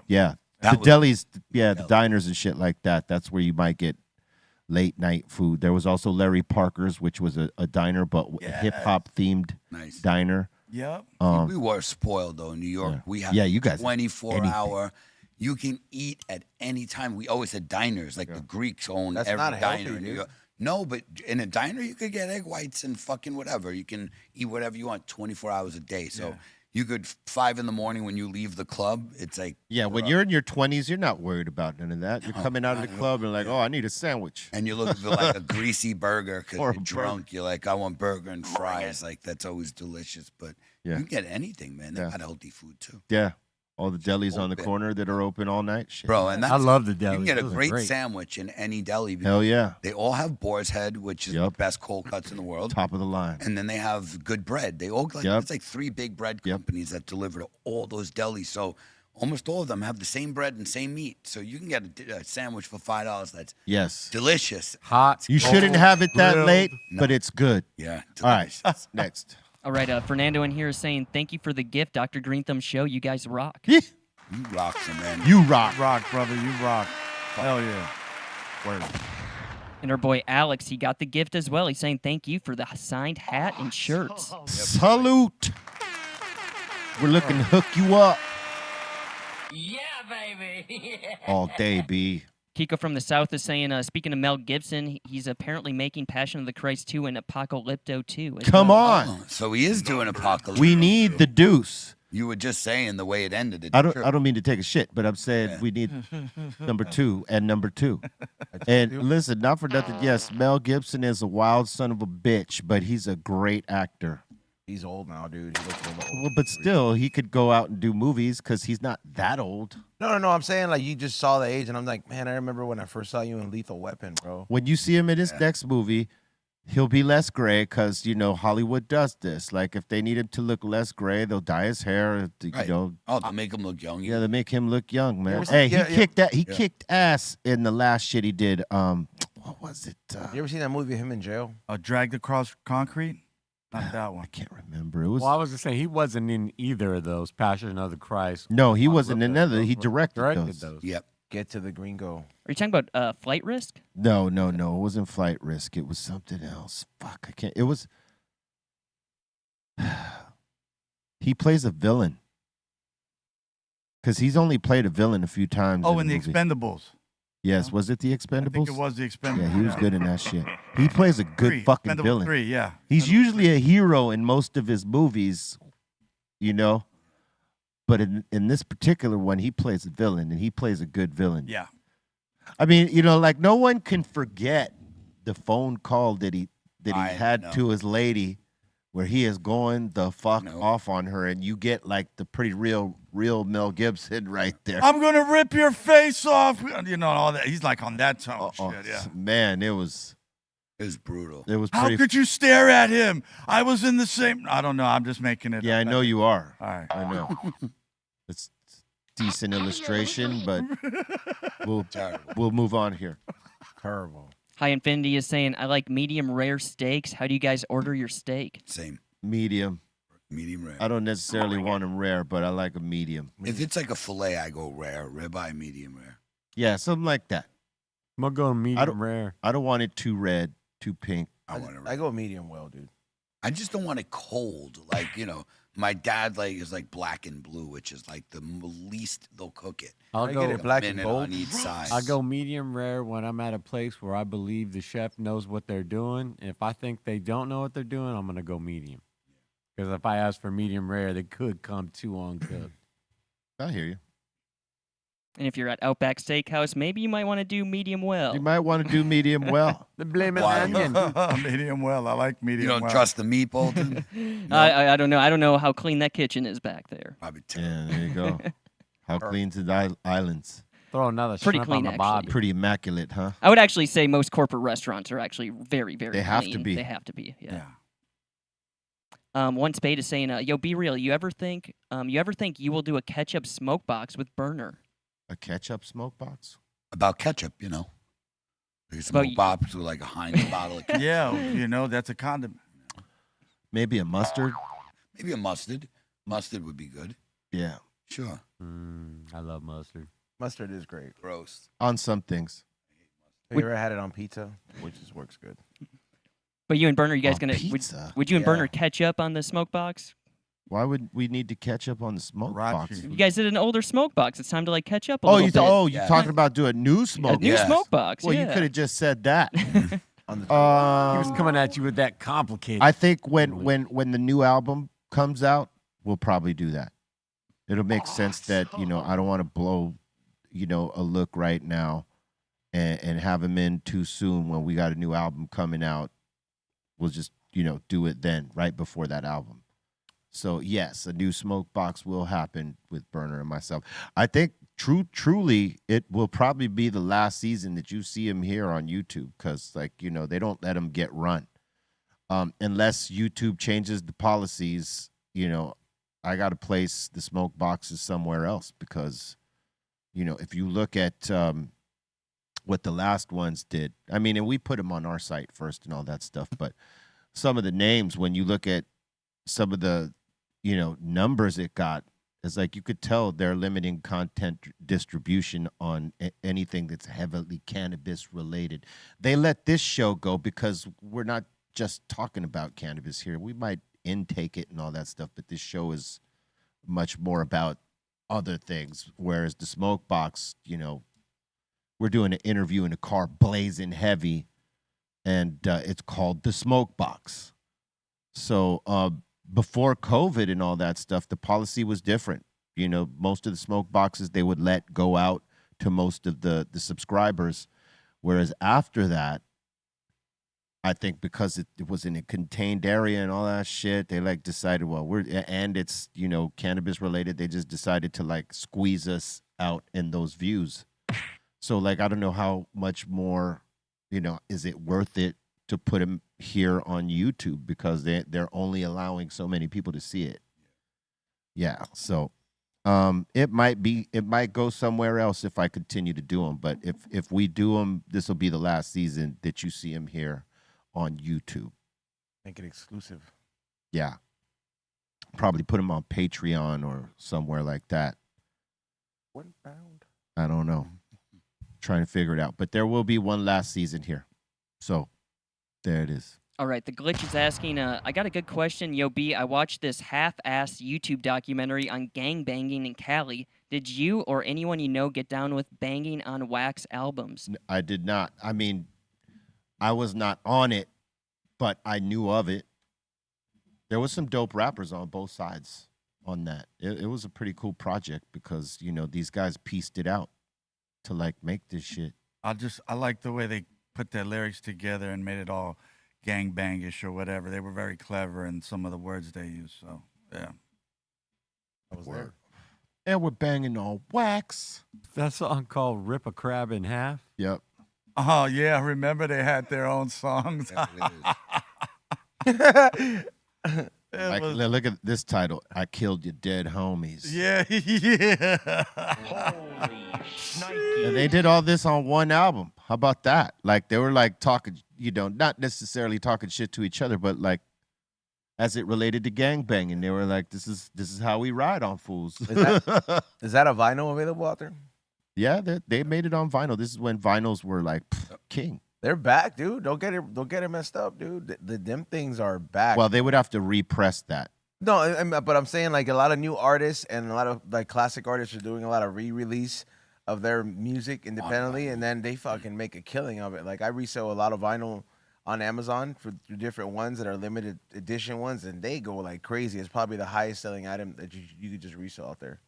A: Yeah,
E: That
A: the
E: was-
A: delis, the diners and shit like that. That's where you might get late night food. There was also Larry Parker's, which was a diner, but a hip hop themed
E: Nice.
A: diner.
I: Yep.
A: Um,
E: We were spoiled, though, in New York.
A: Yeah.
E: We have
A: Yeah, you guys-
E: 24-hour. You can eat at any time. We always had diners. The Greeks own
H: That's
E: every
H: not
E: diner
H: healthy,
E: in New
H: dude.
E: York. No, but in a diner, you could get egg whites and fucking whatever. You can eat whatever you want 24 hours a day. So you could, 5 in the morning when you leave the club, it's
A: Yeah, when you're in your 20s, you're not worried about none of that. You're coming out of the club and oh, I need a sandwich.
E: and you're looking for a greasy burger because
A: Or
E: you're
A: a
E: drunk. You're like, I want burger and fries. That's always delicious. But
A: Yeah.
E: you can get anything, man. They
A: Yeah.
E: got healthy food, too.
A: Yeah, all the delis on the
E: Open.
A: corner that are open all night. Shit.
E: Bro, and that's,
G: I love the
E: you
G: deli.
E: can get a
G: Those are
E: great,
G: great.
E: sandwich in any deli. because
A: Hell yeah.
E: They all have boar's head, which is the
A: Yep.
E: best cold cuts in the world.
A: Top of the line.
E: And then they have good bread. They all
A: Yep.
E: it's 3 big bread
A: Yep.
E: companies that deliver to all those delis. So almost all of them have the same bread and same meat. So you can get a sandwich for $5 that's
A: Yes.
E: delicious.
G: Hot.
A: You shouldn't have it that
G: grilled.
A: late, but it's good.
E: Yeah.
A: All right,
E: delicious.
A: next.
F: All right, Fernando in here is saying, thank you for the gift, Dr. Greenthumb Show. You guys rock.
A: Yeah.
E: You rock some, man.
A: You rock.
I: Rock, brother. You rock. Hell yeah. Word.
F: And our boy Alex, he got the gift as well. He's saying thank you for the signed hat and shirts.
A: Salute. We're looking to hook you up.
J: Yeah, baby.
A: All day, B.
F: Kiko from the South is saying, speaking of Mel Gibson, he's apparently making Passion of the Christ 2 and Apocalypto 2. as
A: Come
F: well.
A: on.
E: Oh, so he is doing Apocalypse.
A: We need the deuce.
E: You were just saying the way it ended. It's
A: I don't
E: true.
A: mean to take a shit, but I'm saying we need number 2 and number 2. And listen, not for nothing. Yes, Mel Gibson is a wild son of a bitch, but he's a great actor.
H: He's old now, dude. He looks a little old.
A: Well, but still, he could go out and do movies because he's not that old.
H: No. I'm saying you just saw the age, and I'm like, man, I remember when I first saw you in Lethal Weapon, bro.
A: When you see him in his next movie, he'll be less gray because, Hollywood does this. If they need him to look less gray, they'll dye his hair,
E: Right. Oh, to make him look young.
A: Yeah, they make him look young, man.
H: ever
A: Hey,
H: seen-
A: he kicked ass in the last shit he did. What was it?
H: You ever seen that movie, him in jail?
I: Dragged across concrete? Not that one.
A: I can't remember. It was
G: Well, I was going to say, he wasn't in either of those, Passion of the Christ.
A: no, he wasn't in
G: Apocalypto.
A: another. He
G: Those were-
A: directed those.
E: Yep.
H: Get to the Gringo.
F: Are you talking about Flight Risk?
A: No. It wasn't Flight Risk. It was something else. Fuck, I can't. It was. He plays a villain. Because he's only played a villain a few times.
I: Oh,
A: a
I: in the
A: movie.
I: Expendables.
A: Yes, was it the Expendables?
I: I think it was the Expendables.
A: Yeah, he was good in that shit. He plays a good fucking
I: Expendables
A: villain.
I: 3, yeah.
A: He's usually a hero in most of his movies, But in this particular one, he plays a villain, and he plays a good villain.
I: Yeah.
A: I mean, no one can forget the phone call that he
E: I
A: had
E: know.
A: to his lady, where he is going the fuck off on her, and you get the pretty real Mel Gibson right there.
I: I'm going to rip your face off. All that. He's on that tone. Shit, yeah.
A: Man, it was.
E: It was brutal.
A: It was
I: How
A: pretty.
I: could you stare at him? I was in the same. I don't know. I'm just making it.
A: Yeah,
I: up.
A: I know you are.
I: All right.
A: I know. It's decent illustration, but we'll move on here.
G: Terrible.
F: High Infinity is saying, I like medium rare steaks. How do you guys order your steak?
E: Same.
A: Medium.
E: Medium rare.
A: I don't necessarily want them rare, but I like a medium.
E: If it's like a fillet, I go rare. Ribeye, medium rare.
A: Yeah, something like that.
G: I'm gonna go medium rare.
A: I don't want it too red, too pink.
H: I go medium well, dude.
E: I just don't want it cold. Like, my dad is like black and blue, which is like the least they'll cook it.
G: I'll go
H: get it black and
E: minute
H: gold.
E: on each side.
G: I go medium rare when I'm at a place where I believe the chef knows what they're doing. If I think they don't know what they're doing, I'm gonna go medium. Because if I ask for medium rare, they could come too uncooked.
A: I hear you.
F: And if you're at Outback Steakhouse, maybe you might want to do medium well.
A: You might want to do medium well.
G: The blame
E: Why?
G: onion.
I: Medium well. I like medium
E: You don't
I: well.
E: trust the meat, Bolton?
F: I don't know. I don't know how clean that kitchen is back there.
E: Probably terrible.
A: Yeah, there you go. How clean's the islands?
G: Throw another
F: Pretty
G: shrimp
F: clean,
G: on the
F: actually.
G: bobby.
A: Pretty immaculate, huh?
F: I would actually say most corporate restaurants are actually very, very
A: They have to
F: clean.
A: be.
F: They have to be, yeah.
I: Yeah.
F: One Spade is saying, yo, be real. You ever think you will do a ketchup smoke box with burner?
A: A ketchup smoke box?
E: About ketchup, There's
F: Well,
E: some bops with like a Heinz bottle of ketchup.
I: Yeah, that's a condiment.
A: Maybe a mustard?
E: Maybe a mustard. Mustard would be good.
A: Yeah.
E: Sure.
G: I love mustard.
H: Mustard is great.
E: Gross.
A: On some things.
H: Have you ever had it on pizza? Which works good.
F: But you and Burner, you guys
A: On
F: gonna
A: pizza?
F: would you and
H: Yeah.
F: Burner catch up on the smoke box?
A: Why would we need to catch up on the smoke box?
F: You guys did an older smoke box. It's time to catch up a
A: Oh,
F: little bit.
A: you're talking about doing a new smoke
F: A new
A: box.
F: smoke box.
A: Well,
F: yeah.
A: you could have just said that.
G: He was coming at you with that complicated.
A: I think when the new album comes out, we'll probably do that. It'll make sense that I don't want to blow a look right now and have him in too soon when we got a new album coming out. We'll just do it then, right before that album. So yes, a new smoke box will happen with Burner and myself. I think truly it will probably be the last season that you see him here on YouTube, because they don't let him get run unless YouTube changes the policies. I got to place the smoke boxes somewhere else, because if you look at what the last ones did, and we put them on our site first and all that stuff, but some of the names, when you look at some of the numbers it got, it's like you could tell they're limiting content distribution on anything that's heavily cannabis related. They let this show go because we're not just talking about cannabis here. We might intake it and all that stuff, but this show is much more about other things, whereas the smoke box, we're doing an interview in a car blazing heavy, and it's called the smoke box. So before COVID and all that stuff, the policy was different. Most of the smoke boxes they would let go out to most of the subscribers, whereas after that, I think because it was in a contained area and all that shit, they decided, well, it's cannabis related. They just decided to squeeze us out in those views. So I don't know how much more, is it worth it to put them here on YouTube, because they're only allowing so many people to see it. Yeah. So it might go somewhere else if I continue to do them. But if we do them, this will be the last season that you see them here on YouTube.
H: Make it exclusive.
A: Yeah. Probably put them on Patreon or somewhere like that. I don't know. Trying to figure it out. But there will be one last season here. So there it is.
F: All right, the Glitch is asking, I got a good question. Yo, B, I watched this half-assed YouTube documentary on gang banging in Cali. Did you or anyone you know get down with banging on wax albums?
A: I did not. I was not on it, but I knew of it. There was some dope rappers on both sides on that. It was a pretty cool project because, these guys pieced it out to make this shit.
I: I like the way they put their lyrics together and made it all gangbangish or whatever. They were very clever in some of the words they used. So yeah,
H: I was there.
A: And we're banging on wax.
G: That song called "Rip a Crab in Half."
A: Yep.
I: Oh yeah, remember they had their own songs.
A: Like, look at this title. I killed your dead homies.
I: Yeah, yeah.
A: And they did all this on one album. How about that? Like they were like talking, not necessarily talking shit to each other, but like as it related to gangbanging, they were like, "This is how we ride on fools."
H: Is that a vinyl available out there?
A: Yeah, they made it on vinyl. This is when vinyls were like king.
H: They're back, dude. Don't get it messed up, dude. Them things are back.
A: Well, they would have to repress that.
H: No, but I'm saying like a lot of new artists and a lot of like classic artists are doing a lot of re-release of their music independently, and then they fucking make a killing of it. Like I resell a lot of vinyl on Amazon for different ones that are limited edition ones, and they go like crazy. It's probably the highest selling item that you could just resell out there.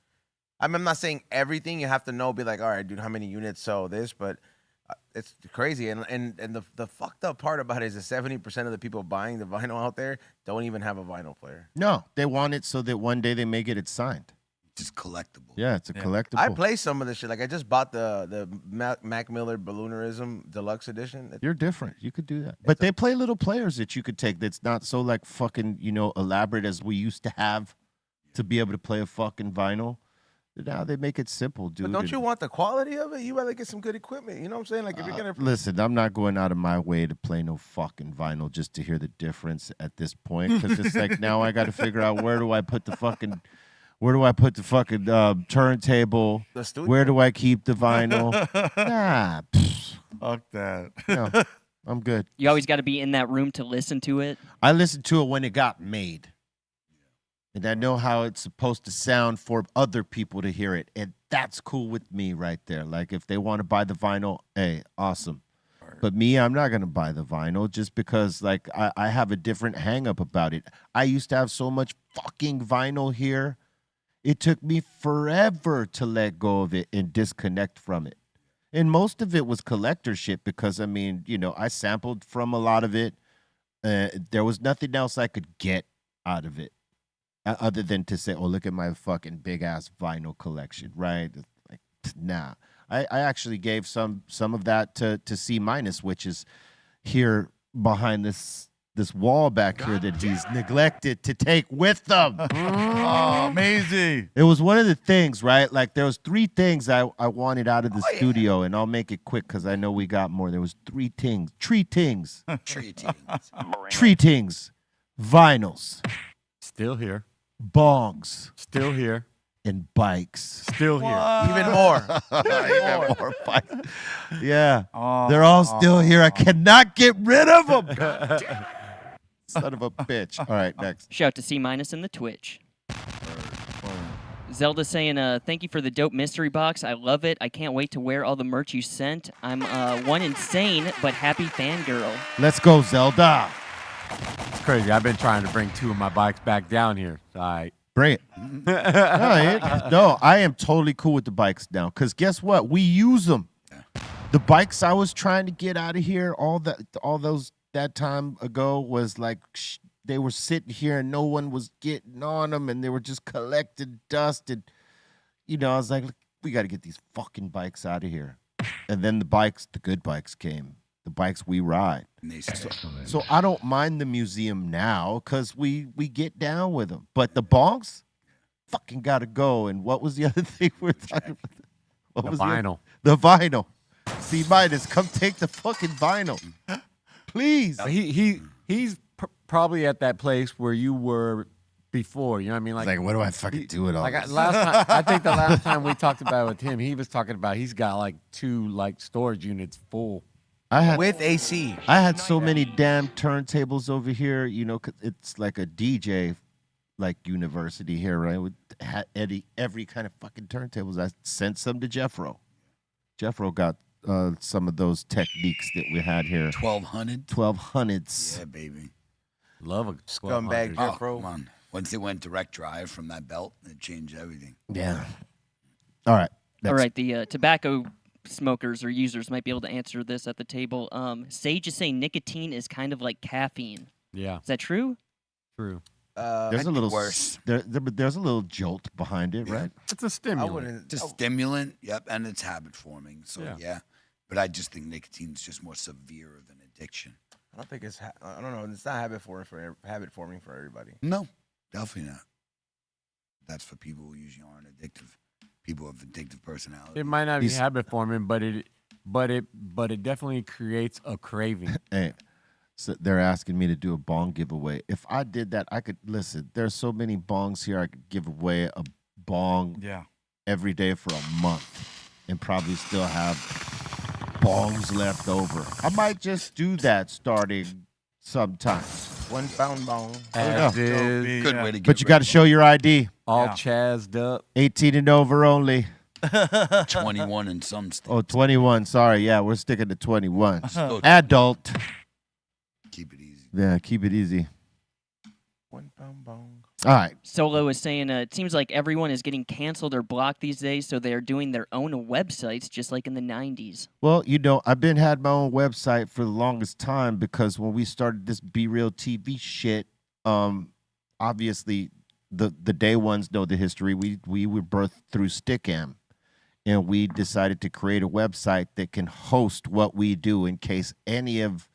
H: I'm not saying everything. You have to know, be like, all right, dude, how many units sell this, but it's crazy. And the fucked up part about it is that 70% of the people buying the vinyl out there don't even have a vinyl player.
A: No, they want it so that one day they may get it signed.
E: Just collectible.
A: Yeah, it's a collectible.
H: I play some of this shit. Like I just bought the Mac Miller Balloonerism Deluxe Edition.
A: You're different. You could do that. But they play little players that you could take that's not so like fucking, elaborate as we used to have to be able to play a fucking vinyl. Now they make it simple, dude.
H: But don't you want the quality of it? You rather get some good equipment. You know what I'm saying? Like if you're gonna
A: listen, I'm not going out of my way to play no fucking vinyl just to hear the difference at this point. Because it's like now I got to figure out where do I put the fucking turntable?
H: The studio.
A: Where do I keep the vinyl? Nah,
I: Fuck that.
A: No, I'm good.
F: You always got to be in that room to listen to it.
A: I listened to it when it got made. And I know how it's supposed to sound for other people to hear it. And that's cool with me right there. Like, if they want to buy the vinyl, hey, awesome. But me, I'm not going to buy the vinyl just because, like, I have a different hang-up about it. I used to have so much fucking vinyl here. It took me forever to let go of it and disconnect from it. And most of it was collector shit because, I mean, I sampled from a lot of it. There was nothing else I could get out of it. Other than to say, oh, look at my fucking big ass vinyl collection, right? Like, nah. I actually gave some of that to C-, which is here behind this wall back here that he's neglected to take with them.
I: Oh, amazing.
A: It was one of the things, right? Like there was 3 things I wanted out of the studio, and I'll make it quick because I know we got more. There was 3 things. Tree tings. Vinyls.
G: Still here.
A: Bongs.
G: Still here.
A: And bikes.
G: Still here.
H: Even more.
A: Even more bikes. Yeah. They're all still here. I cannot get rid of them. Son of a bitch. All right, next.
F: Shout out to C- in the Twitch. Zelda saying, thank you for the dope mystery box. I love it. I can't wait to wear all the merch you sent. I'm one insane but happy fangirl.
A: Let's go, Zelda.
G: It's crazy. I've been trying to bring 2 of my bikes back down here. All right.
A: Bring it. No, I am totally cool with the bikes now. Because guess what? We use them. The bikes I was trying to get out of here that time ago was like they were sitting here and no one was getting on them and they were just collecting dust. And, I was like, we got to get these fucking bikes out of here. And then the good bikes came. The bikes we ride. So I don't mind the museum now because we get down with them. But the bonks fucking got to go. And what was the other thing we were talking about? What was
G: vinyl.
A: The vinyl. C-, come take the fucking vinyl. Please.
G: He's probably at that place where you were before. You know what I mean?
A: Like what do I fucking do with all
G: like
A: this?
G: last time, I think the last time we talked about it with him, he was talking about he's got like 2 like storage units full.
H: With AC.
A: I had so many damn turntables over here, 'cause it's like a DJ like university here, right? With every kind of fucking turntables. I sent some to Jeffro. Jeffro got some of those techniques that we had here. 1200s.
E: Yeah, baby.
G: Love a
H: scumbag Jeffro.
E: Come on. Once it went direct drive from that belt, it changed everything.
A: Yeah. All right.
F: All right, the tobacco smokers or users might be able to answer this at the table. Sage is saying nicotine is kind of like caffeine.
G: Yeah.
F: Is that true?
G: True.
A: There's a little worse. There's a little jolt behind it, right?
G: It's a stimulant.
E: It's a stimulant, yep, and it's habit forming. So yeah. But I just think nicotine's just more severe of an addiction.
H: I don't think it's. I don't know. It's not habit forming for everybody.
E: No, definitely not. That's for people who usually aren't addictive. People with addictive personality.
G: It might not be habit forming, but it definitely creates a craving.
A: Hey, so they're asking me to do a bong giveaway. If I did that, I could listen. There's so many bongs here. I could give away a bong every day for a month, and probably still have bongs left over. I might just do that starting sometime.
H: 1 pound bong.
E: Good way to get
A: But you got to show your ID.
G: All chazzed up.
A: 18 and over only.
E: 21 in some states.
A: Oh, 21. Sorry. Yeah, we're sticking to 21. Adult.
E: Keep it easy.
A: Yeah, keep it easy.
H: 1 pound bong.
A: All right.
F: Solo is saying it seems like everyone is getting canceled or blocked these days, so they're doing their own websites just like in the 90s.
A: Well, I've had my own website for the longest time because when we started this BREALTV shit, obviously the day ones know the history. We were birthed through Stickam, and we decided to create a website that can host what we do in case any of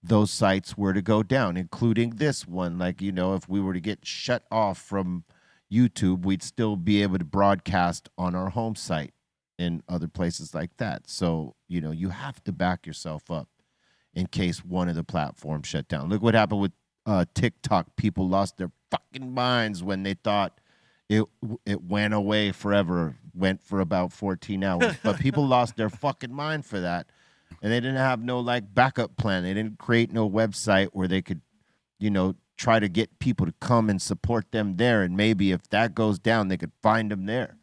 A: those sites were to go down, including this one. Like, if we were to get shut off from YouTube, we'd still be able to broadcast on our home site and other places like that. So, you have to back yourself up in case one of the platforms shut down. Look what happened with TikTok. People lost their fucking minds when they thought it went away forever, went for about 14 hours. But people lost their fucking mind for that. And they didn't have no backup plan. They didn't create no website where they could, try to get people to come and support them there. And maybe if that goes down, they could find them there.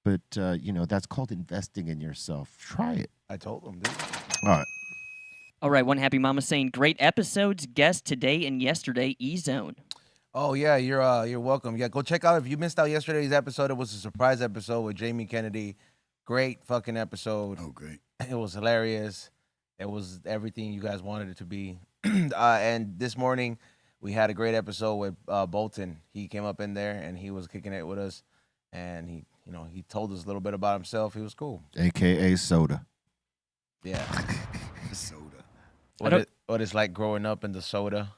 A: But, that's called investing in yourself. Try it.
H: I told them, dude.
F: All right, one happy mama saying great episodes, guest today and yesterday, E-Zone.
H: Oh yeah, you're welcome. Yeah, go check out if you missed out yesterday's episode. It was a surprise episode with Jamie Kennedy. Great fucking episode.
E: Oh, great.
H: It was hilarious. It was everything you guys wanted it to be. And this morning, we had a great episode with Bolton. He came up in there, and he was kicking it with us. And he told us a little bit about himself. He was cool.
A: A.K.A. Soda.
H: Yeah.
E: Soda.
H: What it's like growing up in the soda.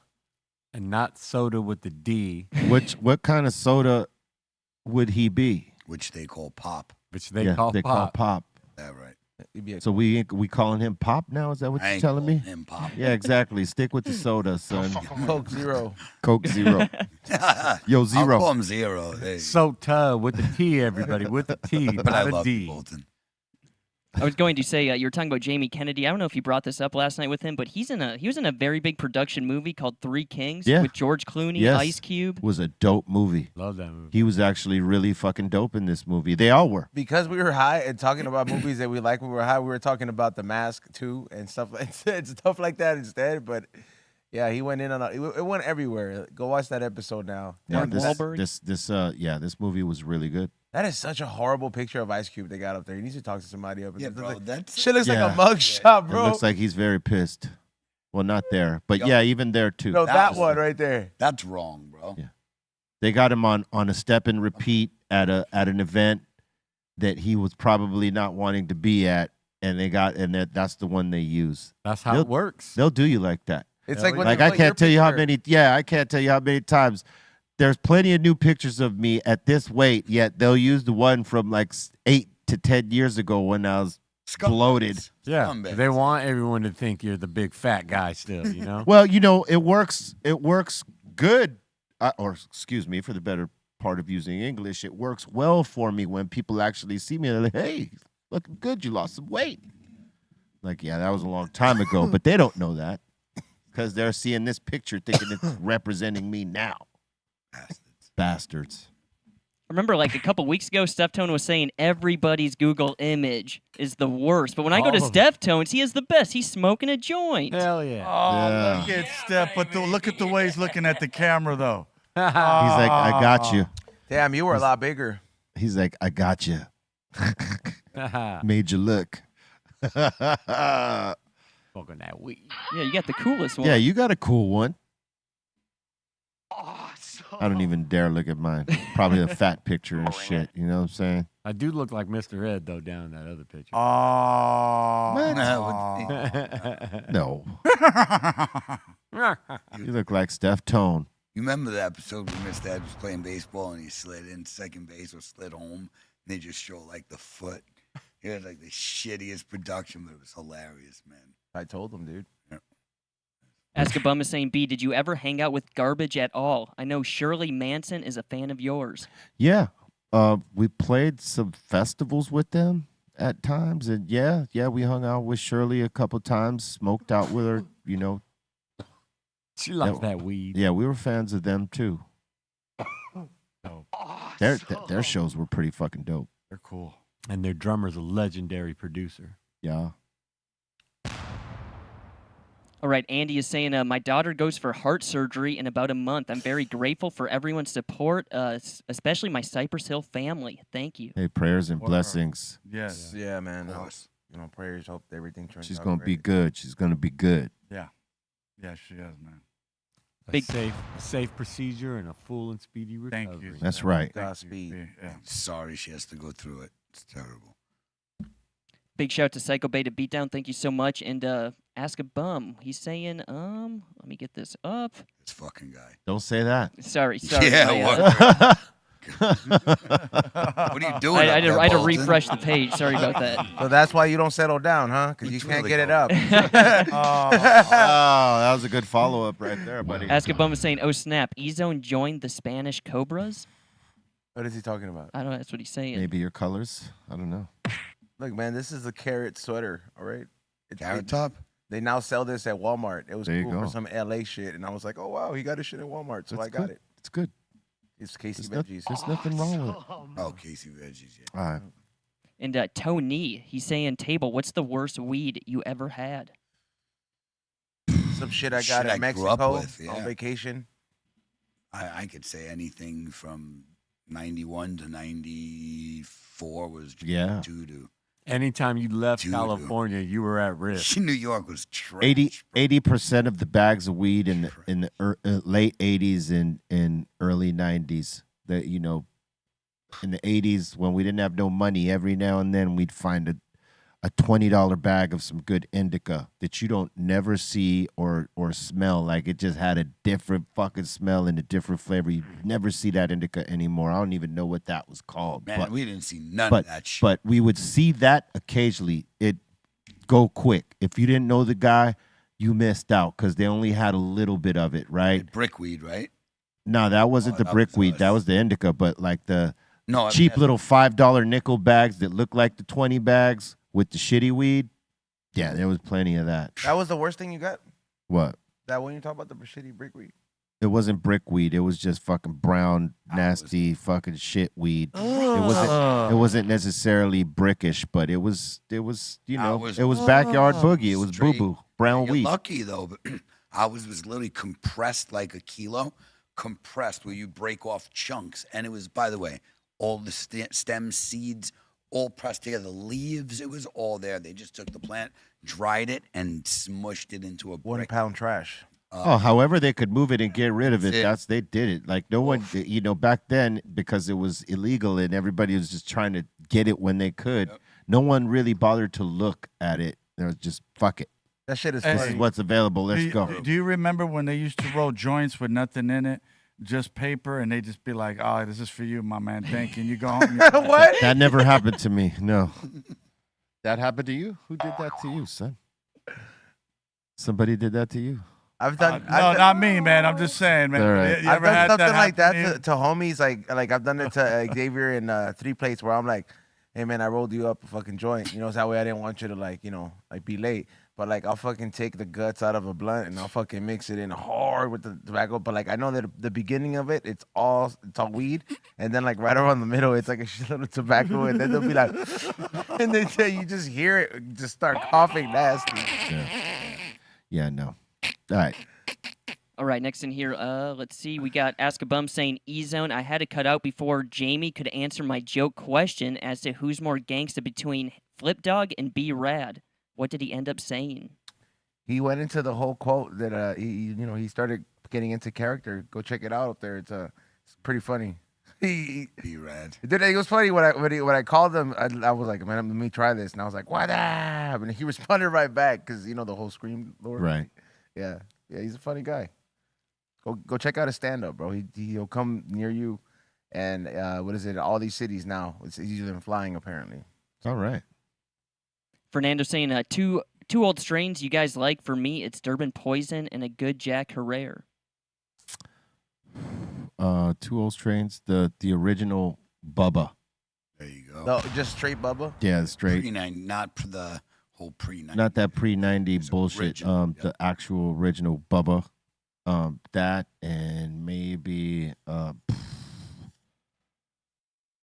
G: And not soda with the D.
A: What kind of soda would he be?
E: Which they call pop.
G: Which they call
A: pop.
E: That right.
A: So we calling him Pop now? Is that what you're telling me?
E: Him Pop.
A: Yeah, exactly. Stick with the soda, son.
H: Coke Zero.
A: Coke Zero. Yo, Zero.
E: I'll call him Zero. Hey.
G: Sota with the T, everybody. With the T,
E: But
G: not
E: I
G: a
E: love
G: D.
E: you, Bolton.
F: I was going to say you were talking about Jamie Kennedy. I don't know if you brought this up last night with him, but he was in a very big production movie called Three Kings with George Clooney, Ice Cube.
A: Was a dope movie.
G: Love that movie.
A: He was actually really fucking dope in this movie. They all were.
H: Because we were high and talking about movies that we like when we were high, we were talking about The Mask too and stuff like that instead. But yeah, he went in on it went everywhere. Go watch that episode now.
A: Yeah,
F: Mark Wahlberg.
A: This movie was really good.
H: That is such a horrible picture of Ice Cube they got up there. He needs to talk to somebody up there.
E: Yeah, bro, that's
H: shit looks like a mugshot, bro.
A: It looks like he's very pissed. Well, not there, but yeah, even there too.
H: No, that one right there.
E: That's wrong, bro.
A: Yeah. They got him on a step and repeat at an event that he was probably not wanting to be at, and that's the one they use.
G: That's how it works.
A: They'll do you like that.
H: It's like when
A: I can't tell you how many. Yeah, I can't tell you how many times. There's plenty of new pictures of me at this weight, yet they'll use the one from like 8 to 10 years ago when I was bloated.
G: Yeah,
E: Scumbags.
G: they want everyone to think you're the big fat guy still,
A: Well, it works good, or excuse me for the better part of using English. It works well for me when people actually see me and they're like, hey, looking good, you lost some weight. Like, yeah, that was a long time ago, but they don't know that because they're seeing this picture thinking it's representing me now. Bastards.
F: I remember like a couple weeks ago, Steftone was saying everybody's Google image is the worst. But when I go to Steftone's, he is the best. He's smoking a joint.
G: Hell yeah.
I: Oh, look at Steph. But look at the way he's looking at the camera, though.
A: He's like, I got you.
H: Damn, you were a lot bigger.
A: He's like, I got you. Made you look.
G: Fucking that weed.
F: Yeah, you got the coolest one.
A: Yeah, you got a cool one. I don't even dare look at mine. Probably a fat picture and shit. You know what I'm saying?
G: I do look like Mr. Ed, though, down in that other picture.
I: Oh.
A: What? No. You look like Steph Tone.
E: You remember the episode when Mr. Ed was playing baseball and he slid in second base or slid home, and they just show like the foot. It was like the shittiest production, but it was hilarious, man.
H: I told him, dude.
F: Ask a Bum is saying, B, did you ever hang out with Garbage at all? I know Shirley Manson is a fan of yours.
A: Yeah. We played some festivals with them at times. And yeah, we hung out with Shirley a couple times, smoked out with her, you know.
G: She likes that weed.
A: Yeah, we were fans of them too. Their shows were pretty fucking dope.
I: They're cool.
G: And their drummer's a legendary producer.
A: Yeah.
F: All right, Andy is saying, my daughter goes for heart surgery in about a month. I'm very grateful for everyone's support, especially my Cypress Hill family. Thank you.
A: Hey, prayers and blessings.
I: Yes.
H: Yeah, man. You know, prayers, hope everything turns out.
A: She's going to be good. She's going to be good.
I: Yeah. Yeah, she is, man.
G: A safe procedure and a full and speedy recovery.
I: Thank you.
A: That's right.
H: Godspeed.
I: Yeah.
E: Sorry she has to go through it. It's terrible.
F: Big shout out to Psycho Beta Beatdown. Thank you so much. And Ask a Bum. He's saying, let me get this up.
E: This fucking guy.
A: Don't say that.
F: Sorry.
E: Yeah, what are you doing?
F: I had to refresh the page. Sorry about that.
H: So that's why you don't settle down, huh? Because you can't get it up.
A: Oh, that was a good follow-up right there, buddy.
F: Ask a Bum is saying, oh, snap. E-Zone joined the Spanish Cobras?
H: What is he talking about?
F: I don't know. That's what he's saying.
A: Maybe your colors. I don't know.
H: Look, man, this is a carrot sweater, all right?
E: Carrot top?
H: They now sell this at Walmart. It was
A: There you
H: cool
A: go.
H: for some LA shit. And I was like, oh, wow, he got his shit at Walmart. So
A: That's
H: I got
A: good.
H: it.
A: It's good.
H: It's Casey
A: There's,
H: Veggies.
A: there's nothing wrong with it.
E: Oh, Casey Veggies, yeah.
A: All right.
F: And Tony, he's saying, Table, what's the worst weed you ever had?
H: Some shit I got
E: Shit I
H: in
E: grew up
H: Mexico
E: with, yeah.
H: on vacation.
E: I could say anything from 91 to 94 was just
A: Yeah.
E: doo-doo.
G: Anytime you left
E: Doo-doo.
G: California, you were at risk.
E: New York was trash.
A: 80% of the bags of weed in the late 80s and early 90s. That, you know, in the 80s when we didn't have no money, every now and then we'd find a $20 bag of some good indica that you don't never see or smell. Like it just had a different fucking smell and a different flavor. You never see that indica anymore. I don't even know what that was called.
E: Man, we didn't see none of that shit.
A: But we would see that occasionally. It go quick. If you didn't know the guy, you missed out because they only had a little bit of it, right?
E: Brickweed, right?
A: No, that wasn't the
E: that
A: brickweed.
E: was
A: That was the indica. But like the
E: No, I mean,
A: cheap
E: that's-
A: little $5 nickel bags that look like the 20 bags with the shitty weed. Yeah, there was plenty of that.
H: That was the worst thing you got?
A: What?
H: That when you talk about the shitty brickweed?
A: It wasn't brickweed. It was just fucking brown, nasty, fucking shit weed. It wasn't necessarily brickish, but it was you know, it was backyard boogie. It was boo boo brown
E: You're
A: weed.
E: lucky though, but ours was literally compressed like a kilo, compressed where you break off chunks, and it was, by the way, all the stem seeds all pressed together, the leaves, it was all there. They just took the plant, dried it, and smushed it into a
H: 1
E: brick.
H: pound trash.
A: However they could move it and get rid of it,
E: That's it.
A: they did it. Like no one, you know, back then because it was illegal and everybody was just trying to get it when they could.
E: Yep.
A: No one really bothered to look at it. They was just fuck it.
H: That shit is
I: Hey,
A: This
H: funny.
A: is what's available. Let's go.
I: Do you remember when they used to roll joints with nothing in it, just paper, and they just be like, "Oh, this is for you, my man. Thank you." And you go home.
H: What?
A: That never happened to me. No. That happened to you? Who did that to you, son? Somebody did that to you.
H: I've done.
I: No, not me, man. I'm just saying, man.
A: All right.
I: You
H: I've
I: ever
H: done
I: had
H: something like that
I: happen to you?
H: to homies. Like I've done it to Xavier in 3 plates where I'm like, hey man, I rolled you up a fucking joint. You know, so that way I didn't want you to like, you know, like be late. But like I'll fucking take the guts out of a blunt and I'll fucking mix it in hard with the tobacco. But like I know that the beginning of it, it's all weed, and then like right around the middle, it's like a shitload of tobacco, and then they'll be like, and then you just hear it just start coughing nasty.
A: Yeah, no. All right.
F: All right, next in here, let's see. We got Ask a Bum saying, E-Zone, I had to cut out before Jamie could answer my joke question as to who's more gangsta between Flip Dog and B-Rad. What did he end up saying?
H: He went into the whole quote that he started getting into character. Go check it out up there. It's pretty funny.
E: B-Rad.
H: Dude, it was funny when I called him. I was like, man, let me try this, and I was like, what up? And he responded right back because the whole scream lord.
A: Right.
H: Yeah, he's a funny guy. Go check out his stand up, bro. He'll come near you, and what is it? All these cities now. It's easier than flying apparently.
A: All right.
F: Fernando saying two old strains you guys like. For me, it's Durban Poison and a good Jack Herrera.
A: Two old strains. The original Bubba.
E: There you go.
H: No, just straight Bubba.
A: Yeah, straight.
E: Pre-90, not the whole pre-90.
A: Not that pre-90 bullshit.
E: original, yeah.
A: The actual original Bubba. That and maybe I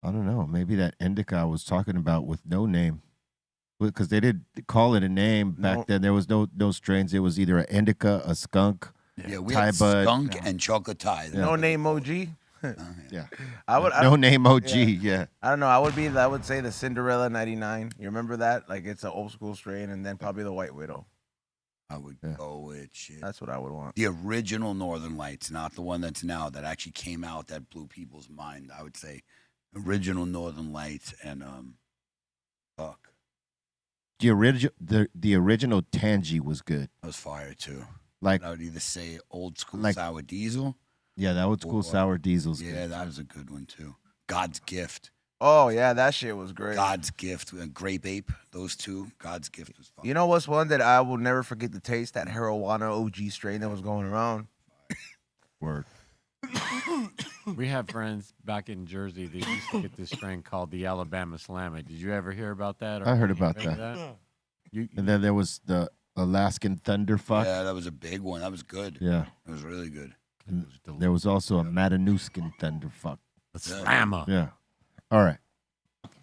A: don't know. Maybe that indica I was talking about with no name, because they didn't call it a name back then. There was no strains. It was either an indica, a skunk.
E: Yeah, we
A: Thai
E: had
A: bud.
E: skunk and chocolate Thai.
H: No name OG.
A: Yeah.
H: I
A: name OG. Yeah.
H: I don't know. I would say the Cinderella 99. You remember that? Like it's an old school strain, and then probably the White Widow.
E: I would go with shit.
H: That's what I would want.
E: The original Northern Lights, not the one that's now, that actually came out that blew people's mind. I would say original Northern Lights and fuck.
A: The original Tangy was good.
E: That was fire too.
A: Like
E: I would either say old school
A: like-
E: sour diesel.
A: Yeah, that old school
E: Or-
A: sour diesels.
E: Yeah, that was a good one too. God's Gift.
H: Oh yeah, that shit was great.
E: God's Gift and Grape Ape. Those two. God's Gift was fun.
H: You know what's one that I will never forget the taste? That Marijuana OG strain that was going around.
A: Word.
G: We have friends back in Jersey that used to get this strain called the Alabama Slammy. Did you ever hear about that?
A: I heard
G: anything
A: about
G: of
A: that. And then there was the Alaskan Thunderfuck.
E: Yeah, that was a big one. That was good.
A: Yeah.
E: It was really good.
A: And there was also a Matanuska Thunderfuck.
G: Slammer.
A: Yeah. All right.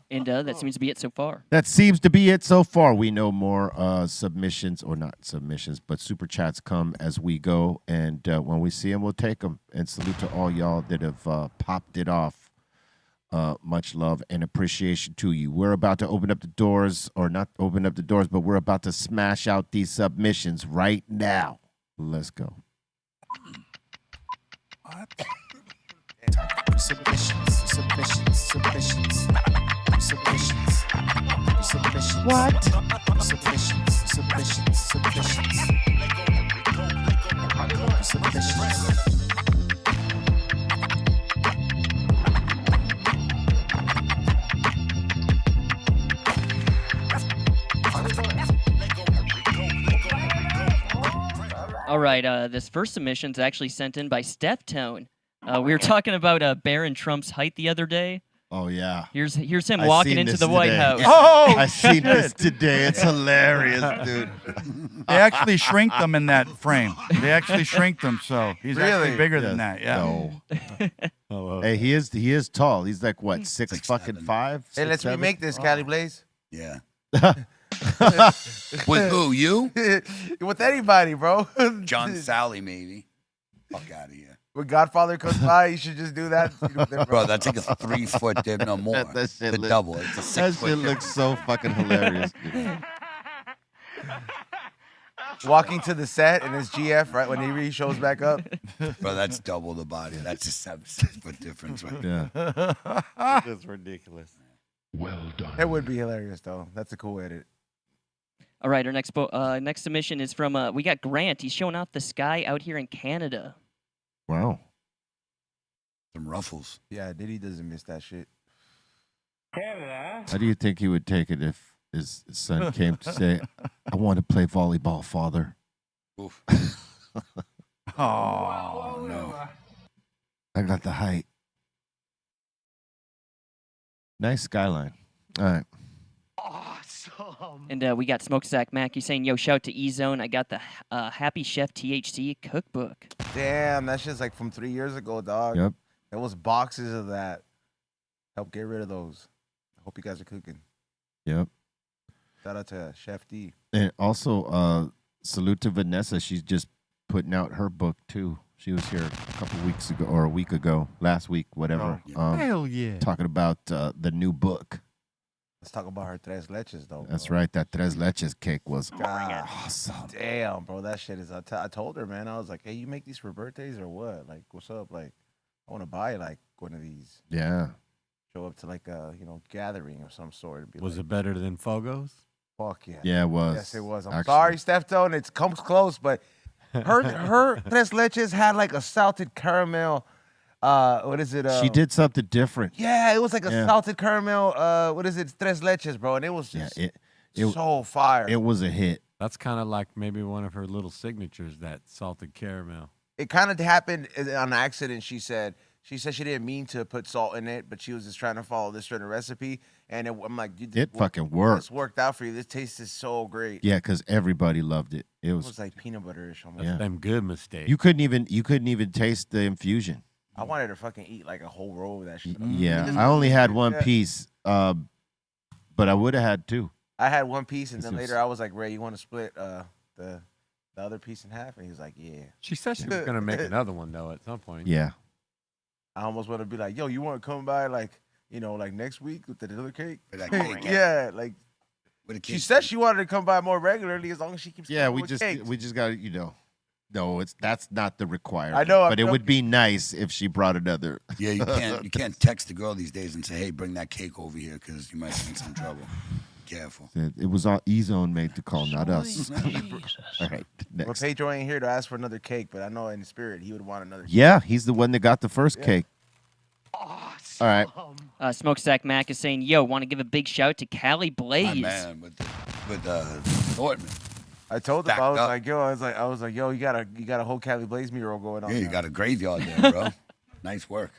F: And that seems to be it so far.
A: That seems to be it so far. We know more submissions, or not submissions, but super chats come as we go. And when we see them, we'll take them. And salute to all y'all that have popped it off. Much love and appreciation to you. We're about to open up the doors, or not open up the doors, but we're about to smash out these submissions right now. Let's go.
D: What?
F: All right, this first submission is actually sent in by Steph Tone. We were talking about Barron Trump's height the other day.
A: Oh, yeah.
F: Here's him
A: I
F: walking
A: seen
F: into
A: this
F: the White
A: today.
F: House.
I: Oh,
A: I seen this
I: shit.
A: today. It's hilarious, dude.
I: They actually shrink them in that frame. They actually shrink them, so he's actually bigger than that. Yeah.
A: No. Hey, he is tall. He's like what, 6'5"?
H: Hey, let's
A: 6'7"?
H: remake this, Cali Blaze.
E: Yeah. With who? You?
H: With anybody, bro.
E: John Sally, maybe. Fuck out of here.
H: When Godfather comes by, you should just do that.
E: Bro, that's like a 3-foot dip, no more.
A: That shit
E: the
A: look-
E: double. It's a 6
A: That
E: foot
A: shit
E: dip.
A: looks so fucking hilarious. Dude.
H: Walking to the set and his GF right when he shows back up.
E: Bro, that's double the body. That's a 6 foot difference right there.
A: Yeah.
G: That's ridiculous.
D: Well done.
H: It would be hilarious though. That's a cool edit.
F: All right, our next submission is from we got Grant. He's showing off the sky out here in Canada.
A: Wow.
E: Some ruffles.
H: Yeah, Diddy doesn't miss that shit.
A: How do you think he would take it if his son came to say, I want to play volleyball, father?
E: Oof.
I: Oh,
E: no.
A: I got the height. Nice skyline. All right.
F: And we got Smokestack Mac. He's saying, yo, shout to E-Zone. I got the Happy Chef THC cookbook.
H: Damn, that shit's like from 3 years ago, dog.
A: Yep.
H: There was boxes of that. Help get rid of those. I hope you guys are cooking.
A: Yep.
H: Shout out to Chef D.
A: And also, salute to Vanessa. She's just putting out her book, too. She was here a couple weeks ago, or a week ago, last week, whatever.
I: Hell yeah.
A: Talking about the new book.
H: Let's talk about her tres leches, though.
A: That's right. That tres leches cake was
H: God,
A: awesome.
H: damn, bro, that shit is. I told her, man. I was like, hey, you make these for birthdays or what? Like, what's up? Like, I want to buy like one of these.
A: Yeah.
H: Show up to like a gathering of some sort. It'd be
G: Was
H: like,
G: it better than Fogo's?
H: fuck yeah.
A: Yeah, it was.
H: Yes, it was. I'm
A: actually.
H: sorry, Steph Tone. It comes close, but her tres leches had like a salted caramel. What is it?
A: She did something different.
H: Yeah, it was like a
A: Yeah.
H: salted caramel. What is it? Tres leches, bro, and it was just
A: it
H: so fire.
A: It was a hit.
G: That's kind of like maybe one of her little signatures, that salted caramel.
H: It kind of happened on accident. She said she didn't mean to put salt in it, but she was just trying to follow this certain recipe. And I'm like,
A: It fucking worked.
H: This worked out for you. This tastes so great.
A: Yeah, because everybody loved it. It
H: It
A: was.
H: was like peanut butterish almost.
A: Yeah.
G: Them good mistakes.
A: You couldn't even taste the infusion.
H: I wanted to fucking eat like a whole roll of that shit.
A: Yeah, I only had one
H: Yeah.
A: piece, but I would have had two.
H: I had one piece, and
A: This
H: then
A: was-
H: later I was like, Ray, you want to split the other piece in half? And he was like, yeah.
G: She said she was gonna make another one though at some point.
A: Yeah.
H: I almost want to be like, yo, you want to come by like next week with the other cake?
E: For that cake,
H: Yeah, like
E: With a
H: she
E: cake.
H: said she wanted to come by more regularly as long as she keeps.
A: Yeah,
H: coming
A: we
H: with
A: just
H: cakes.
A: got No, that's not the requirement.
H: I know, I'm
A: but it would
H: joking.
A: be nice if she brought another.
E: Yeah, you can't text the girl these days and say, hey, bring that cake over here because you might get in some trouble. Careful.
A: It was on E-Zone made the call, not us. All right,
H: Well,
A: next.
H: Pedro ain't here to ask for another cake, but I know in spirit he would want another.
A: Yeah, he's the one that got the first cake. All right.
F: Smokestack Mac is saying, yo, want to give a big shout to Callie
E: My
F: Blaze.
E: man with assortment.
H: I told him
E: Stacked
H: I was
E: up.
H: like, yo, you got a whole Cali Blaze mural going on.
E: Yeah, you
H: now.
E: got a graveyard there, bro. Nice work.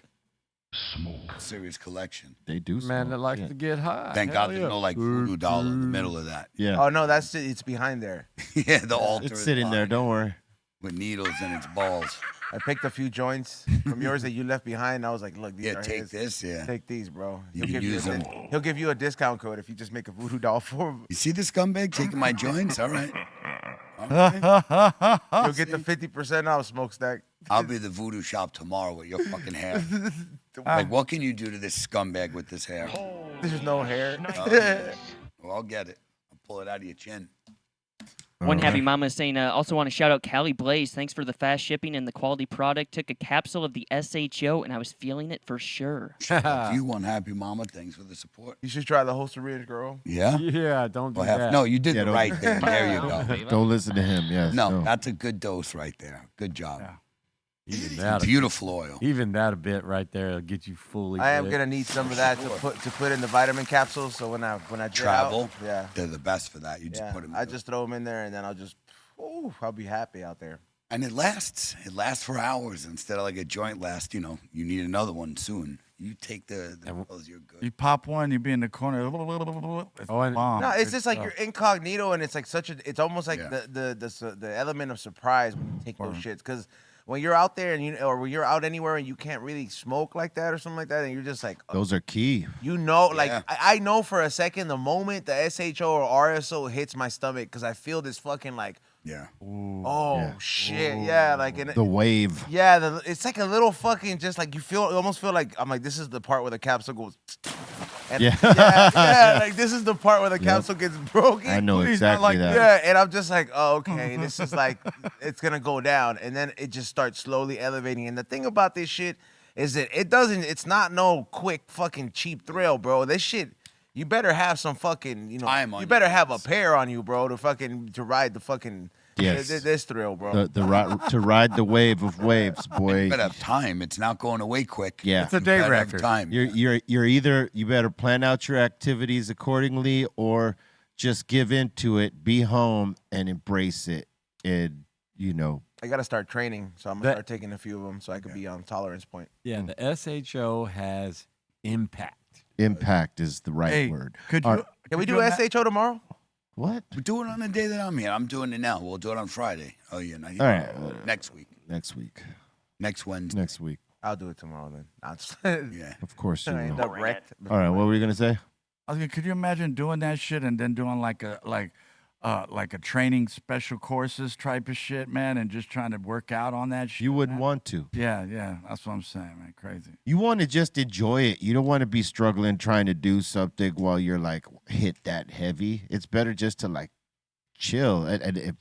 E: Serious collection.
A: They do.
G: Man
A: smoke,
G: that likes
A: yeah.
G: to get high.
E: Thank
G: Hell
E: God there's
G: yeah.
E: no like voodoo doll in the middle of that.
A: Yeah.
H: Oh no, it's behind there.
E: Yeah, the altar.
A: It's
E: is
A: sitting there.
E: behind
A: Don't
E: it
A: worry.
E: with needles in its balls.
H: I picked a few joints from yours that you left behind. I was like, look, these
E: Yeah,
H: are
E: take
H: his.
E: this. Yeah.
H: Take these, bro.
E: You can use them.
H: He'll give you a discount code if you just make a voodoo doll for him.
E: You see this scumbag taking my joints? All right.
H: You'll get the 50% off, Smokestack.
E: I'll be the voodoo shop tomorrow with your fucking hair. Like, what can you do to this scumbag with this hair?
H: There's no hair.
E: Well, I'll get it. I'll pull it out of your chin.
F: One happy mama is saying, also want to shout out Callie Blaze. Thanks for the fast shipping and the quality product. Took a capsule of the SHO and I was feeling it for sure.
E: You one happy mama. Thanks for the support.
H: You should try the Hosta Ridge, girl.
E: Yeah?
G: Yeah, don't do
E: Well,
G: that.
E: no, you did
A: Yeah,
E: the
A: don't-
E: right thing. There you go.
A: Don't listen to him. Yes.
E: No, that's a good dose right there. Good job.
G: Even that,
E: Beautiful oil.
G: even that a bit right there will get you fully.
H: I am
G: lit.
H: gonna need some of that to put in the vitamin capsules. So when I jet
E: Travel.
H: out, yeah,
E: They're the best for that. You just
H: yeah.
E: put them.
H: I just throw them in there and then I'll be happy out there.
E: And it lasts. It lasts for hours instead of like a joint last. You need another one soon. You take the pills, you're good.
I: You pop one, you be in the corner. It's
G: Oh, and-
I: bomb.
H: No, it's just like you're incognito, and it's like it's almost like
E: Yeah.
H: the element of surprise when you take those shits. Because when you're out there or when you're out anywhere and you can't really smoke like that or something like that, and you're just like,
A: Those are key.
H: like
E: Yeah.
H: I know for a second the moment the SHO or RSO hits my stomach because I feel this fucking like,
E: Yeah.
H: shit, yeah, like
A: The wave.
H: yeah, it's like a little fucking just like you almost feel like I'm like this is the part where the capsule goes. And
A: Yeah.
H: yeah, like this is the part where the capsule gets broken.
A: I know
I: Please, not
A: exactly
I: like
A: that.
H: Yeah, and I'm just like, oh, okay, this is like, it's gonna go down, and then it just starts slowly elevating. And the thing about this shit is that it's not no quick fucking cheap thrill, bro. This shit, you better have some fucking,
E: Time on
H: you better
E: your
H: have a
E: hands.
H: pair on you, bro, to ride the fucking
A: Yes.
H: this thrill, bro.
A: To ride the wave of waves, boy.
E: You better have time. It's not going away quick.
A: Yeah.
G: It's a
E: You
G: day
E: better have
G: record.
E: time.
A: You're either you better plan out your activities accordingly or just give into it, be home and embrace it. And
H: I gotta start training, so I'm gonna
G: That-
H: start taking a few of them so I could be on tolerance point.
G: Yeah, the SHO has impact.
A: impact is the right
I: Hey,
A: word.
I: could
A: All
I: you?
A: right.
H: Can we
I: could
H: do
I: you ima-
H: SHO tomorrow?
A: What?
E: We do it on the day that I'm here. I'm doing it now. We'll do it on Friday. Oh, yeah. Not
A: All right.
E: Next week.
A: Next week.
E: Next Wednesday.
A: Next week.
H: I'll do it tomorrow then. I'll just
E: Yeah.
A: Of course you
H: I end
A: will.
H: up wrecked.
A: All right. What were you gonna say?
I: I was like, could you imagine doing that shit and then doing like a training special courses type of shit, man, and just trying to work out on that shit?
A: You wouldn't
I: man?
A: want to.
I: Yeah, that's what I'm saying, man. Crazy.
A: You want to just enjoy it. You don't want to be struggling trying to do something while you're like hit that heavy. It's better just to like chill. And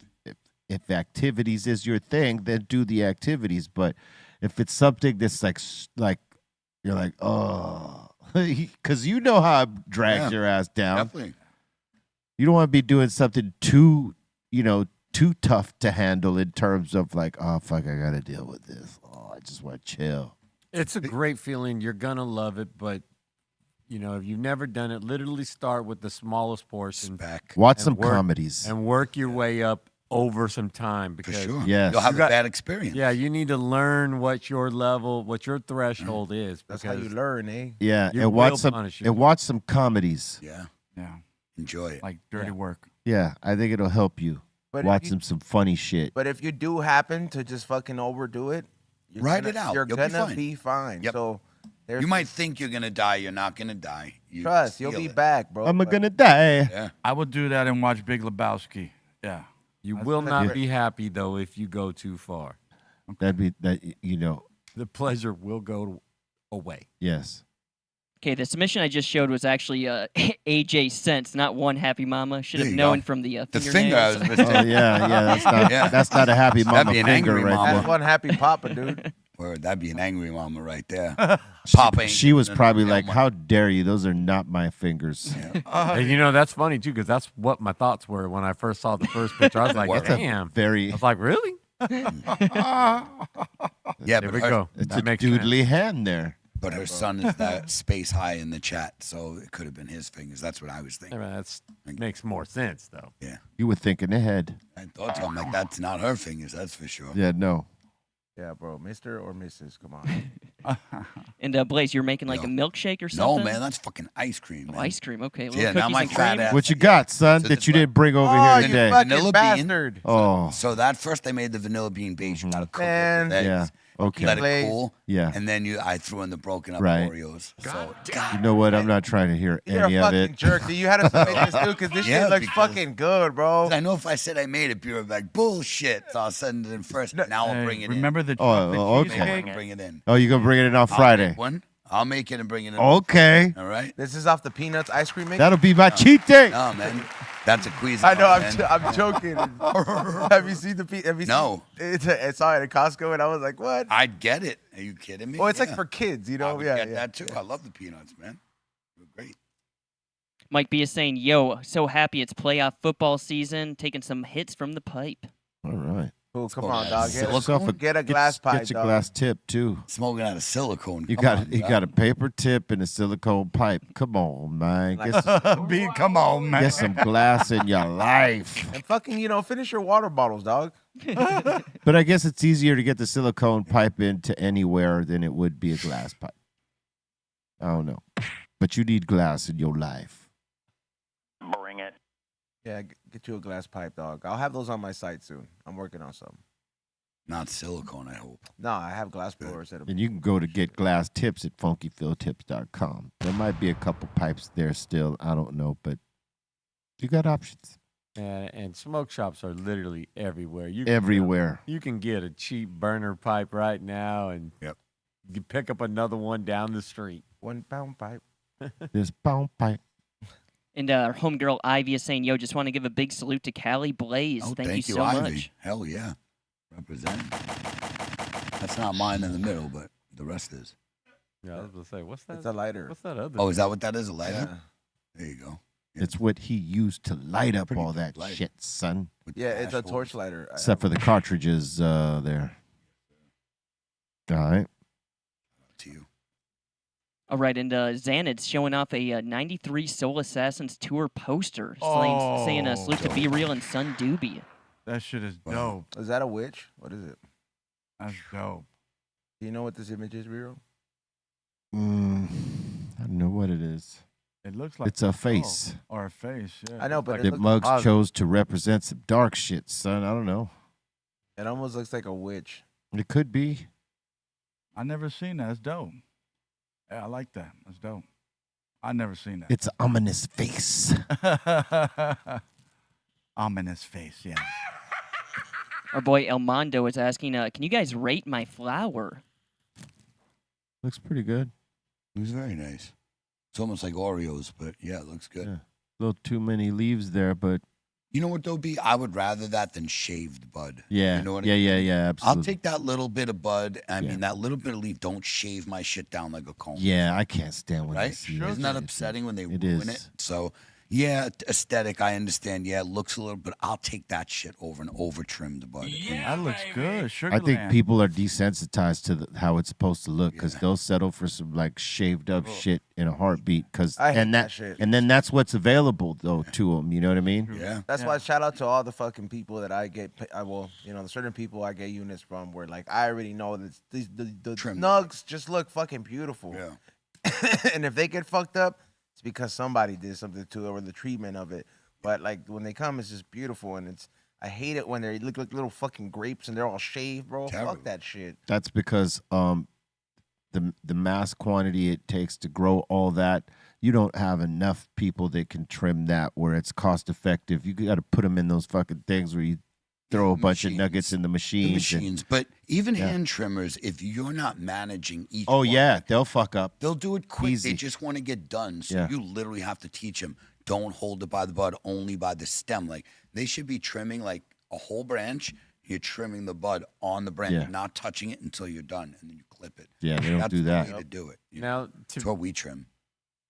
A: if activities is your thing, then do the activities. But If it's something that's like you're like, oh, because you know how it drags your ass down.
E: Definitely.
A: You don't want to be doing something too tough to handle in terms of like, oh fuck, I gotta deal with this. Oh, I just want to chill.
G: It's a great feeling. You're gonna love it, but if you've never done it, literally start with the smallest portion.
A: Watch some comedies
G: and work your way up over some time because
E: For sure.
A: Yes.
E: You'll have a bad experience.
G: Yeah, you need to learn what your level, what your threshold is.
H: That's how you learn, eh?
A: Yeah,
G: Your
A: and watch
G: will
A: some
G: punish you.
A: and watch some comedies.
E: Yeah.
I: Yeah.
E: Enjoy it.
I: Like dirty work.
A: Yeah, I think it'll help you.
H: But if
A: watch
H: you-
A: some funny shit.
H: But if you do happen to just fucking overdo it, you're
E: Write
H: gonna-
E: it out.
H: You're
E: You'll be
H: gonna
E: fine.
H: be fine.
E: Yep.
H: So there's
E: You might think you're gonna die. You're not gonna die. You
H: trust.
E: just
H: You'll
E: feel
H: be
E: it.
H: back, bro.
A: I'm
H: but-
A: gonna die.
E: Yeah.
I: I would do that and watch Big Lebowski. Yeah.
G: You
I: That's
G: will
I: the
G: not
I: trick.
G: be happy though if you go too far.
A: That'd be that.
G: The pleasure will go away.
A: Yes.
F: Okay, the submission I just showed was actually AJ Sense, not one happy mama. Should
E: There
F: have
E: you
F: known
E: go.
F: from the
E: The finger I was
F: fingernails.
E: missing.
A: Oh yeah. That's not.
E: Yeah.
A: That's not a happy
E: That'd
A: mama
E: be an
A: finger
E: angry
A: right
E: mama.
H: That's
A: there.
H: one happy papa, dude.
E: Or that'd be an angry mama right there. Papa ain't
A: She was
E: giving
A: probably
E: no
A: like,
E: money.
A: "How dare you? Those are not my fingers."
G: And that's funny too, because that's what my thoughts were when I first saw the first picture. I was like,
E: That's a
G: damn.
A: Very.
G: I was like, really?
E: Yeah,
G: There
E: but
G: we
E: her,
G: go.
A: It's
G: That
A: a
G: makes sense.
A: doodly hand there.
E: but her son is that space high in the chat, so it could have been his fingers. That's what I was
G: Yeah,
E: thinking.
G: That makes more sense though.
E: Yeah.
A: You were thinking ahead.
E: I thought so. I'm like, that's not her fingers, that's for sure.
A: Yeah. No.
H: Yeah, bro. Mr. or Mrs. Come on.
F: And Blaze, you're making like a milkshake or something?
E: No, man, that's fucking ice cream,
F: Oh,
E: man.
F: ice cream. Okay.
E: Yeah, now
F: cookies
E: my
F: and
E: fat
F: cream?
E: ass.
A: What you got, son,
E: So
A: that
E: this
A: you
E: one-
A: didn't bring over
H: Oh,
A: here
H: you
A: today?
H: fucking
E: Vanilla bean.
H: bastard.
A: Oh.
E: So that first they made the vanilla bean base. You gotta cook
H: Man.
E: it with eggs.
A: Yeah. Okay.
E: Let
H: Blaze.
E: it cool.
A: Yeah.
E: And then I threw in the broken up
A: Right.
E: Oreos.
A: You know what? I'm not trying to hear
H: You're
A: any
H: a
A: of
H: fucking
A: it.
H: jerk, dude. You had to submit this, dude, because this
E: Yeah,
H: shit looks
E: because-
H: fucking good, bro.
E: I know if I said I made it, people would be like, bullshit. So I'll send it in first. Now I'll
I: Hey,
E: bring it
I: remember the
A: Oh,
I: chocolate
A: okay.
E: in.
I: cheesecake?
E: Bring it in.
A: Oh, you gonna bring it in on
E: I'll
A: Friday?
E: make one. I'll make it and bring it in.
A: Okay.
E: All right.
H: This is off the Peanuts ice cream mix.
A: That'll be my cheat day.
E: No, man. That's a quiz.
H: I know.
E: man.
H: I'm joking. Have you seen the? Have you
E: No.
H: Seen, I saw it at Costco, and I was like, "What?"
E: I'd get it. Are you kidding me?
H: Well, it's like
E: Yeah.
H: for kids, you
E: I
H: know.
E: would
H: Yeah,
E: get
H: yeah.
E: that too. I love the peanuts, man. They're great.
F: Mike B is saying, yo, so happy it's playoff football season, taking some hits from the pipe.
A: All right.
H: Cool. Come
E: Smoke
H: on,
E: out
H: dog.
E: of
H: Get,
E: silicone?
H: get a glass pipe,
A: Get your
H: dog.
A: glass tip too.
E: Smoking out of silicone.
A: You
E: Come
A: got
E: on,
A: you
E: dog.
A: got a paper tip and a silicone pipe. Come on, man. Get
I: B, come on, man.
A: get some glass in your life.
H: And fucking, finish your water bottles, dog.
A: But I guess it's easier to get the silicone pipe into anywhere than it would be a glass pipe. I don't know. But you need glass in your life.
J: Bring it.
H: Yeah, get you a glass pipe, dog. I'll have those on my site soon. I'm working on some.
E: Not silicone, I hope.
H: No, I have glass blowers.
A: And you can go to get glass tips at funkyphiltips.com. There might be a couple pipes there still. I don't know, but you got options.
G: And smoke shops are literally everywhere. You
A: Everywhere.
G: You can get a cheap burner pipe right now, and you pick up another one down the street.
H: 1 pound pipe.
A: This pound pipe.
F: And our homegirl Ivy is saying, yo, just want to give a big salute to Callie Blaze.
E: Oh,
F: Thank you so
E: Ivy.
F: much.
E: Hell yeah. Representing. That's not mine in the middle, but the rest is.
G: Yeah, I was gonna say, what's that?
H: It's a lighter.
G: What's that other?
E: Oh, is that what that is? A lighter?
H: Yeah.
E: There you go.
A: It's what he used to light up
E: Pretty
A: all
E: good
A: that
E: light.
A: shit, son.
E: With
H: Yeah,
E: the
H: it's a
E: ash
H: torch
E: holes.
H: lighter.
A: Except for the cartridges there. All right.
E: To you.
F: All right, and Xanad's showing off a 93 Soul Assassins tour poster saying salute to Be Real and Son Doobie.
I: That shit is
E: Wow.
I: dope.
H: Is that a witch? What is it?
I: That's dope.
H: Do you know what this image is, Vero?
A: I don't know what it is.
I: It looks like
A: It's a face.
I: or a face. Yeah.
H: I know, but it
A: That
H: looks
A: Muggs
H: positive.
A: chose to represent some dark shit, son. I don't know.
H: It almost looks like a witch.
A: It could be.
I: I never seen that. It's dope. Yeah, I like that. That's dope. I never seen that.
A: It's an ominous face.
I: Ominous face. Yeah.
F: Our boy El Mondo is asking, can you guys rate my flower?
A: Looks pretty good.
E: It was very nice. It's almost like Oreos, but yeah, it looks good.
A: Yeah. A little too many leaves there, but
E: You know what though, B? I would rather that than shaved bud.
A: Yeah.
E: You know what
A: yeah,
E: I mean?
A: yeah, yeah, absolutely.
E: I'll take that little bit of bud. I mean, that little bit of leaf. Don't shave my shit down like a comb.
A: Yeah, I can't stand when I
E: Right?
A: see
E: Isn't that
A: shit.
E: upsetting when they
A: It
E: ruin
A: is.
E: it? So, yeah, aesthetic, I understand. Yeah, it looks a little, but I'll take that shit over an over trimmed bud.
I: That looks good. Sugar
A: I think
I: land.
A: people are desensitized to how it's supposed to look because they'll settle for some like shaved up shit in a heartbeat.
H: I hate
A: And
H: that shit.
A: and then that's what's available though to them. You know what I mean?
E: Yeah.
H: That's why shout out to all the fucking people that I get. The certain people I get units from where like I already know that the
E: Trim.
H: nugs just look fucking beautiful.
E: Yeah.
H: And if they get fucked up, it's because somebody did something to it or the treatment of it. But like when they come, it's just beautiful, and I hate it when they look like little fucking grapes and they're all shaved, bro.
E: Terrible.
H: Fuck that shit.
A: That's because the mass quantity it takes to grow all that, you don't have enough people that can trim that where it's cost effective. You got to put them in those fucking things where you throw a bunch of nuggets in the
E: The
A: machines.
E: machines. But even hand trimmers, if you're not managing each
A: Oh
E: one,
A: yeah, they'll fuck up.
E: they'll do it quick.
A: Easy.
E: They just want to get done. So
A: Yeah.
E: you literally have to teach them. Don't hold it by the bud, only by the stem. Like they should be trimming like a whole branch. You're trimming the bud on the branch,
A: Yeah.
E: not touching it until you're done, and then you clip it.
A: Yeah, they don't
E: That's
A: do
E: the
A: that.
E: way to do it. You
G: Now,
E: know? That's what we trim.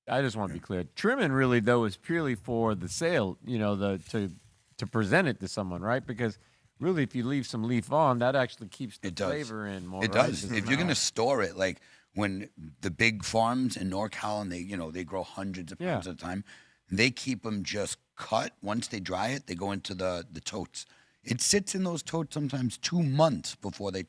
G: I just want to be clear. Trimming really though is purely for the sale, to present it to someone, right? Because really, if you leave some leaf on, that actually keeps the
E: It does.
G: flavor in more.
E: It
G: right?
E: does.
G: Just
E: If you're
G: not-
E: gonna store it, like when the big farms in NorCal and they grow hundreds of pounds at a time, they keep them just cut. Once they dry it, they go into the totes. It sits in those totes sometimes 2 months before they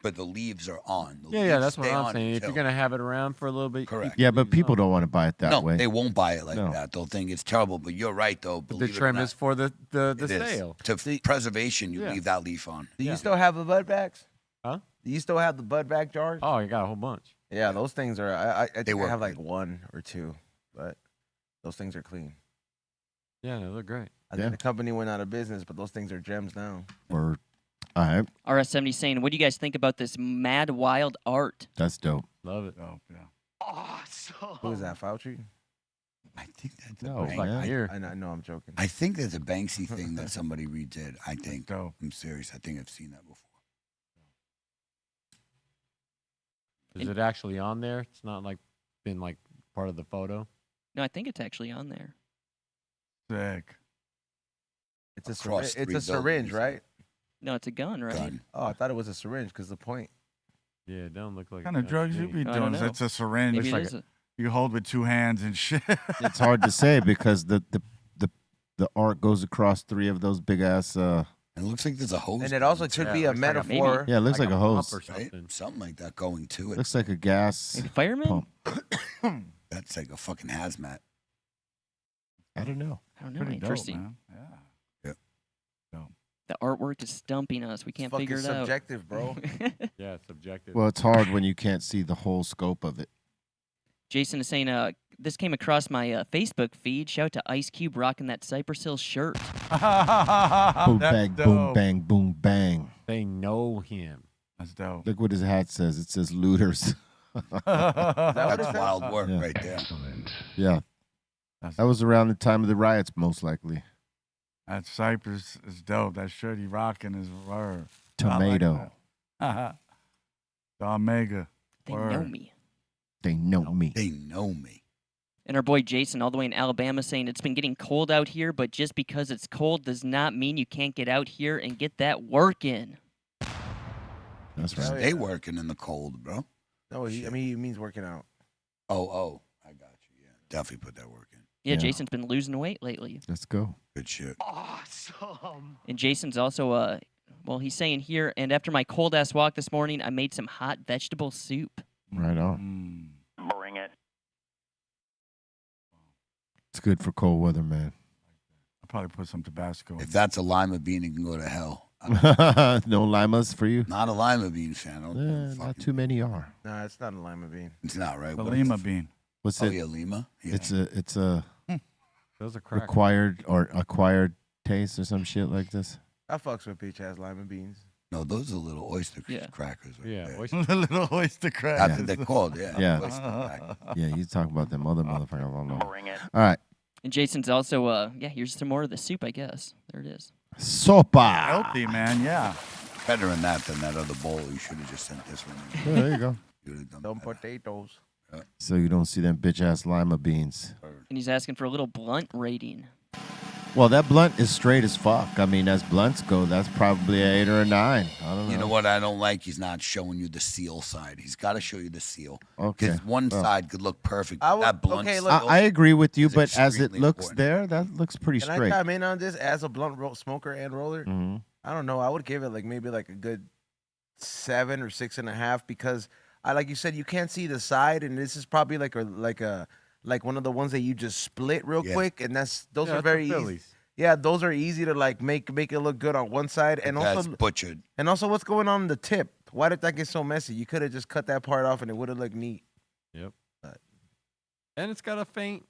E: but the leaves are on. The
G: Yeah,
E: leaves
G: that's what
E: stay
G: I'm
E: on
G: saying. If
E: until-
G: you're gonna have it around for a little bit,
E: Correct.
A: Yeah, but people don't want to buy it that
E: no,
A: way.
E: they won't buy it like
A: No.
E: that. They'll think it's terrible. But you're right, though.
G: But the
E: Believe it or
G: trim
E: not,
G: is for the
E: it is.
G: sale.
E: To preservation, you
G: Yeah.
E: leave that leaf on.
H: Do you still have the bud bags?
G: Huh?
H: Do you still have the bud bag jars?
G: Oh, you got a whole bunch.
H: Yeah, those things are. I
E: They
H: think I
E: work
H: have like
E: good.
H: 1 or 2, but those things are clean.
G: Yeah, they look great.
H: I
A: Yeah.
H: think the company went out of business, but those things are gems now.
A: Or, all right,
F: RS70 saying, what do you guys think about this mad wild art?
A: that's dope.
G: Love it.
I: Dope, yeah.
H: Who is that, Fauci?
E: I think that's
A: No,
G: It's like
A: man.
G: here.
H: I know I'm joking.
E: I think there's a Banksy thing that somebody redid. I think.
I: dope.
E: I'm serious. I think I've seen that before.
G: Is it actually on there? It's not like been like part of the photo.
F: No, I think it's actually on there.
I: Sick.
H: It's a
E: Across
H: it's
E: 3
H: a syringe,
E: buildings.
H: right?
F: No, it's a gun, right?
E: Gun.
H: Oh, I thought it was a syringe because the point.
G: Yeah, it don't look like.
I: What kind of
G: it
I: drugs
G: to
I: you
G: me.
I: be
F: I don't
I: doing?
F: know.
I: It's a syringe.
F: Maybe
I: Like
F: it is.
I: you hold with 2 hands and shit.
A: It's hard to say because the art goes across 3 of those big ass.
E: And it looks like there's a hose.
H: And it also
E: going
H: could
E: to
H: be
E: it,
H: a
G: looks like a-
H: metaphor.
A: Yeah, it looks like a
G: pump
A: hose.
G: or
E: right?
G: something.
E: Something like that going to it.
A: Looks like a gas
F: Maybe fireman?
A: pump.
E: That's like a fucking hazmat.
A: I don't know.
F: I don't know.
I: Pretty dope,
F: Interesting.
I: man. Yeah.
F: The artwork is stumping us. We can't figure it out.
H: Subjective, bro.
G: Yeah, it's subjective.
A: Well, it's hard when you can't see the whole scope of it.
F: Jason is saying, this came across my Facebook feed. Shout out to Ice Cube rocking that Cypress Hill shirt.
A: Boom,
I: That's
A: bang,
I: dope.
A: boom, bang, boom, bang.
G: They know him.
I: That's dope.
A: Look what his hat says. It says looters.
E: That's wild work
A: Yeah.
E: right there.
A: Yeah. That was around the time of the riots, most likely.
I: That Cypress is dope. That shirt he rocking is word.
A: Tomato.
I: The Omega.
F: They know
I: Word.
F: me.
A: They know me.
E: They know me.
F: And our boy Jason, all the way in Alabama, saying it's been getting cold out here, but just because it's cold does not mean you can't get out here and get that work in.
A: That's right.
E: Stay working in the cold, bro.
H: No, he means working out.
E: Oh, I got you. Yeah, definitely put that work in.
F: Yeah,
A: Yeah.
F: Jason's been losing weight lately.
A: Let's go.
E: Good shit.
F: And Jason's also, well, he's saying here, and after my cold ass walk this morning, I made some hot vegetable soup.
A: Right on.
J: Bring it.
A: It's good for cold weather, man.
I: I'll probably put some Tabasco in.
E: If that's a lima bean, it can go to hell.
A: No limas for you?
E: Not a lima bean fan. I don't
A: Not
E: fucking-
A: too many are.
H: Nah, it's not a lima bean.
E: It's not right.
I: The
E: What
I: lima
E: is it?
I: bean.
A: What's
E: Oh
A: it?
E: yeah, lima. Yeah.
A: It's a
G: Those are crackers.
A: acquired taste or some shit like this.
H: I fucks with bitch ass lima beans.
E: No, those are little oyster
F: Yeah.
E: crackers. Right
G: Yeah,
E: there.
G: oyster-
I: The little oyster crab.
E: That's what they're called. Yeah.
A: Yeah.
E: Oyster crackers.
A: Yeah, you talking about them other motherfuckers. I don't know.
J: Bring it.
A: All right.
F: And Jason's also, here's some more of the soup, I guess. There it is.
A: Sopa.
I: Healthy, man. Yeah.
E: Better than that other bowl. You should have just sent this one.
A: Yeah, there you go.
E: You would have done
H: Some
E: better.
H: potatoes.
A: So you don't see them bitch ass lima beans.
F: And he's asking for a little blunt rating.
A: Well, that blunt is straight as fuck. I mean, as blunts go, that's probably an 8 or a 9. I don't know.
E: You know what I don't like? He's not showing you the seal side. He's got to show you the seal.
A: Okay.
E: Because one
A: Well.
E: side could look perfect.
H: I
E: But
H: would-
E: that blunt
H: okay,
E: seal,
H: look-
A: I agree with you,
E: is
A: but as it
E: extremely
A: looks
E: important.
A: there, that looks pretty
H: Can I
A: straight.
H: chime in on this as a blunt smoker and roller?
A: hmm
H: I don't know. I would give it like maybe like a good 7 or 6.5 because I like you said you can't see the side, and this is probably like one of the ones that you just split real
E: Yeah.
H: quick, and those
G: Yeah,
H: are
G: it's
H: very
G: the
H: easy.
G: Phillies.
H: Yeah, those are easy to like make it look good on one side, and
E: that's
H: also
E: butchered.
H: what's going on in the tip? Why did that get so messy? You could have just cut that part off, and it would have looked neat.
G: Yep.
H: But-
G: And it's got a faint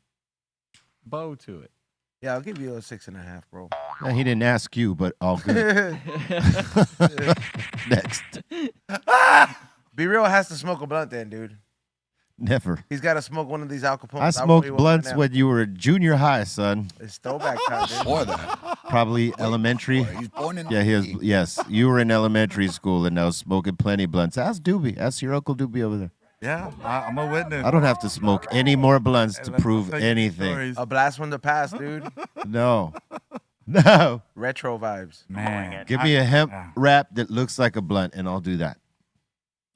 G: bow to it.
H: Yeah, I'll give you a 6.5, bro.
A: Yeah, he didn't ask you, but all good. Next.
H: Be Real has to smoke a blunt then, dude.
A: Never.
H: He's got to smoke one of these Al Capones.
A: I smoked blunts when you were junior high, son.
H: It's throwback time, dude.
E: Before that.
A: Probably elementary.
E: Boy, he's born in
A: Yeah, he was.
E: 90.
A: Yes, you were in elementary school and I was smoking plenty of blunts. Ask Doobie. Ask your Uncle Doobie over there.
I: Yeah, I'm a witness.
A: I don't have to smoke any more blunts to
I: Let me
A: prove
I: tell you
A: anything.
I: stories.
H: A blast from the past, dude.
A: No. No.
H: Retro vibes.
I: Man,
A: Give me a hemp
I: yeah.
A: wrap that looks like a blunt and I'll do that.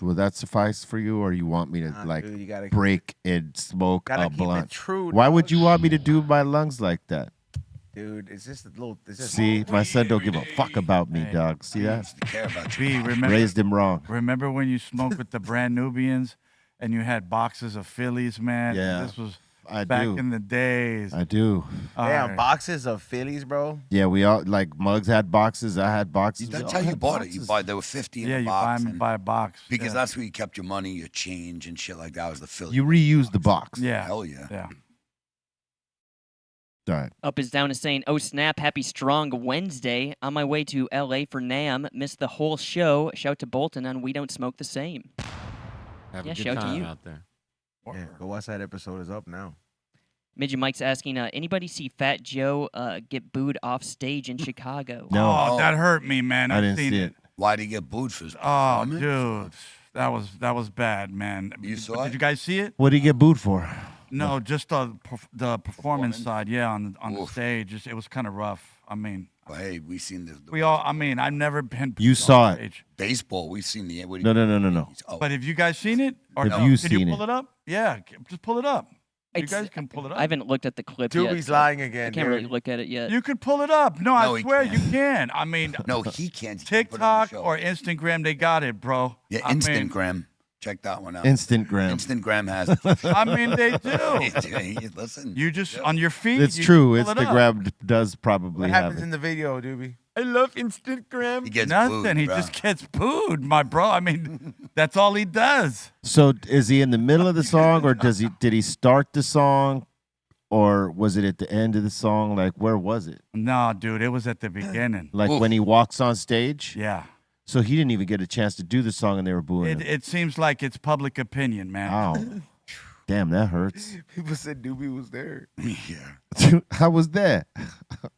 A: Will that suffice for you, or you want me to
H: Nah, dude, you gotta
A: break and smoke
H: gotta
A: a
H: keep
A: blunt?
H: it true.
A: Why
H: dog.
A: would you want me to do my lungs like that?
H: Dude, it's just a little. It's just
A: See, my son don't give a fuck about me, dog. See that?
E: Doesn't care about you.
I: B, remember,
A: Raised him wrong.
I: remember when you smoked with the brand Nubians and you had boxes of Phillies, man?
A: Yeah,
I: This was
A: I
I: back
A: do.
I: in the days.
A: I do.
I: All
H: damn
I: right.
H: boxes of Phillies, bro.
A: Yeah, we all like Muggs had boxes. I had boxes. we
E: That's
A: all
E: how you
A: had
E: bought it. You
A: boxes.
E: bought there were 50 in
I: Yeah,
E: a
I: you buy
E: box.
I: them
E: and-
I: by a box.
E: because
I: yeah.
E: that's where you kept your money, your change, and shit like that. Was the Philly.
A: You reuse the box.
I: Yeah.
E: Hell yeah.
I: Yeah.
A: All right.
F: Up is down is saying, oh snap, happy strong Wednesday. On my way to LA for NAM. Missed the whole show. Shout to Bolton on We Don't Smoke the Same.
G: Have
F: Yeah,
G: a good
F: shout to
G: time
F: you.
G: out there.
H: Yeah, go watch that episode. Is up now.
F: Midget Mike's asking, anybody see Fat Joe get booed off stage in Chicago?
A: No,
I: Oh, that hurt me, man.
A: I
I: I've
A: didn't
I: seen
A: see
I: it.
A: it.
E: Why did he get booed for his
I: Oh,
E: performance?
I: dude, that was bad, man.
E: You saw
I: Did
E: it?
I: you guys see it?
A: What did he get booed for?
I: No, just the performance side. Yeah, on the
E: Oof.
I: stage, it was kind of rough. I mean,
E: Well, hey, we seen the
I: we all. I mean, I've never been.
A: You
I: booed
A: saw
I: on
A: it.
I: stage.
E: baseball. We've seen the. What do
A: No,
E: you-
A: no, no, no, no.
E: Oh,
I: But have you guys seen it? Or
A: Have
I: no?
A: you
I: Can
A: seen
I: you pull
A: it?
I: it up? Yeah, just pull it up. You
F: It's-
I: guys can pull it up.
F: I haven't looked at the clip yet.
H: Doobie's
F: so
H: lying
F: I
H: again,
F: can't
H: dude.
F: really look at it yet.
I: You could pull it up. No,
E: No,
I: I
E: he
I: swear you
E: can't.
I: can. I mean,
E: no, he can't. He can't put it on the
I: TikTok
E: show.
I: or Instagram, they got it, bro.
E: yeah,
I: I mean-
E: Instagram. Check that one out.
A: Instagram.
E: Instagram has it.
I: I mean, they do.
E: Hey, listen.
I: You just on your feet.
A: It's
I: you
A: true.
I: pull it up.
A: Instagram does probably
H: What
A: have
H: happens
A: it.
H: in the video, Doobie?
G: I love Instagram.
E: He gets
I: Nothing.
E: booed,
I: He
E: bro.
I: just gets booed, my bro. I mean, that's all he does.
A: So is he in the middle of the song, or did he start the song, or was it at the end of the song? Like, where was it?
I: No, dude, it was at the beginning.
A: Like
E: Oof.
A: when he walks on stage?
I: Yeah.
A: So he didn't even get a chance to do the song, and they were booing
I: It,
A: him.
I: it seems like it's public opinion, man.
A: Wow. Damn, that hurts.
H: People said Doobie was there.
E: Yeah.
A: I was there.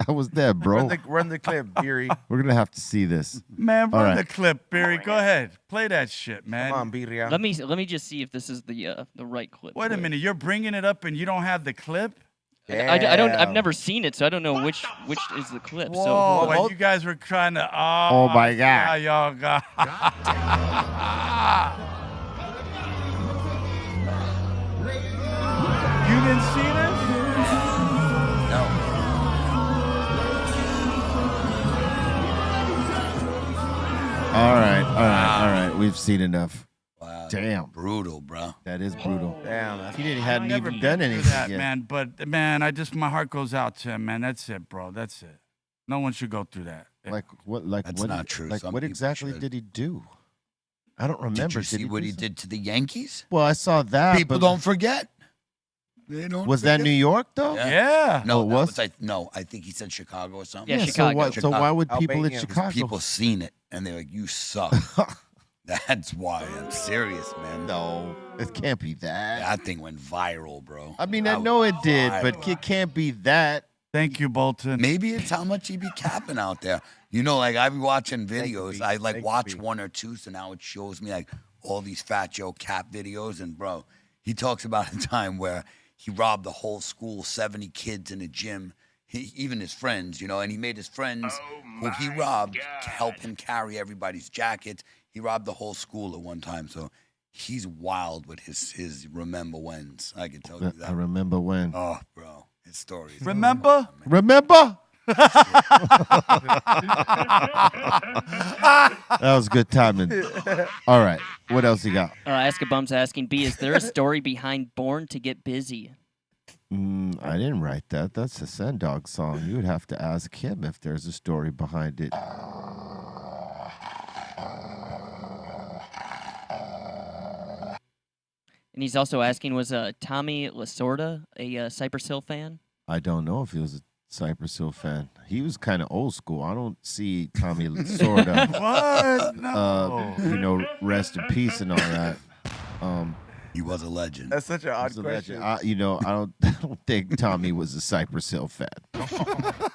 A: I was there, bro.
H: Run the clip, Beery.
A: We're gonna have to see this.
I: Man,
A: All
I: run
A: right.
I: the clip, Barry. Go ahead. Play that shit, man.
H: Come on, Beery.
F: Let me just see if this is the right clip.
I: Wait a minute. You're bringing it up and you don't have the clip?
F: I don't. I've never seen it, so I don't know which is the clip.
I: Whoa,
F: So
I: and you guys were trying to.
A: Oh, my God.
I: Yeah, y'all got. You didn't see this?
E: No.
A: All right. We've seen enough.
E: Wow.
A: Damn,
E: Brutal, bro.
A: that is brutal.
H: Damn, that's
A: He hadn't
I: Never
A: even
I: been
A: done
I: through
A: anything
I: that,
A: yet.
I: man. But man, my heart goes out to him, man. That's it, bro. That's it. No one should go through that.
A: Like what? Like
E: That's
A: what?
E: not true.
A: Like
E: Some
A: what
E: people
A: exactly
E: should.
A: did he do? I don't remember.
E: Did you see what
A: do
E: he
A: something?
E: did to the Yankees?
A: Well, I saw that.
E: People
A: but
E: don't forget. They don't.
A: Was that
E: forget.
A: New York though?
E: Yeah.
I: Yeah.
E: No,
A: Oh, it
E: that
A: was?
E: no, I think he said Chicago or something.
F: Yeah,
A: So
F: Chicago.
A: why? So why would people in
H: Albania.
A: Chicago?
E: People seen it and they're like, "You suck." That's why I'm serious, man.
A: No, it can't be that.
E: That thing went viral, bro.
A: I mean, I know it did, but it can't be that.
I: Thank you, Bolton.
E: Maybe it's how much he be capping out there. You know, like I be watching videos. I like watch one or two, so now it shows me like all these Fat Joe cap videos. And bro, he talks about a time where he robbed the whole school, 70 kids in a gym, even his friends, you know, and he made his friends who he robbed help him carry everybody's jackets. He robbed the whole school at one time, so he's wild with his remember whens. I can tell you that.
A: I remember when.
E: Oh, bro, his stories.
I: Remember?
A: Remember? That was good timing. All right, what else you got?
F: Ask a Bum's asking B, is there a story behind Born to Get Busy?
A: I didn't write that. That's a Send Dog song. You would have to ask him if there's a story behind it.
F: And he's also asking, was Tommy Lasorda a Cypress Hill fan?
A: I don't know if he was a Cypress Hill fan. He was kind of old school. I don't see Tommy Lasorda.
I: What? No.
A: You know, rest in peace and all that.
E: He was a legend.
H: That's such an odd
A: He's a
H: question.
A: legend. I don't think Tommy was a Cypress Hill fan.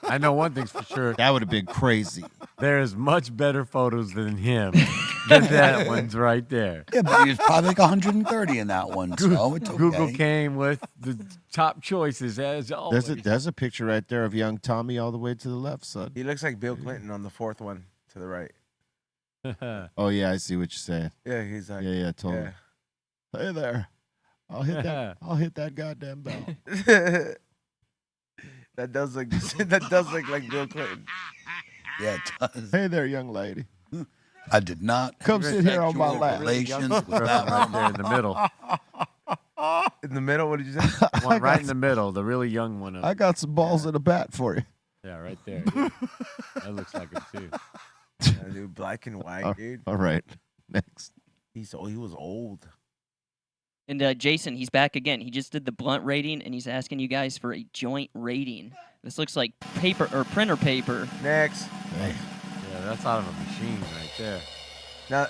G: I know one thing's for sure.
A: That would have been crazy.
G: There's much better photos than him. than that one's right there.
E: Yeah, but he was probably like 130 in that one, so it's okay.
G: Google came with the top choices as always.
A: There's a picture right there of young Tommy all the way to the left, son.
H: He looks like Bill Clinton on the fourth one to the right.
A: Oh yeah, I see what you're saying.
H: Yeah, he's like
A: yeah, totally.
H: yeah.
A: Hey there, I'll hit that. I'll hit that goddamn bell.
H: That does look like Bill Clinton.
E: Yeah, it does.
A: Hey there, young lady.
E: I did not
A: come sit here on my lap.
E: Relations with that
G: right there in the middle.
H: In the middle, what did you say?
G: One right in the middle, the really young one.
A: I got some balls in a bat for you.
G: Yeah, right there. Yeah. That looks like it too.
H: Yeah, dude, black and white, dude.
A: All right, next.
H: He was old.
F: And Jason, he's back again. He just did the blunt rating, and he's asking you guys for a joint rating. This looks like paper or printer paper.
H: Next.
A: Hey.
G: Yeah, that's out of a machine right there.
H: Now,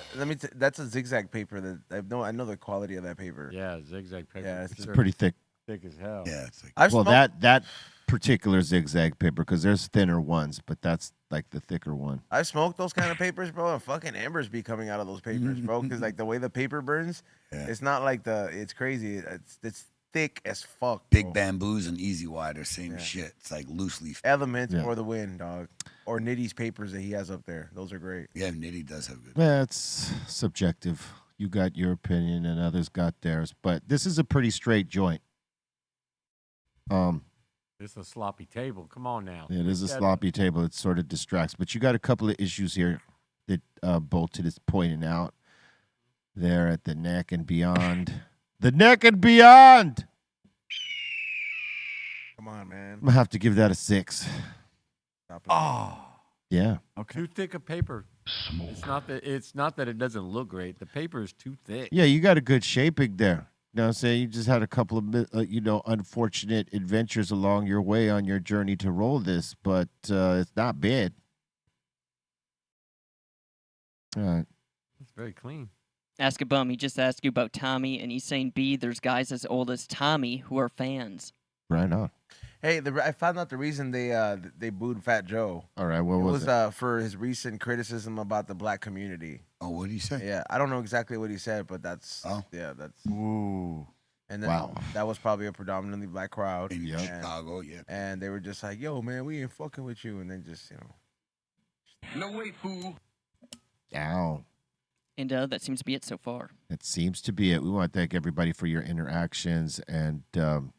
H: that's a zigzag paper. That I know the quality of that paper.
G: Yeah, zigzag paper.
H: Yeah,
A: It's pretty thick.
G: Thick as hell.
E: Yeah, it's like
H: I've
A: well,
H: smoked,
A: that particular zigzag paper, because there's thinner ones, but that's like the thicker one.
H: I've smoked those kind of papers, bro, and fucking embers be coming out of those papers, bro. Because like the way the paper burns, it's not like it's crazy. It's thick as fuck.
E: Big
H: bro.
E: Bamboos and Easy Wide are same shit. It's like loose leaf.
H: Elements or the wind, dog. Or Nitty's papers that he has up there. Those are great.
E: Yeah, Nitty does have good.
A: Yeah, it's subjective. You got your opinion, and others got theirs. But this is a pretty straight joint.
G: It's a sloppy table. Come on now.
A: It is a sloppy table. It sort of distracts. But you got a couple of issues here that Bolton is pointing out. There at the neck and beyond. The neck and beyond!
H: Come on, man.
A: I'm going to have to give that a 6.
I: Oh.
A: Yeah.
I: Okay.
G: Too thick a paper. It's not that it doesn't look great. The paper is too thick.
A: Yeah, you got a good shaping there. You know what I'm saying? You just had a couple of, unfortunate adventures along your way on your journey to roll this, but it's not bad. All right.
G: It's very clean.
F: Ask a Bum, he just asked you about Tommy, and he's saying, B, there's guys as old as Tommy who are fans.
A: Right on.
H: Hey, I found out the reason they booed Fat Joe.
A: All right, what was
H: it? For his recent criticism about the black community.
E: Oh, what did he say?
H: Yeah, I don't know exactly what he said, but that's
I: Ooh.
H: And then that was probably a predominantly black crowd
E: In Chicago, yeah.
H: And they were just like, "Yo, man, we ain't fucking with you," and then just
D: No way, fool.
A: Ow.
F: And that seems to be it so far.
A: That seems to be it. We want to thank everybody for your interactions and the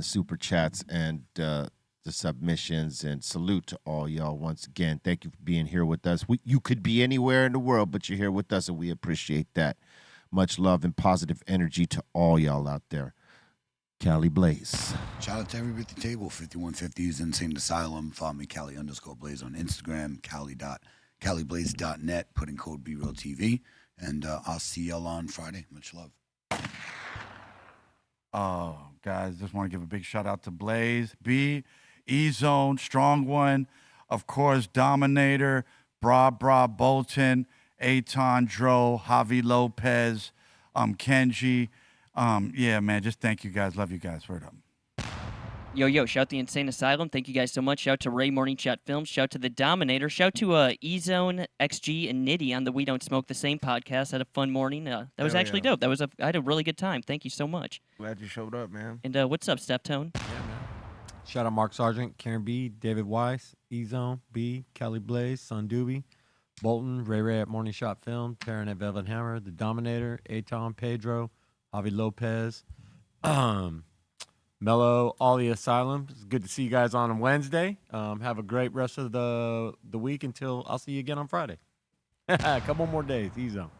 A: super chats and the submissions, and salute to all y'all once again. Thank you for being here with us. You could be anywhere in the world, but you're here with us, and we appreciate that. Much love and positive energy to all y'all out there. Cali Blaze.
E: Shout out to everybody at the table. 5150s Insane Asylum. Follow me, Cali_Blaze on Instagram. CaliBlaze.net. Put in code BREALTV. And I'll see y'all on Friday. Much love.
I: Oh, guys, just want to give a big shout out to Blaze, B, E-Zone, Strong One, of course, Dominator, Bra Bolton, Aton, Dro, Javi Lopez, Kenji. Yeah, man, just thank you guys. Love you guys. Word up.
F: Yo, shout the Insane Asylum. Thank you guys so much. Shout to Ray Morning Chat Films. Shout to the Dominator. Shout to E-Zone, XG, and Nitty on the We Don't Smoke the Same podcast. Had a fun morning. That was
H: Hell
F: actually
H: yeah.
F: dope. I had a really good time. Thank you so much.
H: Glad you showed up, man.
F: And what's up, Steptone?
G: Shout out Mark Sargent, Karen B, David Weiss, E-Zone, B, Kelly Blaze, Son Doobie, Bolton, Ray at Morning Shot Film, Taryn at Velvet Hammer, The Dominator, Aton, Pedro, Javi Lopez, Mello, all the Asylum. It's good to see you guys on Wednesday. Have a great rest of the week until I'll see you again on Friday. A couple more days, E-Zone.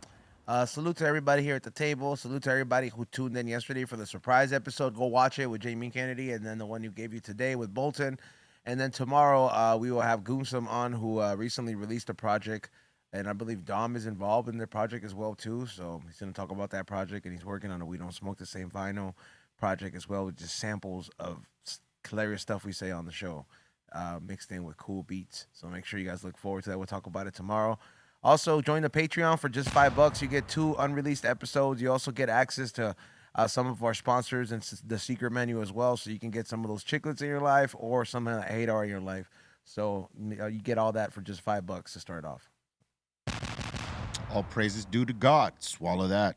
H: Salute to everybody here at the table. Salute to everybody who tuned in yesterday for the surprise episode. Go watch it with Jamie Kennedy, and then the one you gave you today with Bolton. And then tomorrow we will have Greenthumb on, who recently released a project, and I believe Dom is involved in the project as well too. So he's going to talk about that project, and he's working on a We Don't Smoke the Same vinyl project as well, with just samples of hilarious stuff we say on the show, mixed in with cool beats. So make sure you guys look forward to that. We'll talk about it tomorrow. Also, join the Patreon for just $5. You get 2 unreleased episodes. You also get access to some of our sponsors and the secret menu as well, so you can get some of those chiclets in your life or some of that hate in your life. So you get all that for just $5 to start off.
A: All praises due to God. Swallow that.